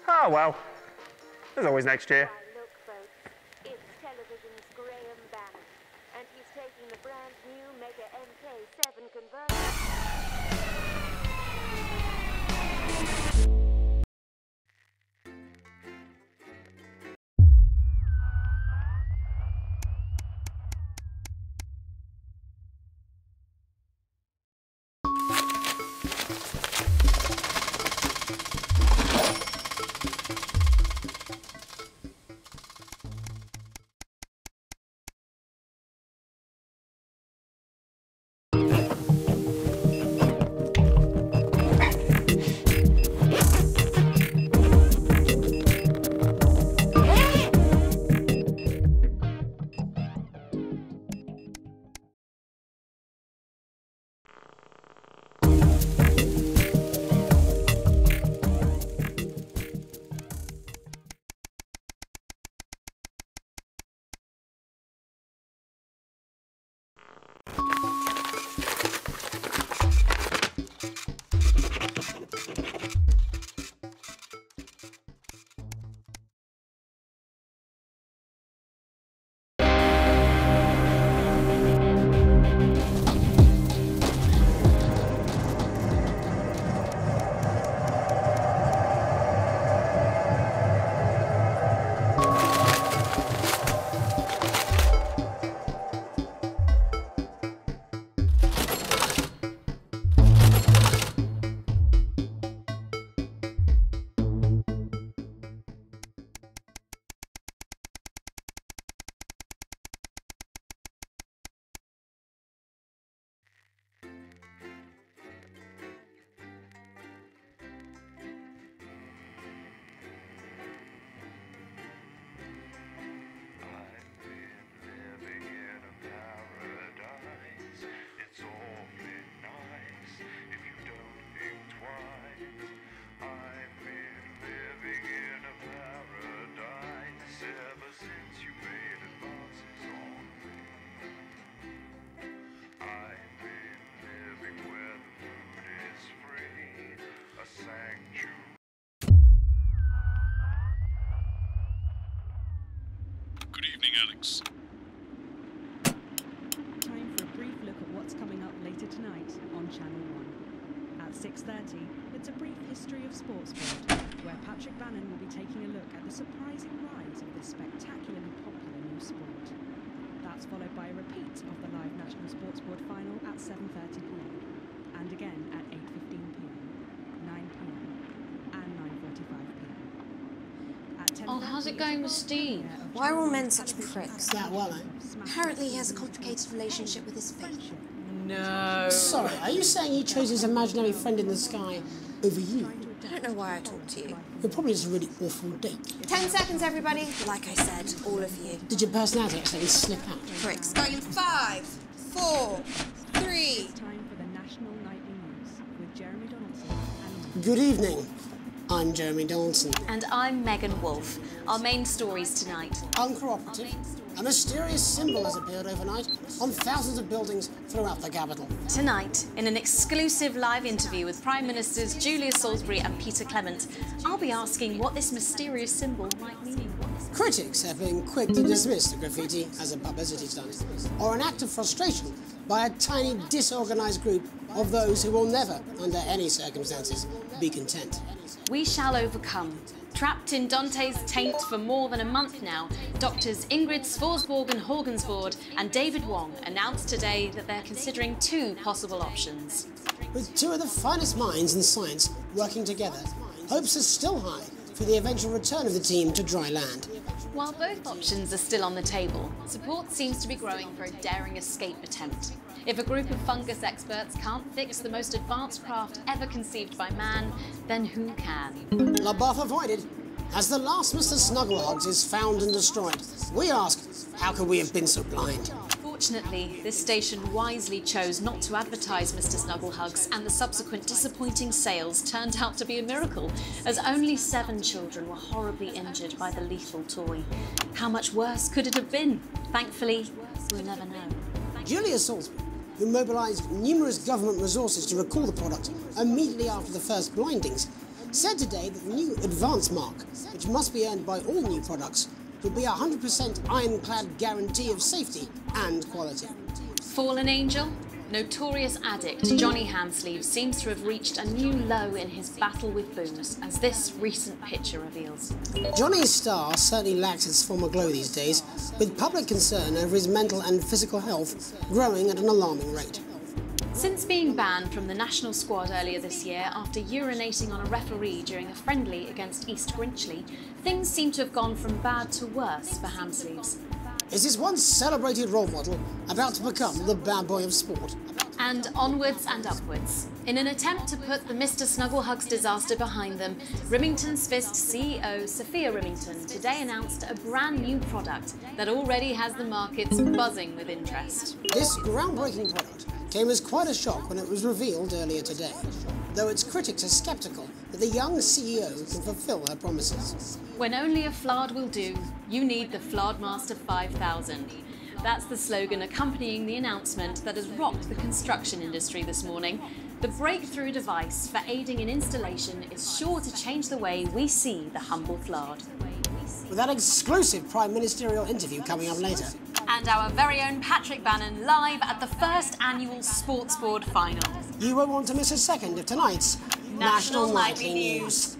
Oh, well. There's always next year. Look, folks, it's television's Graham Bannon, and he's taking the brand new Mega MK7 converter. Good evening, Alex. Time for a brief look at what's coming up later tonight on Channel 1. At 6:30, it's a brief history of sports board, where Patrick Bannon will be taking a look at the surprising rise of this spectacularly popular new sport. That's followed by a repeat of the live National Sports Board final at 7:30 p.m. and again at 8:15 p.m., 9 p.m. and 9:45 p.m. Oh, how's it going with Steve? Why are all men such pricks? Yeah, well, Apparently he has a complicated relationship with his fate. No. Sorry, are you saying he chose his imaginary friend in the sky over you? I don't know why I talked to you. You're probably just a really awful date. 10 seconds, everybody. Like I said, all of you. Did your personality accidentally slip out? Pricks. Going in 5, 4, 3. Time for the National Nightly News with Jeremy Donaldson and Good evening. I'm Jeremy Dawson. And I'm Megan Wolfe. Our main stories tonight. Uncooperative. A mysterious symbol has appeared overnight on thousands of buildings throughout the capital. Tonight, in an exclusive live interview with Prime Ministers Julia Salisbury and Peter Clement, I'll be asking what this mysterious symbol might mean. Critics have been quick to dismiss the graffiti as a publicity stunt, or an act of frustration by a tiny, disorganised group of those who will never, under any circumstances, be content. We shall overcome. Trapped in Dante's taint for more than a month now, doctors Ingrid Svorsborg and Horgensvoord and David Wong announced today that they're considering two possible options. With two of the finest minds in science working together, hopes are still high for the eventual return of the team to dry land. While both options are still on the table, support seems to be growing for a daring escape attempt. If a group of fungus experts can't fix the most advanced craft ever conceived by man, then who can? LaBeouf avoided. As the last Mr. Snugglehugs is found and destroyed, we ask, how could we have been so blind? Fortunately, this station wisely chose not to advertise Mr. Snugglehugs, and the subsequent disappointing sales turned out to be a miracle, as only 7 children were horribly injured by the lethal toy. How much worse could it have been? Thankfully, we'll never know. Julia Salisbury, who mobilised numerous government resources to recall the product immediately after the first blindings, said today that the new advance mark, which must be earned by all new products, would be a 100% ironclad guarantee of safety and quality. Fallen angel? Notorious addict Johnny Handsleeve seems to have reached a new low in his battle with booze, as this recent picture reveals. Johnny's star certainly lacks its former glow these days, with public concern over his mental and physical health growing at an alarming rate. Since being banned from the national squad earlier this year after urinating on a referee during a friendly against East Grinchley, things seem to have gone from bad to worse for Handsleeves. Is this once celebrated role model about to become the bad boy of sport? And onwards and upwards. In an attempt to put the Mr. Snugglehugs disaster behind them, Rimington's Fist CEO Sophia Rimington today announced a brand new product that already has the markets buzzing with interest. This groundbreaking product came as quite a shock when it was revealed earlier today, though its critics are sceptical that the young CEO can fulfill her promises. When only a Flard will do, you need the Flardmaster 5000. That's the slogan accompanying the announcement that has rocked the construction industry this morning. The breakthrough device for aiding in installation is sure to change the way we see the humble Flard. With that exclusive Prime Ministerial interview coming up later. And our very own Patrick Bannon live at the first annual Sports Board final. You won't want to miss a second of tonight's National Nightly News.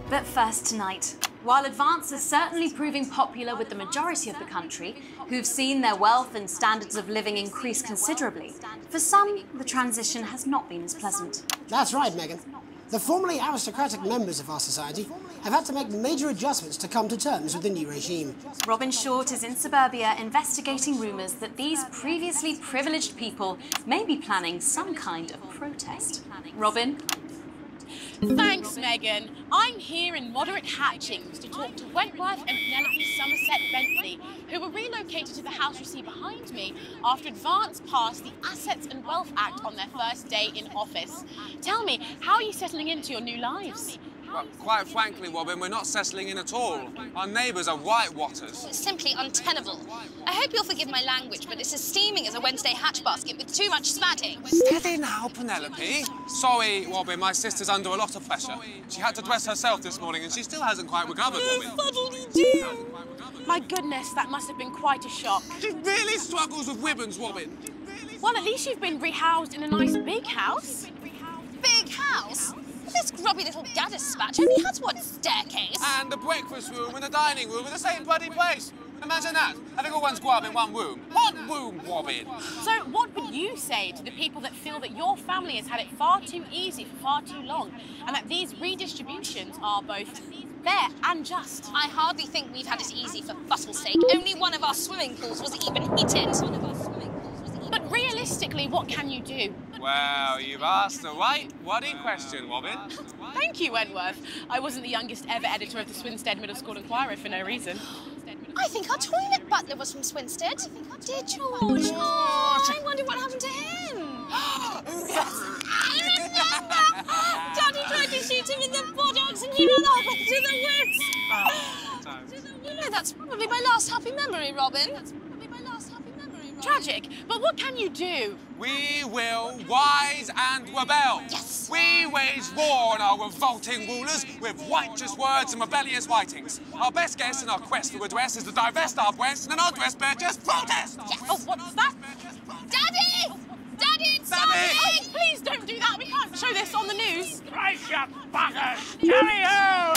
But first tonight, while Advance is certainly proving popular with the majority of the country, who've seen their wealth and standards of living increase considerably, for some, the transition has not been as pleasant. That's right, Megan. The formerly aristocratic members of our society have had to make major adjustments to come to terms with the new regime. Robin Short is in suburbia investigating rumours that these previously privileged people may be planning some kind of protest. Robin? Thanks, Megan. I'm here in Moderate Hatchings to talk to Wentworth and Penelope Somerset Bentley, who were relocated to the house you see behind me after Advance passed the Assets and Wealth Act on their first day in office. Tell me, how are you settling into your new lives? Well, quite frankly, Robin, we're not settling in at all. Our neighbours are whitewatters. It's simply untenable. I hope you'll forgive my language, but it's as steaming as a Wednesday hatch basket with too much spatting. Steady now, Penelope. Sorry, Robin, my sister's under a lot of pressure. She had to dress herself this morning and she still hasn't quite recovered, Robin. My goodness, that must have been quite a shock. She really struggles with ribbons, Robin. Well, at least you've been rehoused in a nice big house. Big house? This grubby little gaddis spatch only has one staircase. And the breakfast room and the dining room in the same bloody place. Imagine that, having all one's grub in one womb. What womb wobbin? So what would you say to the people that feel that your family has had it far too easy for far too long, and that these redistributions are both fair and just? I hardly think we've had it easy for fussle's sake. Only one of our swimming pools was even heated. But realistically, what can you do? Well, you've asked the right wordy question, Robin. Thank you, Wentworth. I wasn't the youngest ever editor of the Swinstead Middle School Inquirer for no reason. I think our toilet butler was from Swinstead. Dear George. Oh, I wonder what happened to him. I remember! Daddy tried to shoot him in the buttocks and he ran off into the woods. You know, that's probably my last happy memory, Robin. Tragic, but what can you do? We will rise and rebel. Yes. We wage war on our revolting rulers with righteous words and rebellious writings. Our best guess in our quest for redress is to divest our breasts and undress purchase protest. Yes. Oh, what's that? Daddy! Daddy, it's Daddy! something! Please don't do that. We can't show this on the news. Brace your buggers! Carry ho!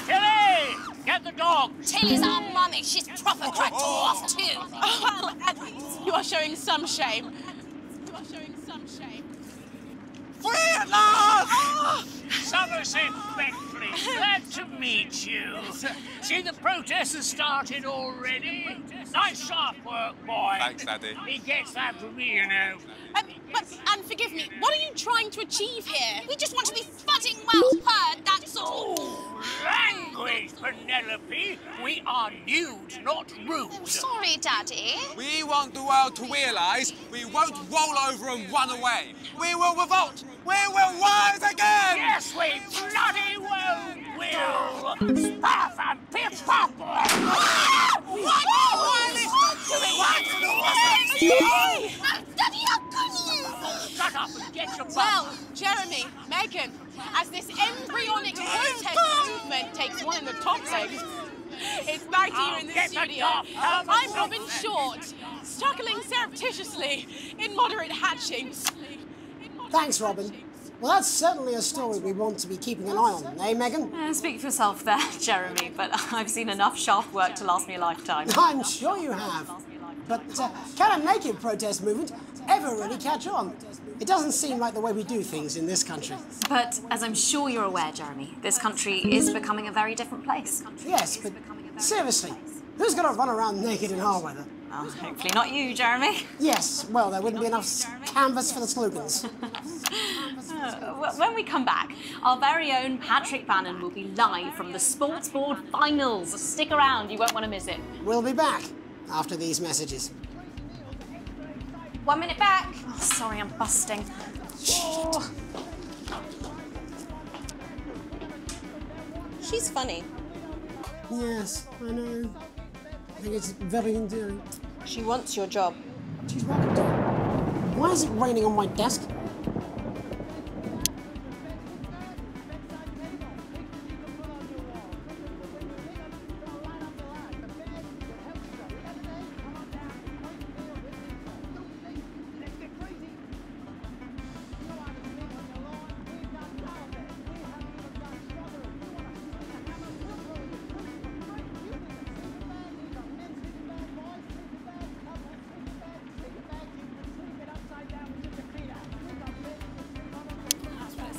Tilly! Get the dog! Tilly's our mummy. She's proper cracked off too. Well, at least you are showing some shame. You are showing some shame. Free at last! Somerset Beckley, glad to meet you. See, the protest has started already. Nice sharp work, boy. Thanks, Daddy. He gets that from me, you know. And forgive me, what are you trying to achieve here? We just want to be footing well heard, that's all. Language, Penelope. We are nude, not rude. Sorry, Daddy. We want the world to realise we won't roll over and run away. We will revolt. We will rise again. Yes, we bloody well will. Stuff and pip pop. What? Daddy, how could you? Shut up and get your Well, Jeremy, Megan, as this embryonic protest movement takes one in the top legs, it's back here in the studio. I'm Robin Short, struggling surreptitiously in moderate hatchings. Thanks, Robin. Well, that's certainly a story we want to be keeping an eye on, eh, Megan? Speak for yourself there, Jeremy, but I've seen enough shaft work to last me a lifetime. I'm sure you have. But can a naked protest movement ever really catch on? It doesn't seem like the way we do things in this country. But as I'm sure you're aware, Jeremy, this country is becoming a very different place. Yes, but seriously, who's going to run around naked in our weather? Well, hopefully not you, Jeremy. Yes, well, there wouldn't be enough canvas for the slogans. When we come back, our very own Patrick Bannon will be live from the Sports Board Finals. Stick around, you won't want to miss it. We'll be back after these messages. 1 minute back. Oh, sorry, I'm busting. Oh. She's funny. Yes, I know. I think it's very endearing. She wants your job. She's welcome to it. Why is it raining on my desk?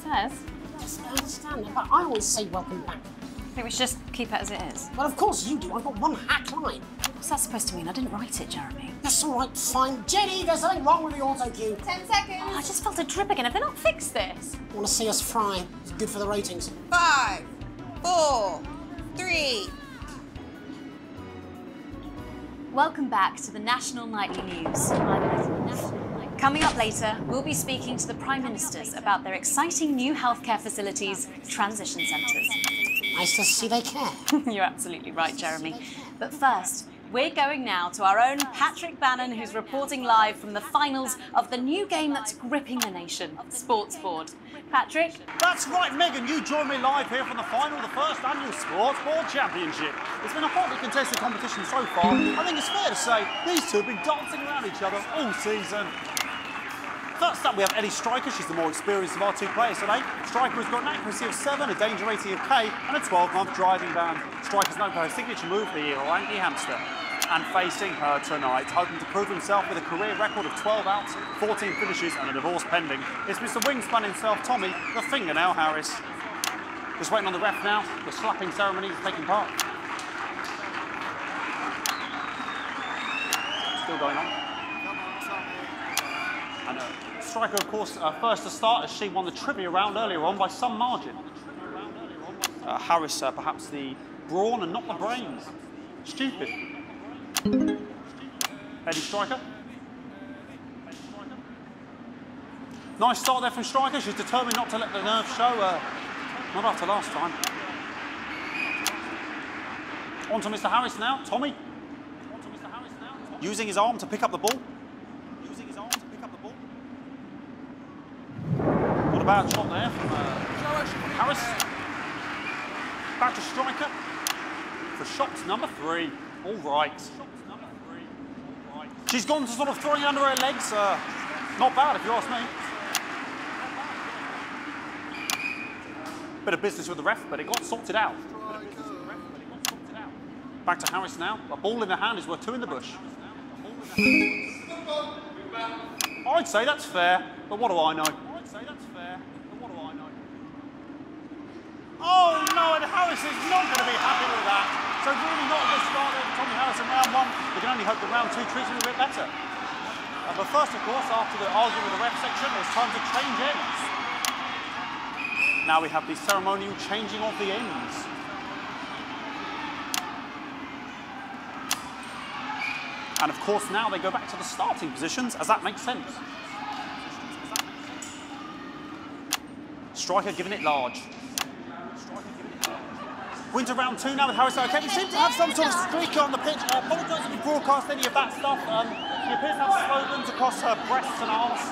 Says. Yes, I understand that, but I always say welcome back. I think we should just keep it as it is. Well, of course you do. I've got one hack line. What's that supposed to mean? I didn't write it, Jeremy. That's all right, fine. Jenny, there's something wrong with the auto cue. 10 seconds. Oh, I just felt a drip again. Have they not fixed this? Want to see us fry? It's good for the ratings. 5, 4, 3. Welcome back to the National Nightly News. Coming up later, we'll be speaking to the Prime Ministers about their exciting new healthcare facilities, transition centres. Nice to see they care. You're absolutely right, Jeremy. But first, we're going now to our own Patrick Bannon, who's reporting live from the finals of the new game that's gripping the nation, Sports Board. Patrick? That's right, Megan. You join me live here from the final of the first annual Sports Board Championship. It's been a hotly contested competition so far. I think it's fair to say these two have been dancing around each other all season. First up, we have Eddie Striker. She's the more experienced of our two players today. Striker has got an accuracy of 7, a danger rating of K, and a 12-month driving ban. Striker's known for her signature move, the Orangi Hamster. And facing her tonight, hoping to prove himself with a career record of 12 outs, 14 finishes, and a divorce pending, it's Mr. Wingspan himself, Tommy, the Fingernail Harris. Just waiting on the ref now. The slapping ceremony is taking part. Still going on. And Striker, of course, first to start as she won the trivia round earlier on by some margin. Harris, perhaps the brawn and not the brains. Stupid. Eddie Striker. Nice start there from Striker. She's determined not to let the nerves show. Not after last time. On to Mr. Harris now. Tommy. Using his arm to pick up the ball. Not a bad shot there from Harris. Back to Striker for shot number 3. All right. She's gone to sort of throwing it under her legs. Not bad, if you ask me. Bit of business with the ref, but it got sorted out. Back to Harris now. A ball in the hand is worth 2 in the bush. I'd say that's fair, but what do I know? Oh no, and Harris is not going to be happy with that. So really not a good start there for Tommy Harris in round 1. We can only hope that round 2 treats him a bit better. But first, of course, after the argument with the ref section, it's time to change ends. Now we have the ceremonial changing of the ends. And of course, now they go back to the starting positions, as that makes sense. Striker giving it large. Winter round 2 now with Harris. Okay, we seem to have some sort of streaker on the pitch. Apologise if we broadcast any of that stuff. She appears to have slogans across her breasts and arse.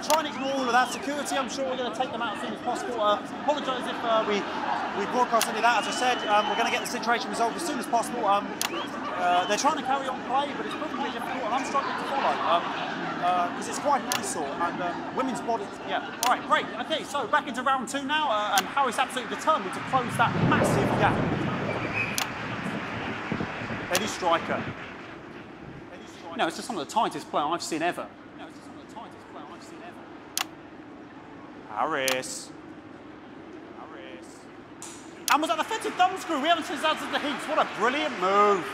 Try and ignore all of that. Security, I'm sure we're going to take them out as soon as possible. Apologise if we broadcast any of that. As I said, we're going to get the situation resolved as soon as possible. They're trying to carry on play, but it's proving a bit difficult, and I'm struggling to follow. Because it's quite an eyesore, and women's bodies, yeah. All right, great. Okay, so back into round 2 now, and Harris absolutely determined to close that massive gap. Eddie Striker. No, it's just some of the tightest play I've seen ever. Harris. And was that the fetid thumb screw? We haven't seen that since the heats. What a brilliant move.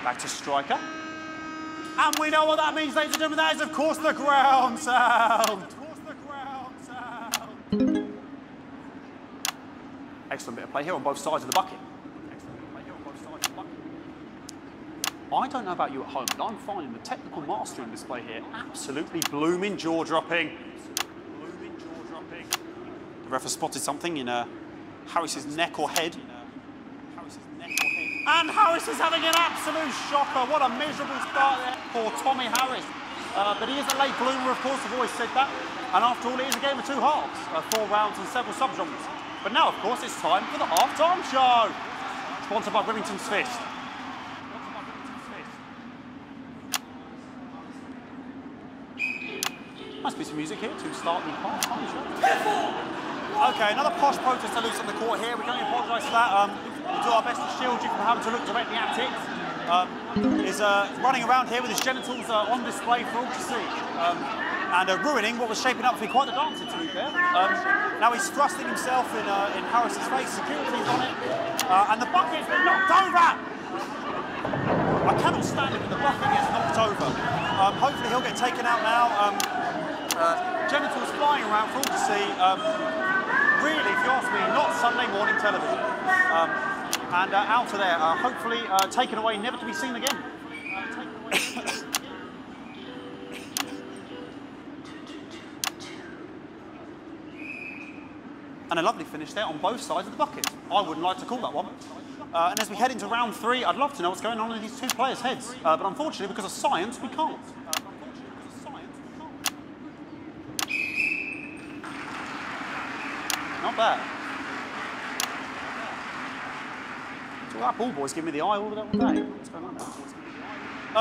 Back to Striker. And we know what that means, ladies and gentlemen. That is, of course, the ground sound. Excellent bit of play here on both sides of the bucket. I don't know about you at home, but I'm finding the technical mastering display here absolutely blooming jaw-dropping. The ref has spotted something in Harris's neck or head. And Harris is having an absolute shocker. What a miserable start there for Tommy Harris. But he is a late bloomer, of course, I've always said that. And after all, it is a game of 2 halves, 4 rounds and several subgenres. But now, of course, it's time for the half-time show. Sponsored by Remington's Fist. Must be some music here to start the half-time show. Okay, another posh protester loose on the court here. We can only apologise for that. We'll do our best to shield you from having to look directly at it. Is running around here with his genitals on display for all to see. And ruining what was shaping up to be quite the dancer, to be fair. Now he's thrusting himself in Harris's face. Security's on it. And the bucket's been knocked over! I cannot stand it when the bucket gets knocked over. Hopefully he'll get taken out now. Genitals flying around for all to see. Really, if you ask me, not Sunday morning television. And out of there, hopefully taken away, never to be seen again. And a lovely finish there on both sides of the bucket. I wouldn't like to call that one. And as we head into round 3, I'd love to know what's going on in these 2 players' heads. But unfortunately, because of science, we can't. Not bad. So that ball boy's giving me the eye all day. What's going on there?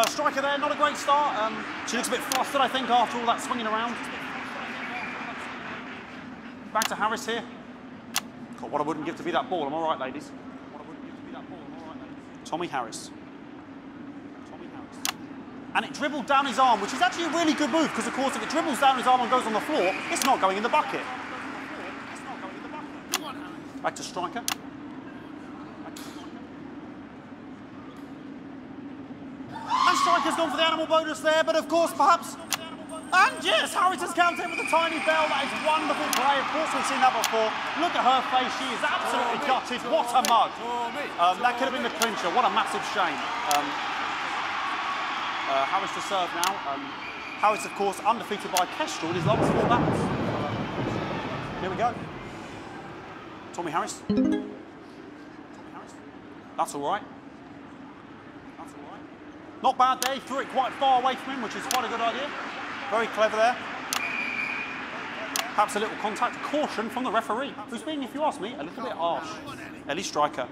Striker there, not a great start. She looks a bit flustered, I think, after all that swinging around. Back to Harris here. God, what I wouldn't give to be that ball. I'm all right, ladies. What I wouldn't give to be that ball. I'm all right, ladies. Tommy Harris. And it dribbled down his arm, which is actually a really good move, because, of course, if it dribbles down his arm and goes on the floor, it's not going in the bucket. Back to Striker. And Striker's gone for the animal bonus there, but, of course, perhaps... And, yes, Harris has counted with a tiny bell. That is wonderful play. Of course, we've seen that before. Look at her face. She is absolutely gutted. What a mug. That could have been the clincher. What a massive shame. Harris to serve now. Harris, of course, undefeated by Kestrel in his last 4 battles. Here we go. Tommy Harris. That's all right. That's all right. Not bad there. He threw it quite far away from him, which is quite a good idea. Very clever there. Perhaps a little contact. Caution from the referee, who's being, if you ask me, a little bit harsh. Ellie Striker.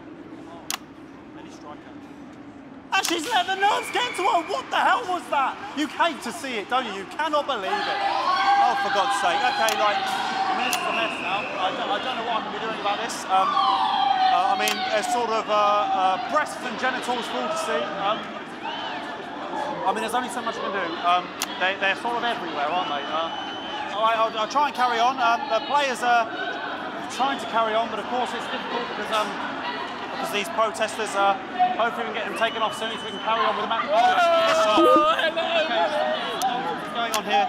And she's let the nerves get to her. What the hell was that? You hate to see it, don't you? You cannot believe it. Oh, for God's sake. Okay, like, I mean, this is a mess now. I don't know what I can be doing about this. I mean, it's sort of breasts and genitals for all to see. I mean, there's only so much I can do. They're sort of everywhere, aren't they? I'll try and carry on. The players are trying to carry on, but of course it's difficult because these protesters hopefully we can get them taken off soon so we can carry on with the match. What's going on here?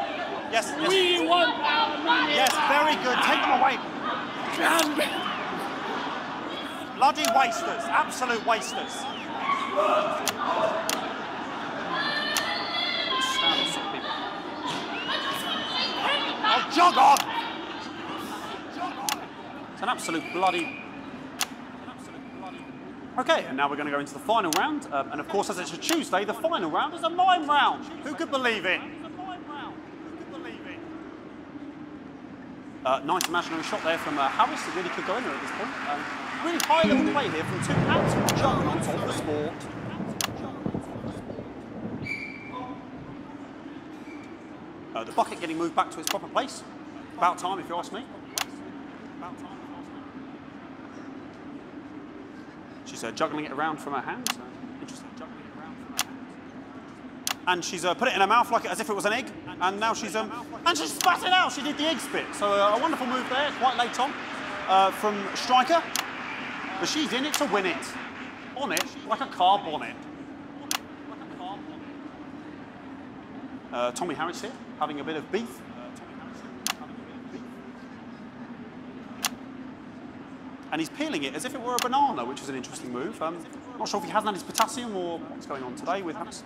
Yes, yes. We want our money. Yes, very good. Take them away. Bloody wasters. Absolute wasters. Oh, jog on! It's an absolute bloody... Okay, and now we're going to go into the final round. And of course, as it's a Tuesday, the final round is a mime round. Who could believe it? Nice imaginary shot there from Harris. It really could go in there at this point. Really high-level play here from 2 absolute juggernauts of the sport. The bucket getting moved back to its proper place. About time, if you ask me. She's juggling it around from her hands. Interesting, juggling it around from her hands. And she's put it in her mouth like as if it was an egg. And now she's and she spat it out. She did the egg spit. So a wonderful move there, quite late on, from Striker. But she's in it to win it. On it, like a car bonnet. Tommy Harris here, having a bit of beef. And he's peeling it as if it were a banana, which is an interesting move. Not sure if he hasn't had his potassium or what's going on today with Harris.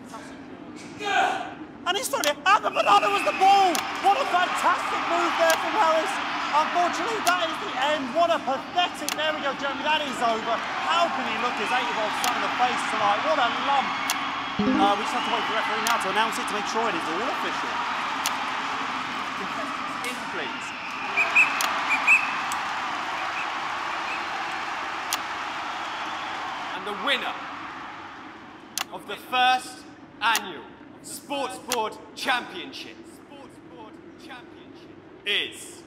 And he's throwing it, and the banana was the ball! What a fantastic move there from Harris. Unfortunately, that is the end. What a pathetic, there we go, Jeremy, that is over. How can he look his 8-year-old son in the face tonight? What a lump. We just have to wait for the referee now to announce it to make sure it is all official. In, please. And the winner of the first annual Sports Board Championship is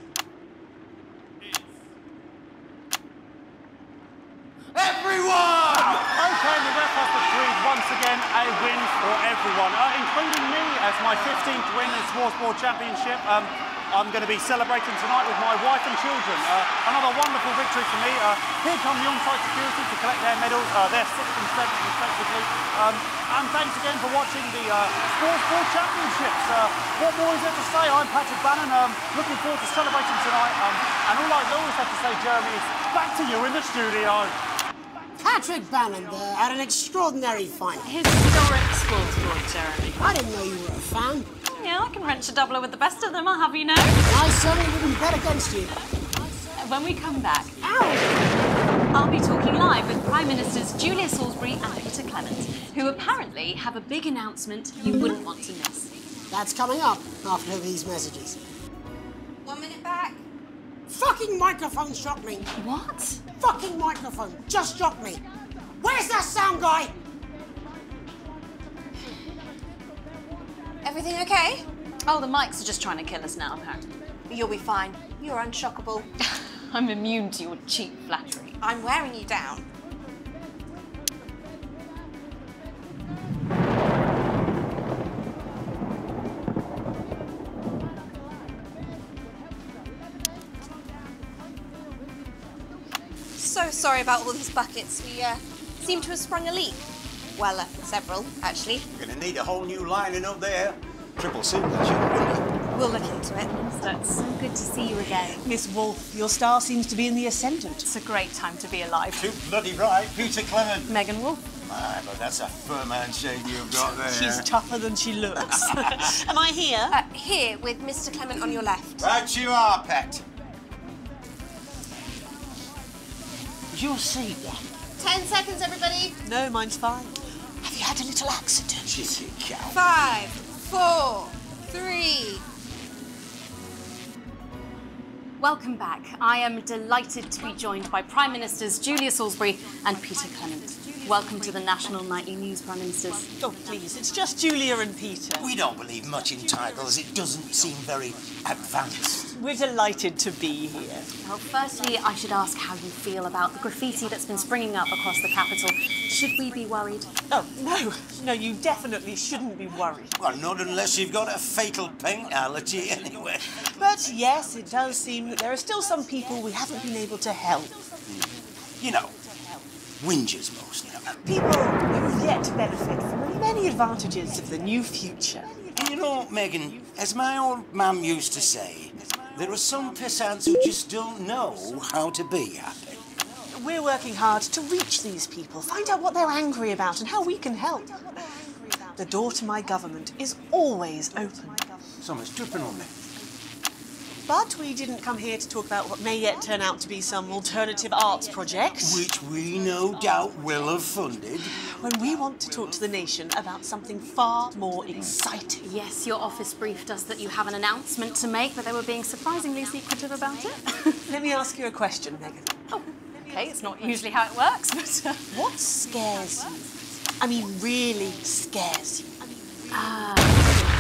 everyone! Okay, the ref has decreed once again a win for everyone, including me as my 15th win in the Sports Board Championship. I'm going to be celebrating tonight with my wife and children. Another wonderful victory for me. Here come the on-site security to collect their medals, their 6th and 7th respectively. And thanks again for watching the Sports Board Championships. What more is there to say? I'm Patrick Bannon. Looking forward to celebrating tonight. And all I always have to say, Jeremy, is back to you in the studio. Patrick Bannon there at an extraordinary final. Historic Sports Board, Jeremy. I didn't know you were a fan. Yeah, I can wrench a doubler with the best of them, I'll have you know. I certainly wouldn't bet against you. When we come back, I'll be talking live with Prime Ministers Julia Salisbury and Peter Clement, who apparently have a big announcement you wouldn't want to miss. That's coming up after these messages. 1 minute back. Fucking microphone shocked me. What? Fucking microphone just shocked me. Where's that sound guy? Everything okay? Oh, the mics are just trying to kill us now, apparently. You'll be fine. You're unshockable. I'm immune to your cheap flattery. I'm wearing you down. So sorry about all these buckets. We seem to have sprung a leak. Well, several, actually. You're gonna need a whole new lining up there. Triple seam, that should. We'll look into it. It's so good to see you again. Miss Wolfe, your star seems to be in the ascendant. It's a great time to be alive. Too bloody right, Peter Clement. Megan Wolfe. My, but that's a firm handshake you've got there. She's tougher than she looks. Am I here? Here, with Mr. Clement on your left. Right you are, pet. Is your seat one? 10 seconds, everybody. No, mine's fine. Have you had a little accident? Cheeky cow. 5, 4, 3. Welcome back. I am delighted to be joined by Prime Ministers Julia Salisbury and Peter Clement. Welcome to the National Nightly News, Prime Ministers. Oh, please, it's just Julia and Peter. We don't believe much in titles. It doesn't seem very advanced. We're delighted to be here. Well, firstly, I should ask how you feel about the graffiti that's been springing up across the capital. Should we be worried? Oh, no. No, you definitely shouldn't be worried. Well, not unless you've got a fatal paint allergy anyway. But yes, it does seem that there are still some people we haven't been able to help. You know, whingers mostly. People who've yet to benefit from the many advantages of the new future. And you know, Megan, as my old mum used to say, there are some pissants who just don't know how to be happy. We're working hard to reach these people, find out what they're angry about and how we can help. The door to my government is always open. Someone's tripping on me. But we didn't come here to talk about what may yet turn out to be some alternative arts project. Which we no doubt will have funded. When we want to talk to the nation about something far more exciting. Yes, your office briefed us that you have an announcement to make, but they were being surprisingly secretive about it. Let me ask you a question, Megan. Oh, okay, it's not usually how it works, but... What scares you? I mean, really scares you?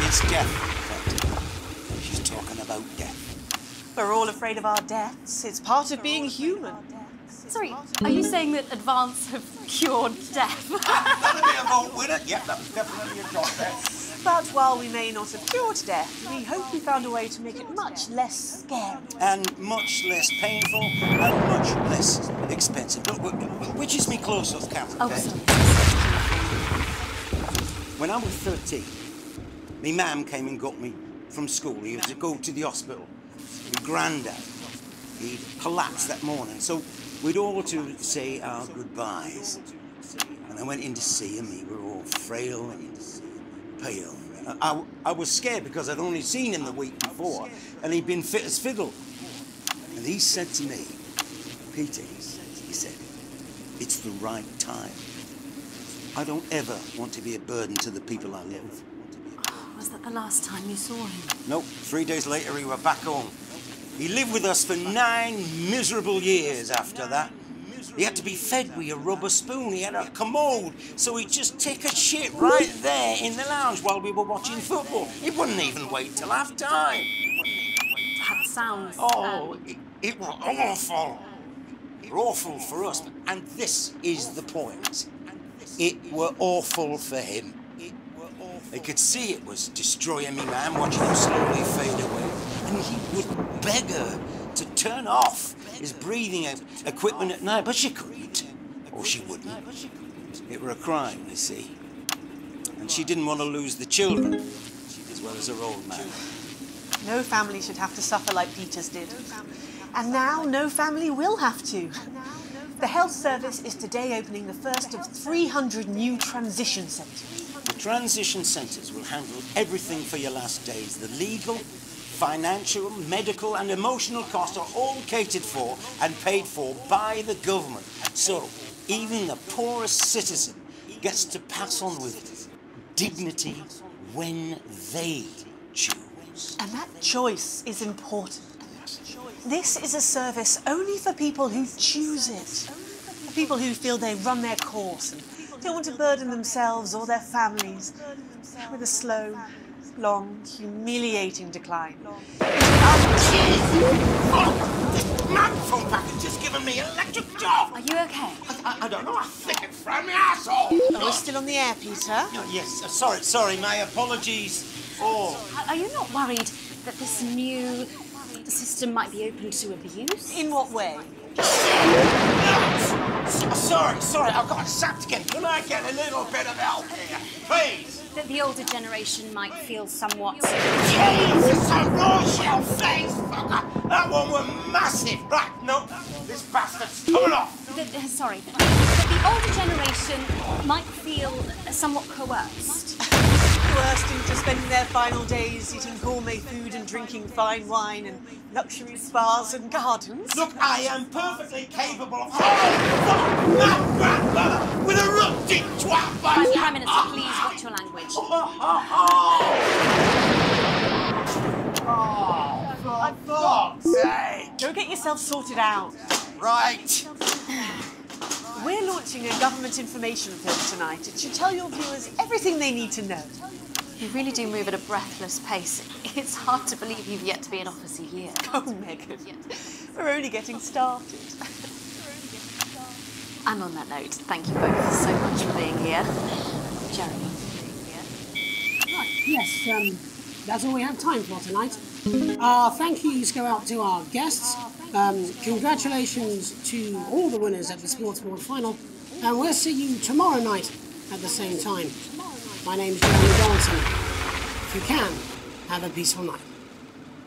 It's death. She's talking about death. We're all afraid of our deaths. It's part of being human. Sorry, are you saying that Advance have cured death? That'll be a vote winner. Yep, that was definitely a drop there. But while we may not have cured death, we hope we found a way to make it much less scary. And much less painful and much less expensive. Look, which is me close-up camera, okay? When I was 13, my mum came and got me from school. He was to go to the hospital. My granddad, he'd collapsed that morning, so we'd all to say our goodbyes. And I went in to see him. We were all frail and pale. I was scared because I'd only seen him the week before, and he'd been fit as fiddle. And he said to me, Peter, he said, it's the right time. I don't ever want to be a burden to the people I love. Was that the last time you saw him? Nope. 3 days later, we were back home. He lived with us for 9 miserable years after that. He had to be fed with a rubber spoon. He had a commode, so he'd just take a shit right there in the lounge while we were watching football. He wouldn't even wait till half-time. That sounds... Oh, it was awful. It was awful for us, and this is the point. It were awful for him. I could see it was destroying me, man, watching him slowly fade away. And he would beg her to turn off his breathing equipment at night, but she couldn't. Or she wouldn't. It were a crime, you see. And she didn't want to lose the children, as well as her old man. No family should have to suffer like Peter's did. And now no family will have to. The health service is today opening the first of 300 new transition centres. The transition centres will handle everything for your last days. The legal, financial, medical and emotional costs are all catered for and paid for by the government. So even the poorest citizen gets to pass on with dignity when they choose. And that choice is important. This is a service only for people who choose it. For people who feel they run their course and don't want to burden themselves or their families with a slow, Long, humiliating decline. Man phone back and just given me an electric shock. Are you okay? I don't know. I think it from my asshole. Oh, we're still on the air, Peter. Oh, yes. Sorry. My apologies. Are you not worried that this new system might be open to abuse? In what way? Sorry. I've got sapped again. Can I get a little bit of help here, please? That the older generation might feel somewhat... Jesus, a raw-shell face, fucker! That one was massive! Right, no, this bastard's coming off! Sorry. That the older generation might feel somewhat coerced. Coerced into spending their final days eating gourmet food and drinking fine wine and luxury spas and gardens. Look, I am perfectly capable of... Oh, my grandmother with a rutting twat! Prime Minister, please watch your language. For fuck's sake! Go get yourself sorted out. Right. We're launching a government information film tonight. It should tell your viewers everything they need to know. You really do move at a breathless pace. It's hard to believe you've yet to be in office a year. Oh, Megan, we're only getting started. And on that note, thank you both so much for being here. Jeremy. Right, yes, that's all we have time for tonight. Thank yous go out to our guests. Congratulations to all the winners at the Sports Board Final. And we'll see you tomorrow night at the same time. My name's Jeremy Donaldson. If you can, have a peaceful night.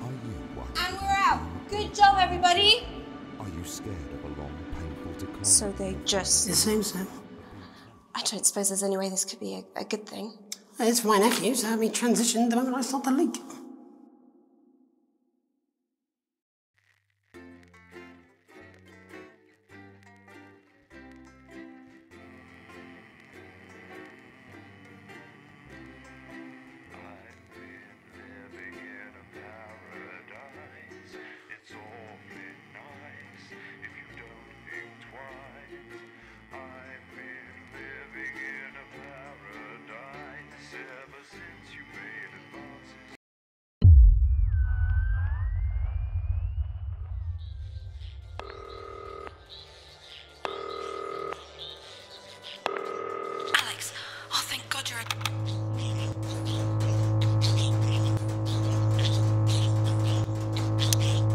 And we're out. Good job, everybody. Are you scared of a long, painful decline? So they just... It seems so. I don't suppose there's any way this could be a good thing. It's my nephew, so we transitioned the moment I saw the leak.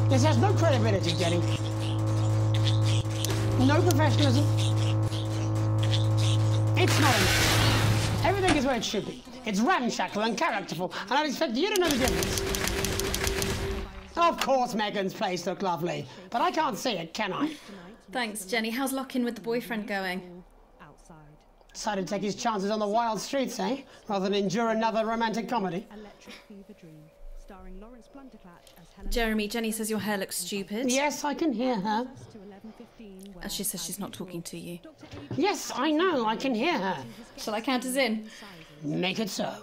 This has no credibility, Jenny. No professionalism. It's not enough. Everything is where it should be. It's ramshackle and characterful, and I'd expect you to know the difference. Of course Megan's place looked lovely, but I can't see it, can I? Thanks, Jenny. How's lock-in with the boyfriend going? Decided to take his chances on the wild streets, eh? Rather than endure another romantic comedy. Jeremy, Jenny says your hair looks stupid. Yes, I can hear her. She says she's not talking to you. Yes, I know, I can hear her. Shall I count us in? Make it so.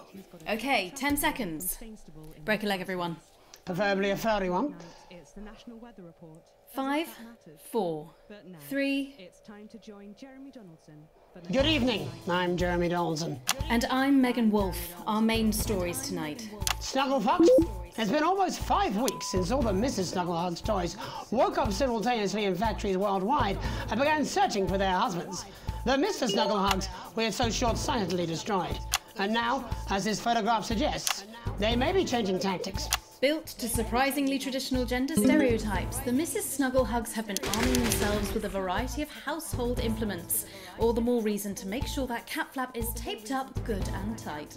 Okay, 10 seconds. Break a leg, everyone. Preferably a furry one. 5, 4, 3... It's time to join Jeremy Donaldson. Good evening, I'm Jeremy Donaldson. And I'm Megan Wolfe, our main stories tonight. Snugglefox? It's been almost 5 weeks since all the Mrs. Snugglehug's toys woke up simultaneously in factories worldwide and began searching for their husbands. The Mr. Snugglehugs we had so short-sightedly destroyed. And now, as this photograph suggests, they may be changing tactics. Built to surprisingly traditional gender stereotypes, the Mrs. Snugglehugs have been arming themselves with a variety of household implements. All the more reason to make sure that cat flap is taped up good and tight.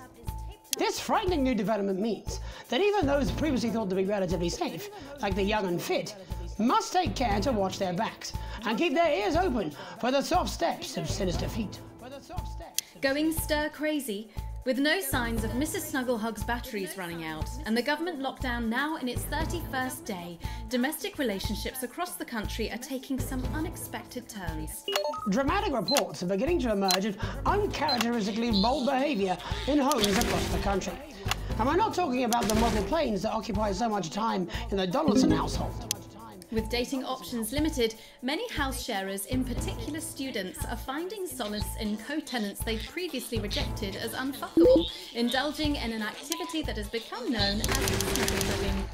This frightening new development means that even those previously thought to be relatively safe, like the young and fit, must take care to watch their backs and keep their ears open for the soft steps of sinister feet. Going stir crazy, with no signs of Mrs. Snugglehug's batteries running out, and the government lockdown now in its 31st day, domestic relationships across the country are taking some unexpected turns. Dramatic reports are beginning to emerge of uncharacteristically bold behaviour in homes across the country. And we're not talking about the model planes that occupy so much time in the Donaldson household. With dating options limited, many house sharers, in particular students, are finding solace in co-tenants they'd previously rejected as unfuckable, indulging in an activity that has become known as snuggle living.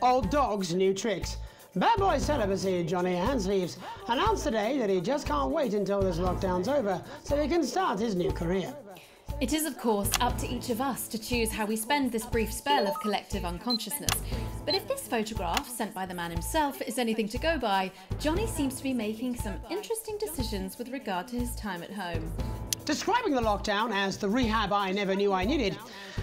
Old dogs, new tricks. Bad boy celibacy Johnny Handsleeves announced today that he just can't wait until this lockdown's over so he can start his new career. It is, of course, up to each of us to choose how we spend this brief spell of collective unconsciousness. But if this photograph, sent by the man himself, is anything to go by, Johnny seems to be making some interesting decisions with regard to his time at home. Describing the lockdown as the rehab I never knew I needed,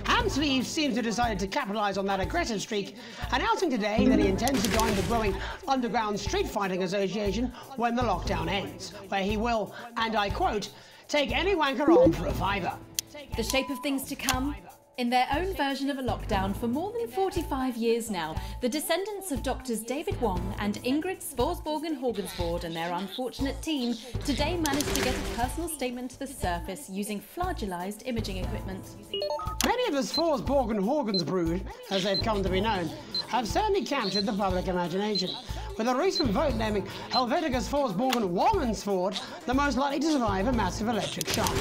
Handsleeves seems to have decided to capitalise on that aggressive streak, announcing today that he intends to join the growing underground street fighting association when the lockdown ends, where he will, and I quote, take any wanker on for a fiver. The shape of things to come? In their own version of a lockdown for more than 45 years now, the descendants of Doctors David Wong and Ingrid Sporsborgen-Horgensvoord and their unfortunate team today managed to get a personal statement to the surface using flagellized imaging equipment. Many of the Sporsborgen-Horgens brood, as they've come to be known, have certainly captured the public imagination, with a recent vote naming Helvetica Sporsborgen-Wongensvoord the most likely to survive a massive electric shock.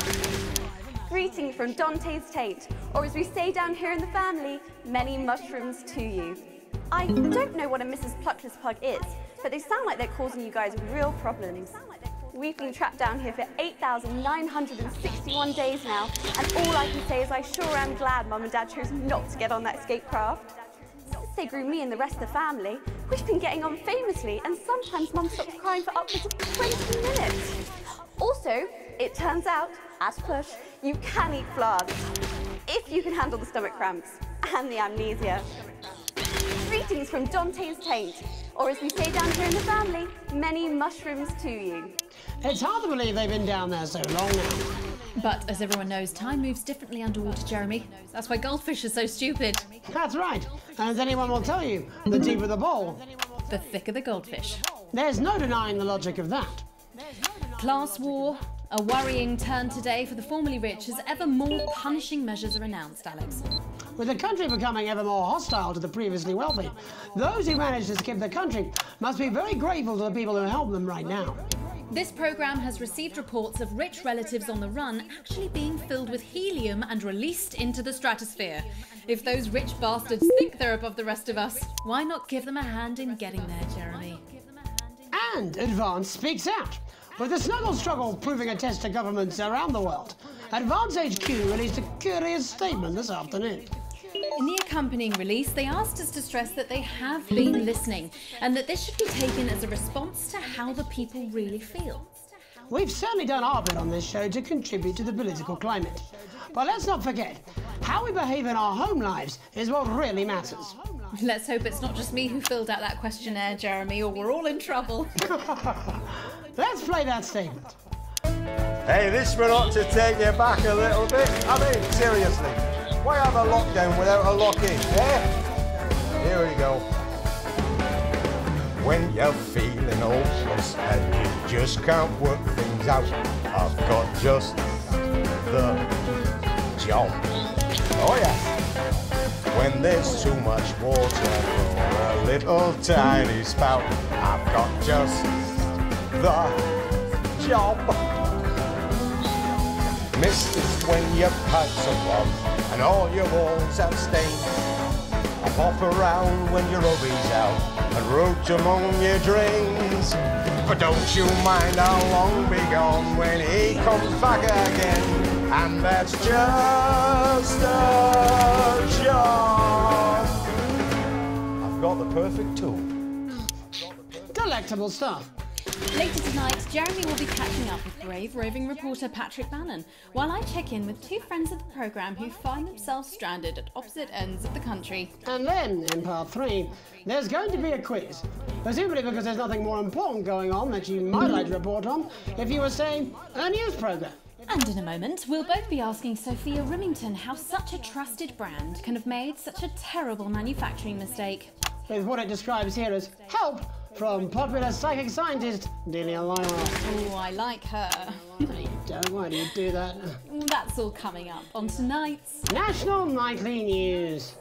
Greetings from Dante's Taint, or as we say down here in the family, many mushrooms to you. I don't know what a Mrs. Pluckless Pug is, but they sound like they're causing you guys real problems. We've been trapped down here for 8,961 days now, and all I can say is I sure am glad Mum and Dad chose not to get on that escape craft. Since they grew me and the rest of the family, we've been getting on famously, and sometimes Mum stops crying for upwards of 20 minutes. Also, it turns out, at push, you can eat floods, if you can handle the stomach cramps and the amnesia. Greetings from Dante's Taint, or as we say down here in the family, many mushrooms to you. It's hard to believe they've been down there so long now. But as everyone knows, time moves differently underwater, Jeremy. That's why goldfish are so stupid. That's right. And as anyone will tell you, the deeper the bowl, the thicker the goldfish. There's no denying the logic of that. Class war, a worrying turn today for the formerly rich as ever more punishing measures are announced, Alex. With the country becoming ever more hostile to the previously wealthy, those who manage to skip the country must be very grateful to the people who help them right now. This programme has received reports of rich relatives on the run actually being filled with helium and released into the stratosphere. If those rich bastards think they're above the rest of us, why not give them a hand in getting there, Jeremy? And Advance speaks out. With the snuggle struggle proving a test to governments around the world, Advance HQ released a curious statement this afternoon. In the accompanying release, they asked us to stress that they have been listening and that this should be taken as a response to how the people really feel. We've certainly done our bit on this show to contribute to the political climate. But let's not forget, how we behave in our home lives is what really matters. Let's hope it's not just me who filled out that questionnaire, Jeremy, or we're all in trouble. Let's play that statement. Hey, this one ought to take you back a little bit. I mean, seriously, why have a lockdown without a lock-in, eh? Here we go. When you're feeling hopeless and you just can't work things out, I've got just the job. Oh yeah. When there's too much water for a little tiny spout, I've got just the job. Mist is when your pipes are blocked and all your walls have stains. I pop around when your hubby's out and root among your drains. But don't you mind how long be gone when he comes back again. And that's just a job. I've got the perfect tool. Delectable stuff. Later tonight, Jeremy will be catching up with brave roving reporter Patrick Bannon, while I check in with two friends of the programme who find themselves stranded at opposite ends of the country. And then, in part 3, there's going to be a quiz. Presumably because there's nothing more important going on that you might like to report on if you were, say, a news programme. And in a moment, we'll both be asking Sophia Rimington how such a trusted brand can have made such a terrible manufacturing mistake. With what it describes here as help from popular psychic scientist Delia Lyra. Oh, I like her. Don't, why do you do that? That's all coming up on tonight's National Nightly News.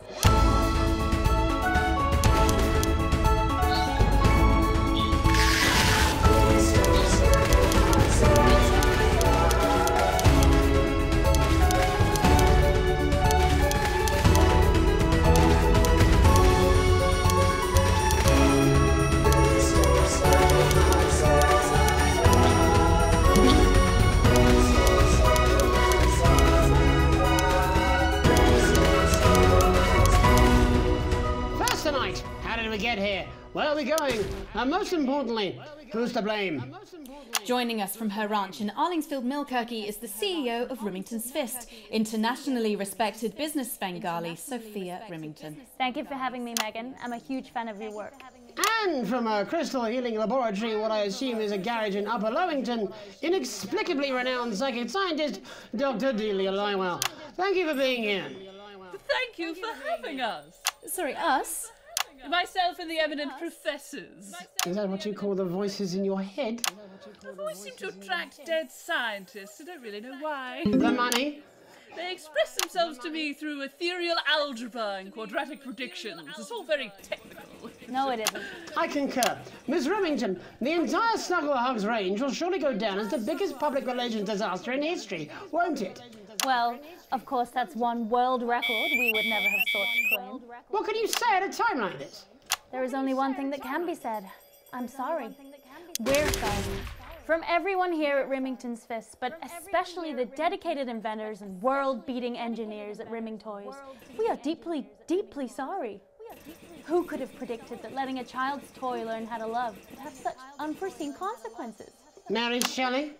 Tonight, how did we get here? Where are we going? And most importantly, who's to blame? Joining us from her ranch in Arlingsfield, Milkirky is the CEO of Rimington's Fist, internationally respected business Svengali, Sophia Rimington. Thank you for having me, Megan. I'm a huge fan of your work. And from a crystal healing laboratory, what I assume is a garage in Upper Lowington, inexplicably renowned psychic scientist, Dr. Delia Lywell. Thank you for being here. Thank you for having us. Sorry, us? Myself and the eminent professors. Is that what you call the voices in your head? The voice seem to attract dead scientists. I don't really know why. The money? They express themselves to me through ethereal algebra and quadratic predictions. It's all very technical. No, it isn't. I concur. Miss Remington, the entire Snuggle Hugs range will surely go down as the biggest public relations disaster in history, won't it? Well, of course, that's one world record we would never have sought to claim. What can you say at a time like this? There is only one thing that can be said. I'm sorry. We're sorry. From everyone here at Rimington's Fist, but especially the dedicated inventors and world-beating engineers at Rimming Toys, we are deeply, deeply sorry. Who could have predicted that letting a child's toy learn how to love would have such unforeseen consequences? Mary Shelley?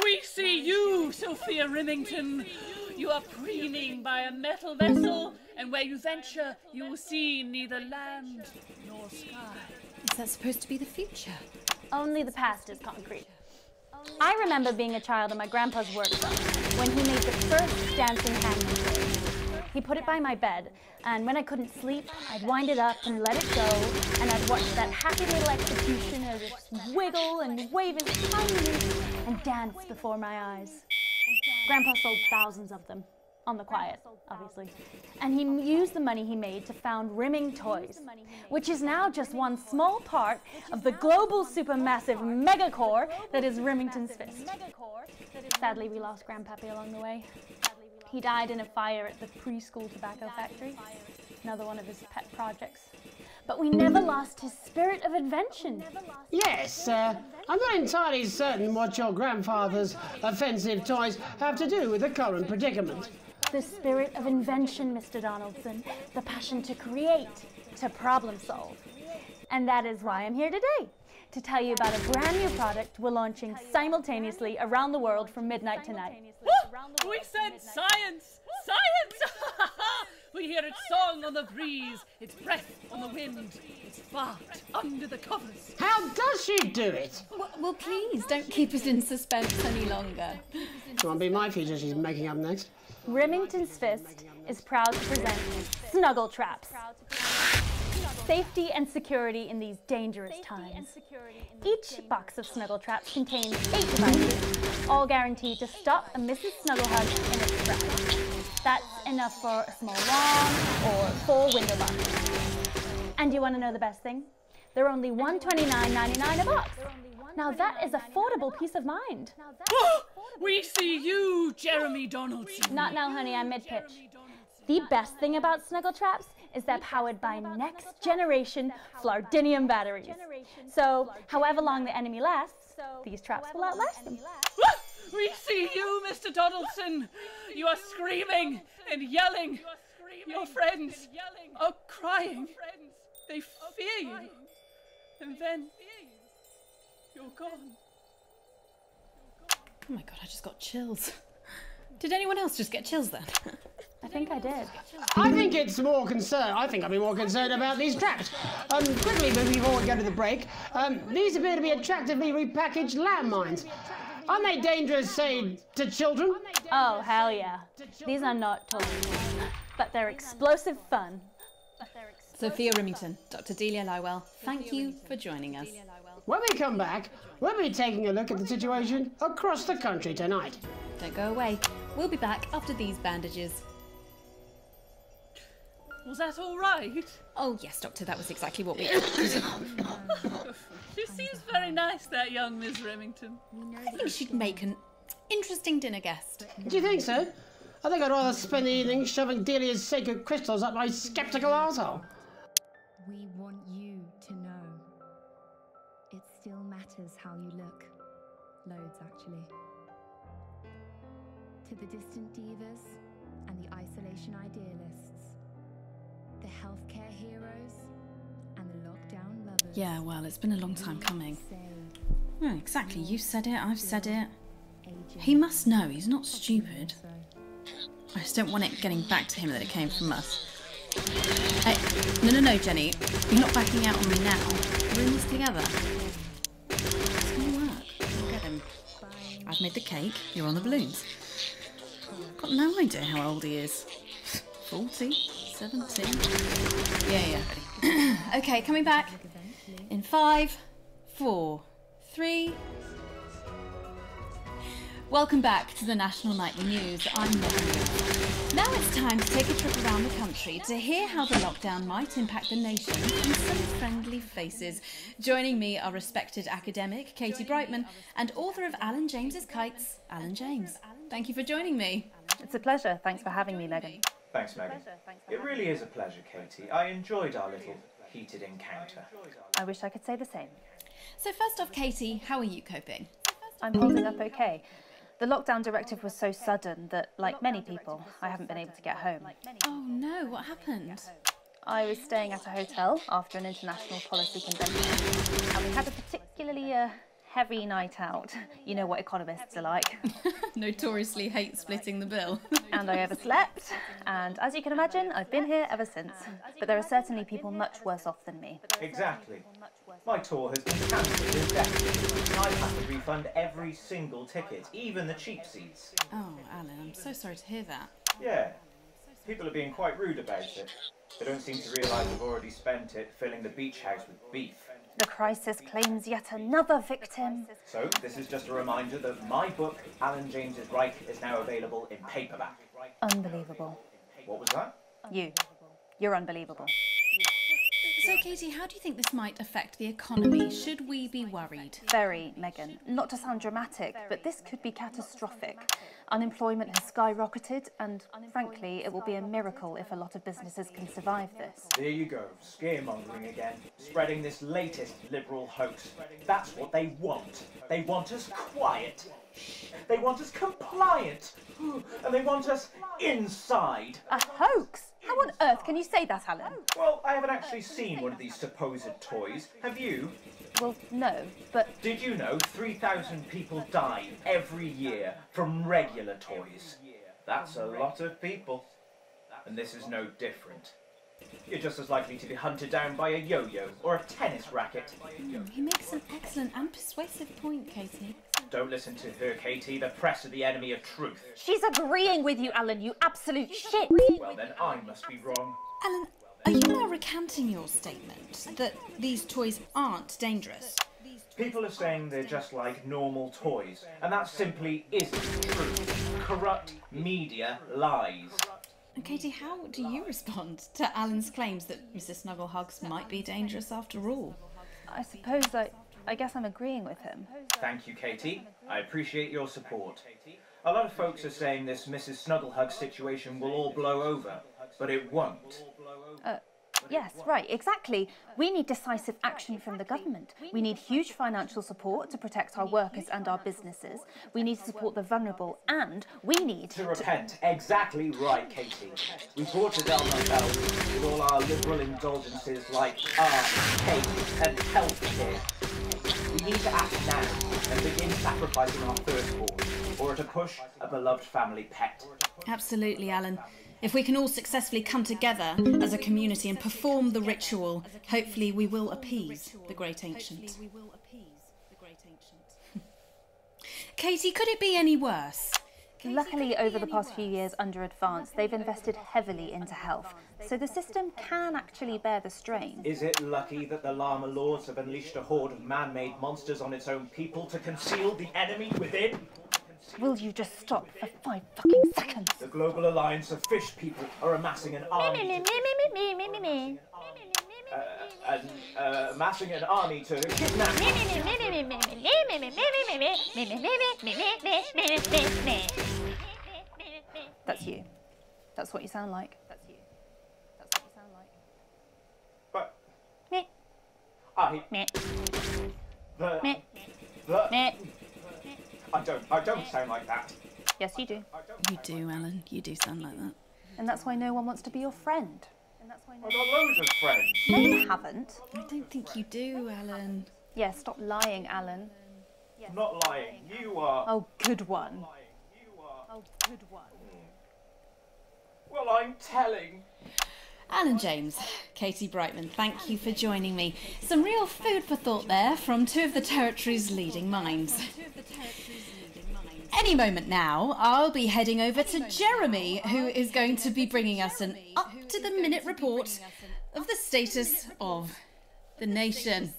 We see you, Sophia Rimington. You are preening by a metal vessel, and where you venture, you will see neither land nor sky. Is that supposed to be the future? Only the past is concrete. I remember being a child in my grandpa's workshop when he made the first dancing hanging toy. He put it by my bed, and when I couldn't sleep, I'd wind it up and let it go, and I'd watch that happy little executioner just wiggle and wave his tiny legs and dance before my eyes. Grandpa sold thousands of them, on the quiet, obviously. And he used the money he made to found Rimming Toys, which is now just one small part of the global supermassive megacore that is Rimington's Fist. Sadly, we lost Grandpappy along the way. He died in a fire at the preschool tobacco factory, another one of his pet projects. But we never lost his spirit of invention. Yes, I'm not entirely certain what your grandfather's offensive toys have to do with the current predicament. The spirit of invention, Mr. Donaldson. The passion to create, to problem solve. And that is why I'm here today, to tell you about a brand new product we're launching simultaneously around the world from midnight tonight. We said science! Science! We hear its song on the breeze, its breath on the wind, its fart under the covers. How does she do it? Well, please, don't keep us in suspense any longer. It won't be my feature she's making up next. Rimington's Fist is proud to present Snuggle Traps. Safety and security in these dangerous times. Each box of Snuggle Traps contains 8 devices, all guaranteed to stop a Mrs. Snugglehug in its tracks. That's enough for a small lawn or 4 window boxes. And you want to know the best thing? They're only $129.99 a box. Now that is affordable peace of mind. We see you, Jeremy Donaldson. Not now, honey, I'm mid-pitch. The best thing about Snuggle Traps is they're powered by next generation Flardinium batteries. So, however long the enemy lasts, these traps will outlast them. We see you, Mr. Donaldson. You are screaming and yelling. Your friends are crying. They fear you. And then you're gone. Oh my god, I just got chills. Did anyone else just get chills then? I think I did. I think it's more concerned. I think I'd be more concerned about these traps. Quickly, before we go to the break, these appear to be attractively repackaged landmines. Aren't they dangerous, say, to children? Oh, hell yeah. These are not toys, but they're explosive fun. Sophia Rimington, Dr. Delia Lywell, thank you for joining us. When we come back, we'll be taking a look at the situation across the country tonight. Don't go away. We'll be back after these bandages. Was that all right? Oh, yes, Doctor, that was exactly what we... She seems very nice, that young Miss Remington. I think she'd make an interesting dinner guest. Do you think so? I think I'd rather spend the evening shoving Delia's sacred crystals up my sceptical arsehole. We want you to know. It still matters how you look. Loads, actually. To the distant divas and the isolation idealists, the healthcare heroes and the lockdown lovers. Yeah, well, it's been a long time coming. Oh, exactly, you said it, I've said it. He must know, he's not stupid. I just don't want it getting back to him that it came from us. Hey, no, Jenny. You're not backing out on me now. We're in this together. It's gonna work. We'll get him. I've made the cake, you're on the balloons. Got no idea how old he is. 40? 17? Yeah, ready. Okay, coming back. In 5, 4, 3... Welcome back to the National Nightly News. I'm Megan. Now it's time to take a trip around the country to hear how the lockdown might impact the nation from some friendly faces. Joining me are respected academic Katie Brightman and author of Alan James's Kites, Alan James. Thank you for joining me. It's a pleasure. Thanks for having me, Megan. Thanks, Megan. It really is a pleasure, Katie. I enjoyed our little heated encounter. I wish I could say the same. So first off, Katie, how are you coping? I'm holding up okay. The lockdown directive was so sudden that, like many people, I haven't been able to get home. Oh no, what happened? I was staying at a hotel after an international policy convention, and we had a particularly heavy night out. You know what economists are like. Notoriously hate splitting the bill. And I overslept, and as you can imagine, I've been here ever since. But there are certainly people much worse off than me. Exactly. My tour has been cancelled indefinitely, and I've had to refund every single ticket, even the cheap seats. Oh, Alan, I'm so sorry to hear that. Yeah. People are being quite rude about it. They don't seem to realise they've already spent it filling the beach house with beef. The crisis claims yet another victim. So, this is just a reminder that my book, Alan James's Reich, is now available in paperback. Unbelievable. What was that? You're unbelievable. So, Katie, how do you think this might affect the economy? Should we be worried? Very, Megan. Not to sound dramatic, but this could be catastrophic. Unemployment has skyrocketed, and frankly, it will be a miracle if a lot of businesses can survive this. There you go, scaremongering again, spreading this latest liberal hoax. That's what they want. They want us quiet. They want us compliant. And they want us inside. A hoax? How on earth can you say that, Alan? Well, I haven't actually seen one of these supposed toys. Have you? Well, no, but... Did you know 3,000 people die every year from regular toys? That's a lot of people. And this is no different. You're just as likely to be hunted down by a yo-yo or a tennis racket. He makes an excellent and persuasive point, Katie. Don't listen to her, Katie. The press are the enemy of truth. She's agreeing with you, Alan, you absolute shit! Well, then I must be wrong. Alan, are you now recanting your statement that these toys aren't dangerous? People are saying they're just like normal toys, and that simply isn't true. Corrupt media lies. And Katie, how do you respond to Alan's claims that Mrs. Snugglehugs might be dangerous after all? I suppose I guess I'm agreeing with him. Thank you, Katie. I appreciate your support. A lot of folks are saying this Mrs. Snugglehug situation will all blow over, but it won't. Yes, right, exactly. We need decisive action from the government. We need huge financial support to protect our workers and our businesses. We need to support the vulnerable, and we need to repent. Exactly right, Katie. We brought Adele Nobel with all our liberal indulgences like art, cake, and healthcare. We need to act now and begin sacrificing our firstborn, or to push a beloved family pet. Absolutely, Alan. If we can all successfully come together as a community and perform the ritual, hopefully we will appease the great ancient. Katie, could it be any worse? Luckily, over the past few years under Advance, they've invested heavily into health, so the system can actually bear the strain. Is it lucky that the Llama Lords have unleashed a horde of man-made monsters on its own people to conceal the enemy within? Will you just stop for 5 fucking seconds? The Global Alliance of Fish People are amassing an army. Amassing an army to kidnap. That's you. That's what you sound like. That's you. That's what you sound like. But me. I don't sound like that. Yes, you do. You do, Alan. You do sound like that. And that's why no one wants to be your friend. And that's why I've got loads of friends. No, you haven't. I don't think you do, Alan. Yeah, stop lying, Alan. I'm not lying. You are. Oh, good one. Oh, good one. Well, I'm telling. Alan James, Katie Brightman, thank you for joining me. Some real food for thought there from two of the territory's leading minds. Any moment now, I'll be heading over to Jeremy, who is going to be bringing us an up-to-the-minute report of the status of the nation.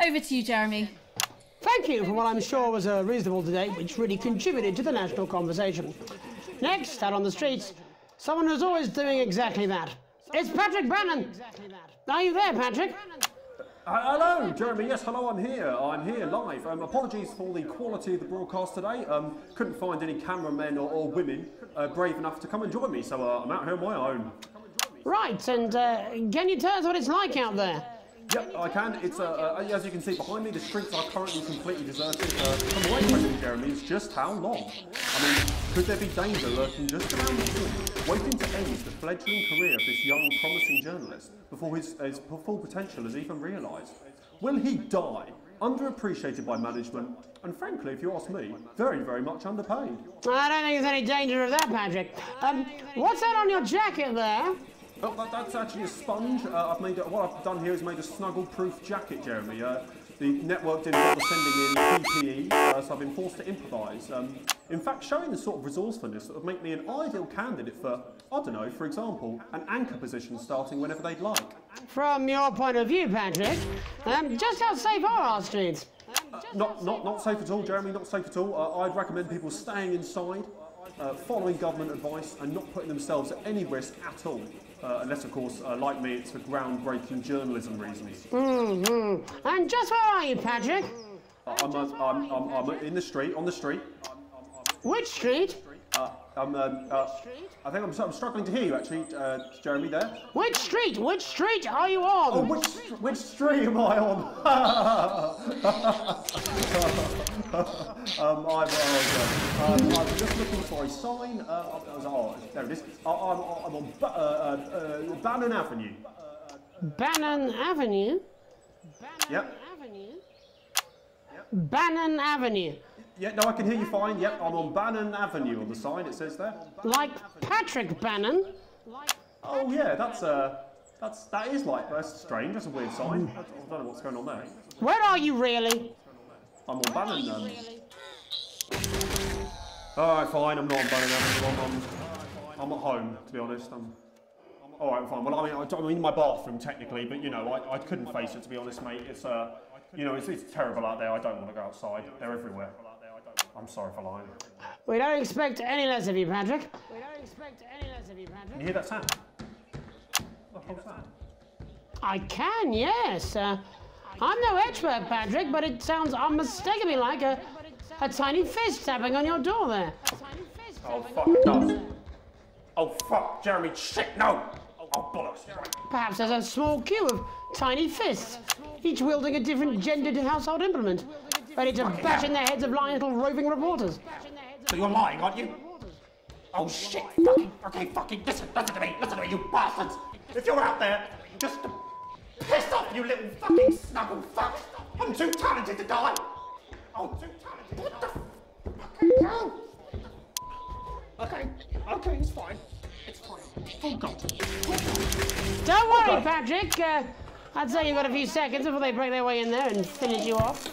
Over to you, Jeremy. Thank you for what I'm sure was a reasonable debate which really contributed to the national conversation. Next, out on the streets, someone who's always doing exactly that. It's Patrick Bannon. Are you there, Patrick? Hello, Jeremy. Yes, hello, I'm here. I'm here live. Apologies for the quality of the broadcast today. Couldn't find any cameramen or women brave enough to come and join me, so I'm out here on my own. Right, and can you tell us what it's like out there? Yep, I can. It's as you can see behind me, the streets are currently completely deserted. The main question, Jeremy, is just how long? I mean, could there be danger lurking just around the corner, waiting to end the fledgling career of this young, promising journalist before his full potential is even realised? Will he die, underappreciated by management, and frankly, if you ask me, very, very much underpaid? I don't think there's any danger of that, Patrick. What's that on your jacket there? Oh, that's actually a sponge. What I've done here is made a snuggle-proof jacket, Jeremy. The network didn't bother sending in PPE, so I've been forced to improvise. In fact, showing the sort of resourcefulness that would make me an ideal candidate for, I don't know, for example, an anchor position starting whenever they'd like. From your point of view, Patrick, just how safe are our streets? Not safe at all, Jeremy, not safe at all. I'd recommend people staying inside, following government advice and not putting themselves at any risk at all. Unless, of course, like me, it's for groundbreaking journalism reasons. Mm-hmm. And just where are you, Patrick? I'm in the street, on the street. Which street? I think I'm struggling to hear you, actually, Jeremy, there. Which street? Which street are you on? Oh, which street am I on? I'm just looking for a sign. There it is. I'm on Bannon Avenue. Bannon Avenue? Yep. Bannon Avenue. Yeah, no, I can hear you fine. Yep, I'm on Bannon Avenue on the sign, it says there. Like Patrick Bannon? Oh yeah, that is like, that's strange, that's a weird sign. I don't know what's going on there. Where are you really? I'm on Bannon. Alright, fine, I'm not on Bannon Avenue, I'm at home, to be honest. Alright, fine. Well, I'm in my bathroom technically, but you know, I couldn't face it, to be honest, mate. It's you know, it's terrible out there. I don't want to go outside. They're everywhere. I'm sorry for lying. We don't expect any less of you, Patrick. We don't expect any less of you, Patrick. Can you hear that sound? What the hell's that? I can, yes. I'm no expert, Patrick, but it sounds unmistakably like a tiny fist tapping on your door there. Oh, fuck, it does. Oh, fuck, Jeremy, shit, no! Oh, bollocks. Perhaps there's a small queue of tiny fists, each wielding a different gendered household implement, ready to bash in the heads of lying little roving reporters. So you're lying, aren't you? Oh, shit, fucking, listen to me, you bastards! If you're out there, just to piss off, you little fucking snuggle fuck! I'm too talented to die! I'm too talented to die! What the fucking hell? Okay, it's fine. It's fine. Full God. Don't worry, Patrick. I'd say you've got a few seconds before they break their way in there and finish you off.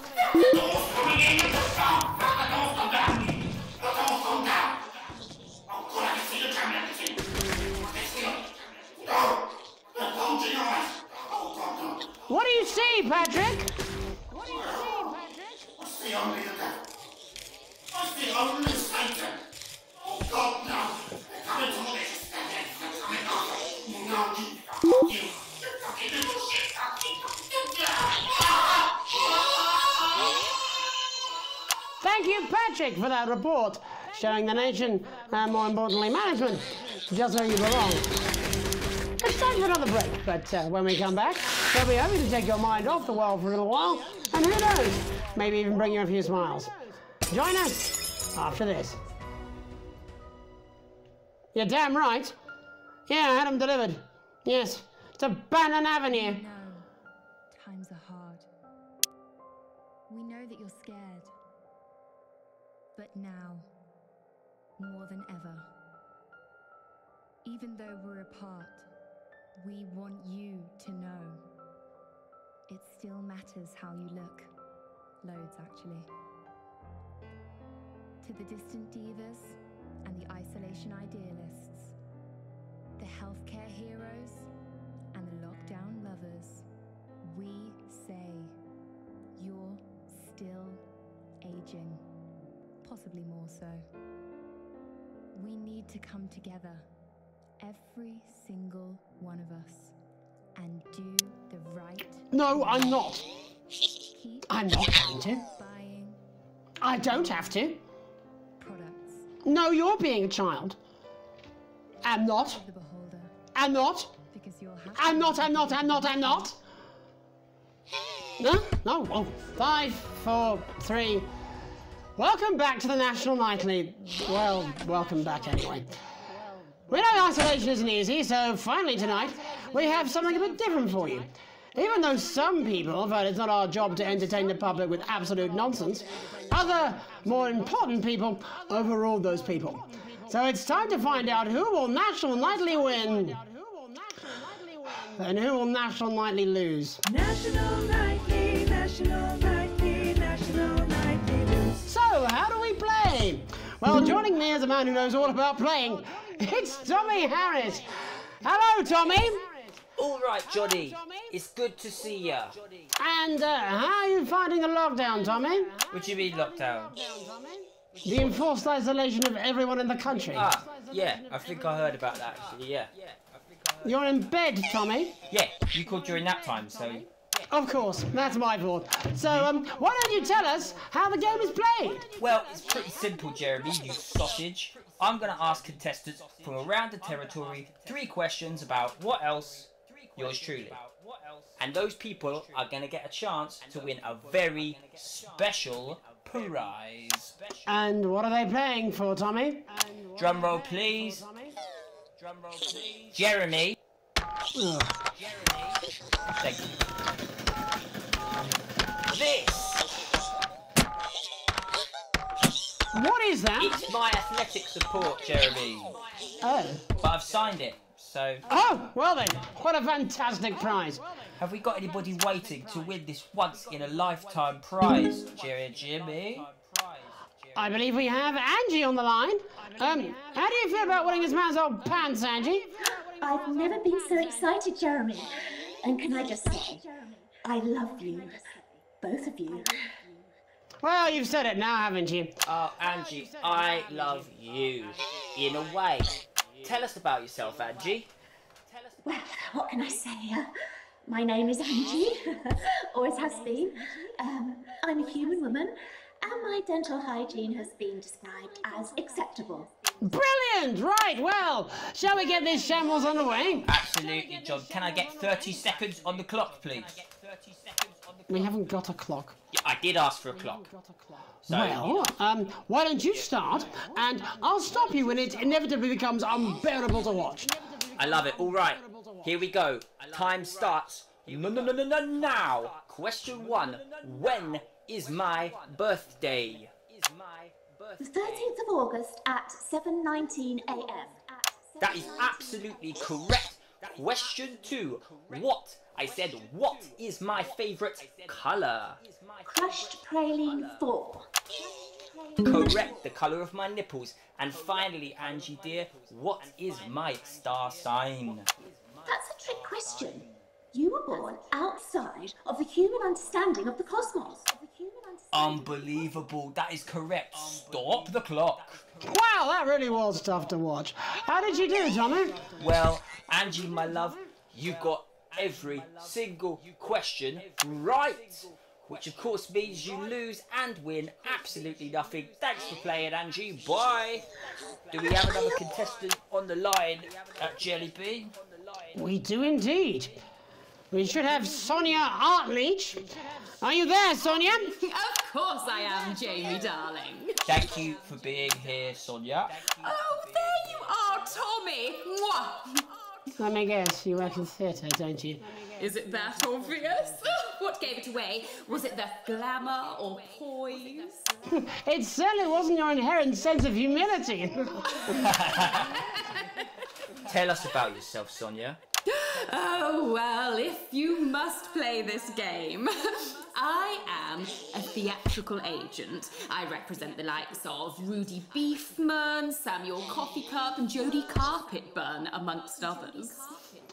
What do you see, Patrick? What do you see, Patrick? I see only the devil. I see only metric for that report, showing the nation, and more importantly management, just where you belong. It's time for another break, but when we come back, we'll be happy to take your mind off the world for a little while, and who knows, maybe even bring you a few smiles. Join us after this. You're damn right. Yeah, I had them delivered. Yes, to Bannon Avenue. No, times are hard. We know that you're scared. But now, more than ever, even though we're apart, we want you to know. It still matters how you look. Loads, actually. To the distant divas and the isolation idealists, the healthcare heroes and the lockdown lovers, we say you're still aging, possibly more so. We need to come together, every single one of us, and do the right. No, I'm not. I'm not going to. I don't have to. Products. No, you're being a child. I'm not. I'm not. I'm not, I'm not, I'm not, I'm not. No, no, oh, 5, 4, 3. Welcome back to the National Nightly. Well, welcome back anyway. We know isolation isn't easy, so finally tonight, we have something a bit different for you. Even though some people have heard it's not our job to entertain the public with absolute nonsense, other, more important people overruled those people. So it's time to find out who will National Nightly win. And who will National Nightly lose? National Nightly, National Nightly, National Nightly lose. So, how do we play? Well, joining me is a man who knows all about playing. It's Tommy Harris. Hello, Tommy. All right, Johnny. It's good to see ya. And how are you finding the lockdown, Tommy? What do you mean lockdown? The enforced isolation of everyone in the country. Ah, yeah. I think I heard about that, actually, yeah. You're in bed, Tommy? Yeah, you called during nap time, so... Of course, that's my fault. So, why don't you tell us how the game is played? Well, it's pretty simple, Jeremy, you sausage. I'm going to ask contestants from around the territory 3 questions about what else, yours truly. And those people are going to get a chance to win a very special prize. And what are they playing for, Tommy? Drum roll, please. Jeremy. Thank you. This. What is that? It's my athletic support, Jeremy. Oh. But I've signed it, so... Oh, well then, what a fantastic prize. Have we got anybody waiting to win this once-in-a-lifetime prize, Jimmy? I believe we have Angie on the line. How do you feel about winning this man's old pants, Angie? I've never been so excited, Jeremy. And can I just say, I love you. Both of you. Well, you've said it now, haven't you? Oh, Angie, I love you. In a way. Tell us about yourself, Angie. Well, what can I say? My name is Angie. Always has been. I'm a human woman. And my dental hygiene has been described as acceptable. Brilliant! Right, well, shall we get this shambles on the way? Absolutely, John. Can I get 30 seconds on the clock, please? We haven't got a clock. Yeah, I did ask for a clock. So, well, why don't you start, and I'll stop you when it inevitably becomes unbearable to watch. I love it. All right, here we go. Time starts now. Question 1. When is my birthday? The 13th of August at 7:19 a.m. That is absolutely correct. Question 2. What? I said, what is my favourite colour? Crushed praline 4. Correct, the colour of my nipples. And finally, Angie dear, what is my star sign? That's a trick question. You were born outside of the human understanding of the cosmos. Unbelievable, that is correct. Stop the clock. Wow, that really was tough to watch. How did you do, Tommy? Well, Angie, my love, you got every single question right. which of course means you lose and win absolutely nothing. Thanks for playing, Angie. Bye. Do we have another contestant on the line at Jelly Bean? We do indeed. We should have Sonia Artleach. Are you there, Sonia? Of course I am, Jamie, darling. Thank you for being here, Sonia. Oh, there you are, Tommy. Mwah. Let me guess, you work in theatre, don't you? Is it that obvious? What gave it away? Was it the glamour or poise? It certainly wasn't your inherent sense of humility. Tell us about yourself, Sonia. Oh, well, if you must play this game. I am a theatrical agent. I represent the likes of Rudy Beefman, Samuel Coffee Cup and Jodie Carpetburn, amongst others.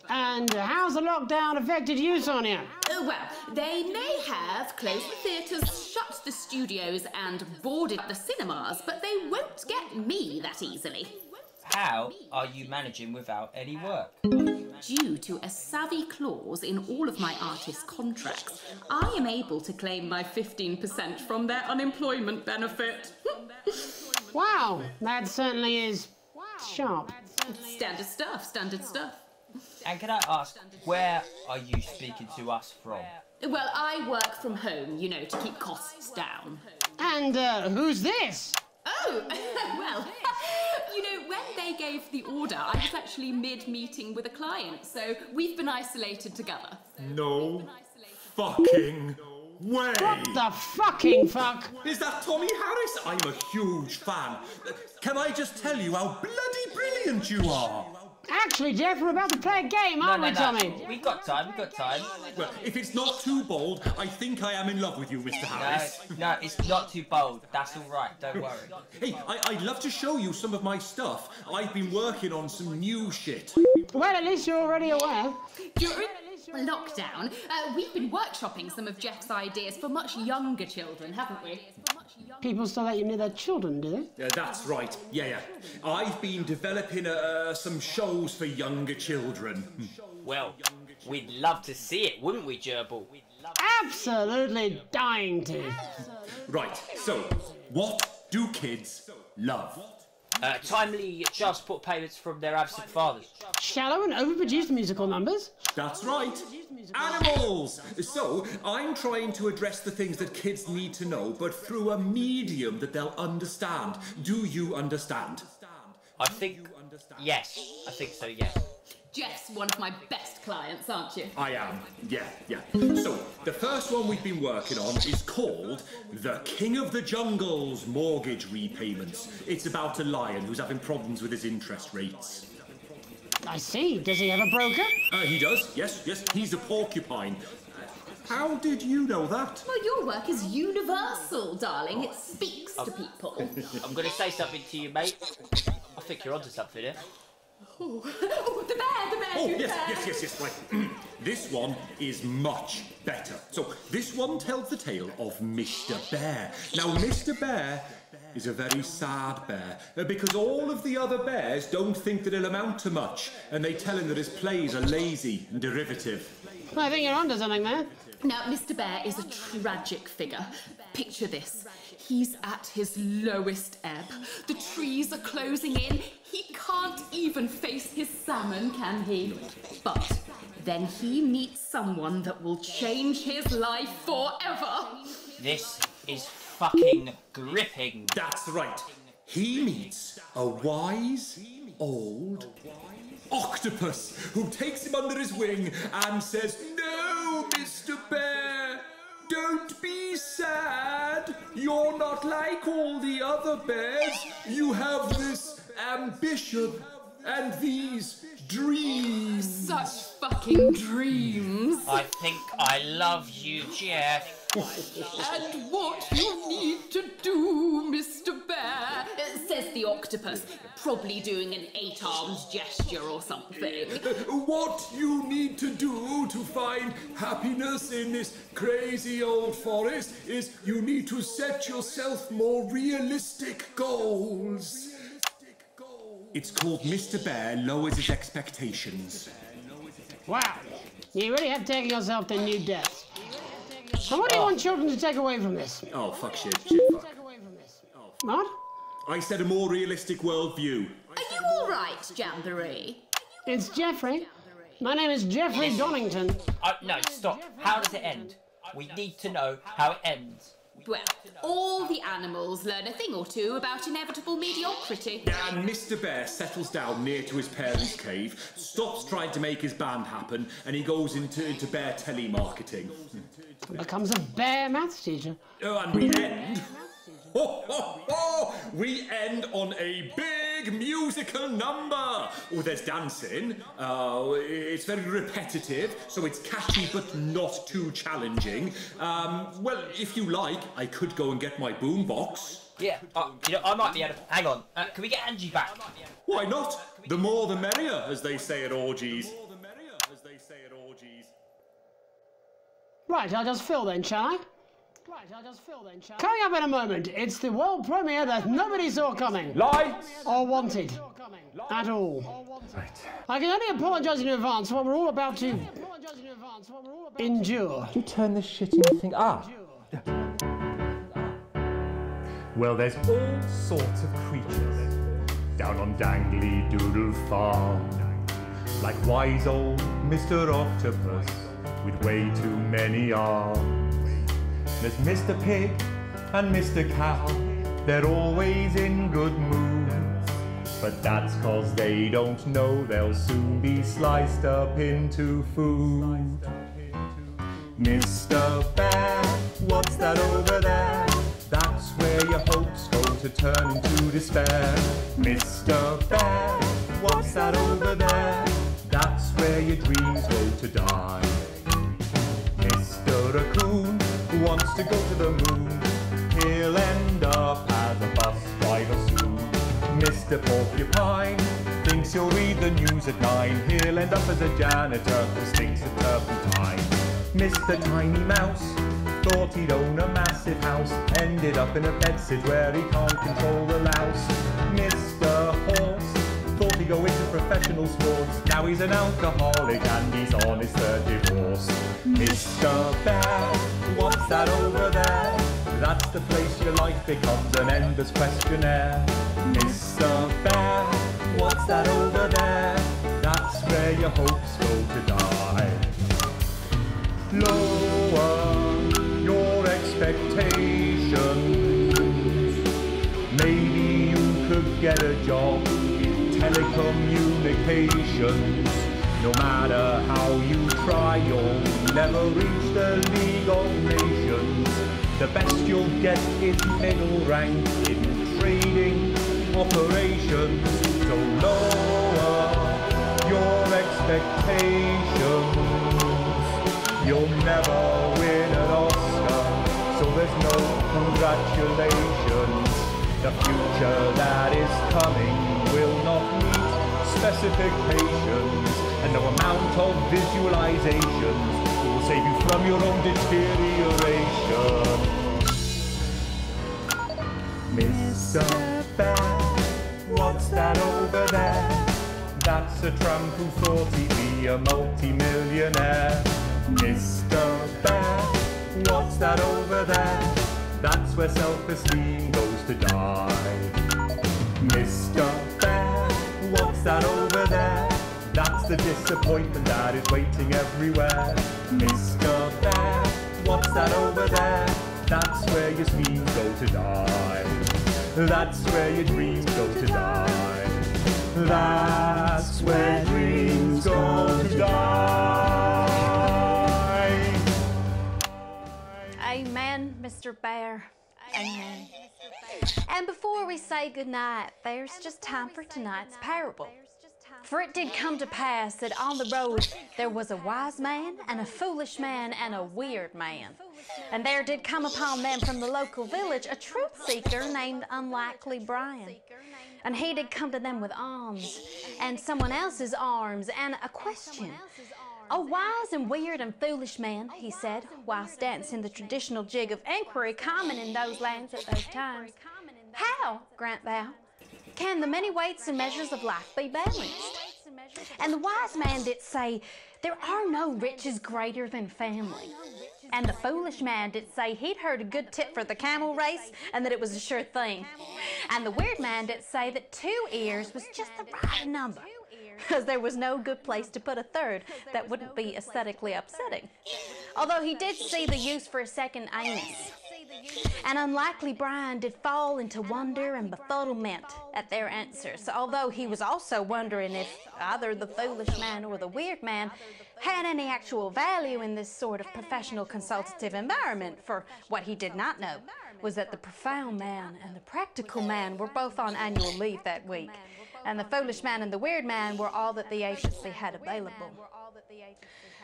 And how's the lockdown affected you, Sonia? Well, they may have closed the theatres, shut the studios and boarded the cinemas, but they won't get me that easily. How are you managing without any work? Due to a savvy clause in all of my artist contracts, I am able to claim my 15% from their unemployment benefit. Wow, that certainly is sharp. Standard stuff, standard stuff. And can I ask, where are you speaking to us from? Well, I work from home, you know, to keep costs down. And who's this? Oh, well, you know, when they gave the order, I was actually mid-meeting with a client, so we've been isolated together. No fucking way! What the fucking fuck? Is that Tommy Harris? I'm a huge fan. Can I just tell you how bloody brilliant you are? Actually, Jeff, we're about to play a game, aren't we, Tommy? We've got time, we've got time. Well, if it's not too bold, I think I am in love with you, Mr. Harris. No, it's not too bold. That's all right, don't worry. Hey, I'd love to show you some of my stuff. I've been working on some new shit. Well, at least you're already aware. During lockdown, we've been workshopping some of Jeff's ideas for much younger children, haven't we? People still let you near their children, do they? That's right. Yeah. I've been developing some shows for younger children. Well, we'd love to see it, wouldn't we, Gerbil? Absolutely dying to. Right, so, what do kids love? Timely child support payments from their absent fathers. Shallow and overproduced musical numbers? That's right. Animals! So, I'm trying to address the things that kids need to know, but through a medium that they'll understand. Do you understand? I think, yes. I think so, yes. Jeff's one of my best clients, aren't you? I am, yeah. So, the first one we've been working on is called The King of the Jungle's Mortgage Repayments. It's about a lion who's having problems with his interest rates. I see. Does he have a broker? He does, yes. He's a porcupine. How did you know that? Well, your work is universal, darling. It speaks to people. I'm going to say something to you, mate. I think you're onto something here. Oh, the bear! Oh, yes, right. This one is much better. So, this one tells the tale of Mr. Bear. Now, Mr. Bear is a very sad bear, because all of the other bears don't think that he'll amount to much, and they tell him that his plays are lazy and derivative. Well, I think you're onto something there. Now, Mr. Bear is a tragic figure. Picture this. He's at his lowest ebb. The trees are closing in. He can't even face his salmon, can he? But then he meets someone that will change his life forever. This is fucking gripping. That's right. He meets a wise, old octopus who takes him under his wing and says, "No, Mr. Bear, don't be sad. You're not like all the other bears. You have this ambition and these dreams." Such fucking dreams. I think I love you, Jeff. And what you need to do, Mr. Bear, says the octopus, probably doing an 8-arms gesture or something. What you need to do to find happiness in this crazy old forest is you need to set yourself more realistic goals. It's called Mr. Bear Lowers His Expectations. Wow, you really have taken yourself to new depths. And what do you want children to take away from this? Oh, fuck shit, fuck. What? I said a more realistic worldview. Are you all right, Jamboree? It's Jeffrey. My name is Jeffrey Donington. No, stop. How does it end? We need to know how it ends. Well, all the animals learn a thing or two about inevitable mediocrity. And Mr. Bear settles down near to his parents' cave, stops trying to make his band happen, and he goes into bear telemarketing. Becomes a bear maths teacher. Oh, and we end... We end on a big musical number. Oh, there's dancing. It's very repetitive, so it's catchy but not too challenging. Well, if you like, I could go and get my boombox. Yeah, you know, I might be able to... Hang on, can we get Angie back? Why not? The more the merrier, as they say at orgies. Right, I'll just fill then, shall I? Coming up in a moment, it's the world premiere that nobody saw coming. Lights! Or wanted. At all. Right. I can only apologise in advance for what we're all about to endure. You turn this shitty thing up. Well, there's all sorts of creatures down on Dangly Doodle Farm. Like wise old Mr. Octopus with way too many arms. There's Mr. Pig and Mr. Cow, they're always in good moods. But that's 'cause they don't know they'll soon be sliced up into food. Mr. Bear, what's that over there? That's where your hopes go to turn into despair. Mr. Bear, what's that over there? That's where your dreams go to die. Mr. Raccoon wants to go to the moon. He'll end up as a bus driver soon. Mr. Porcupine thinks he'll read the news at 9. He'll end up as a janitor who stinks of turpentine. Mr. Tiny Mouse thought he'd own a massive house, ended up in a bedsit where he can't control the louse. Mr. Horse thought he'd go into professional sports, now he's an alcoholic and he's on his third divorce. Mr. Bear, what's that over there? That's the place your life becomes an endless questionnaire. Mr. Bear, what's that over there? That's where your hopes go to die. Lower your expectations. Maybe you could get a job in telecommunications. No matter how you try, you'll never reach the League of Nations. The best you'll get is middle rank in trading operations. So lower your expectations. You'll never win an Oscar, so there's no congratulations. The future that is coming will not meet specifications, and no amount of visualizations will save you from your own deterioration. Mr. Bear, what's that over there? That's a tramp who thought he'd be a multi-millionaire. Mr. Bear, what's that over there? That's where self-esteem goes to die. Mr. Bear, what's that over there? That's the disappointment that is waiting everywhere. Mr. Bear, what's that over there? That's where your schemes go to die. That's where your dreams go to die. That's where dreams go to die. Amen, Mr. Bear. Amen. And before we say goodnight, there's just time for tonight's parable. For it did come to pass that on the road there was a wise man and a foolish man and a weird man. And there did come upon them from the local village a truth seeker named Unlikely Brian. And he did come to them with alms and someone else's arms and a question. "O wise and weird and foolish man," he said, whilst dancing the traditional jig of inquiry common in those lands at those times, "how, grant thou, can the many weights and measures of life be balanced? And the wise man did say, there are no riches greater than family. And the foolish man did say he'd heard a good tip for the camel race and that it was a sure thing. And the weird man did say that 2 ears was just the right number, because there was no good place to put a third that wouldn't be aesthetically upsetting. Although he did see the use for a second anus. And unlikely Brian did fall into wonder and befuddlement at their answers, although he was also wondering if either the foolish man or the weird man had any actual value in this sort of professional consultative environment, for what he did not know was that the profound man and the practical man were both on annual leave that week, and the foolish man and the weird man were all that the agency had available.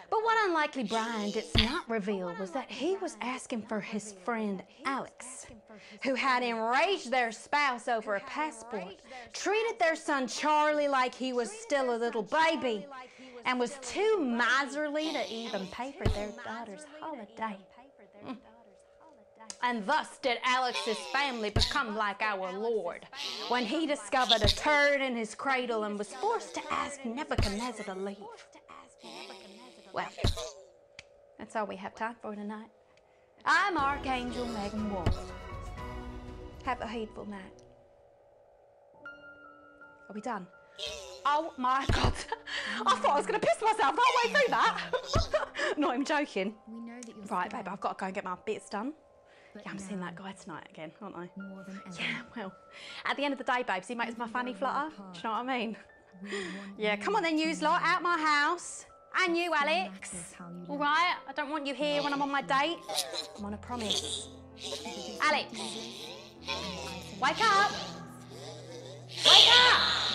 But what unlikely Brian did not reveal was that he was asking for his friend Alex, who had enraged their spouse over a passport, treated their son Charlie like he was still a little baby, and was too miserly to even pay for their daughter's holiday. And thus did Alex's family become like our Lord, when he discovered a turd in his cradle and was forced to ask Nebuchadnezzar to leave. Well, that's all we have time for tonight. I'm Archangel Megan Ward. Have a hateful night. Are we done? Oh my God. I thought I was going to piss myself halfway through that. Not even joking. Right, babe, I've got to go and get my bits done. Yeah, I'm seeing that guy tonight again, aren't I? Yeah, well, at the end of the day, babes, he makes my fanny flutter. Do you know what I mean? Yeah, come on then, you lot, out my house. And you, Alex. All right? I don't want you here when I'm on my date. I'm on a promise. Alex, wake up. Wake up.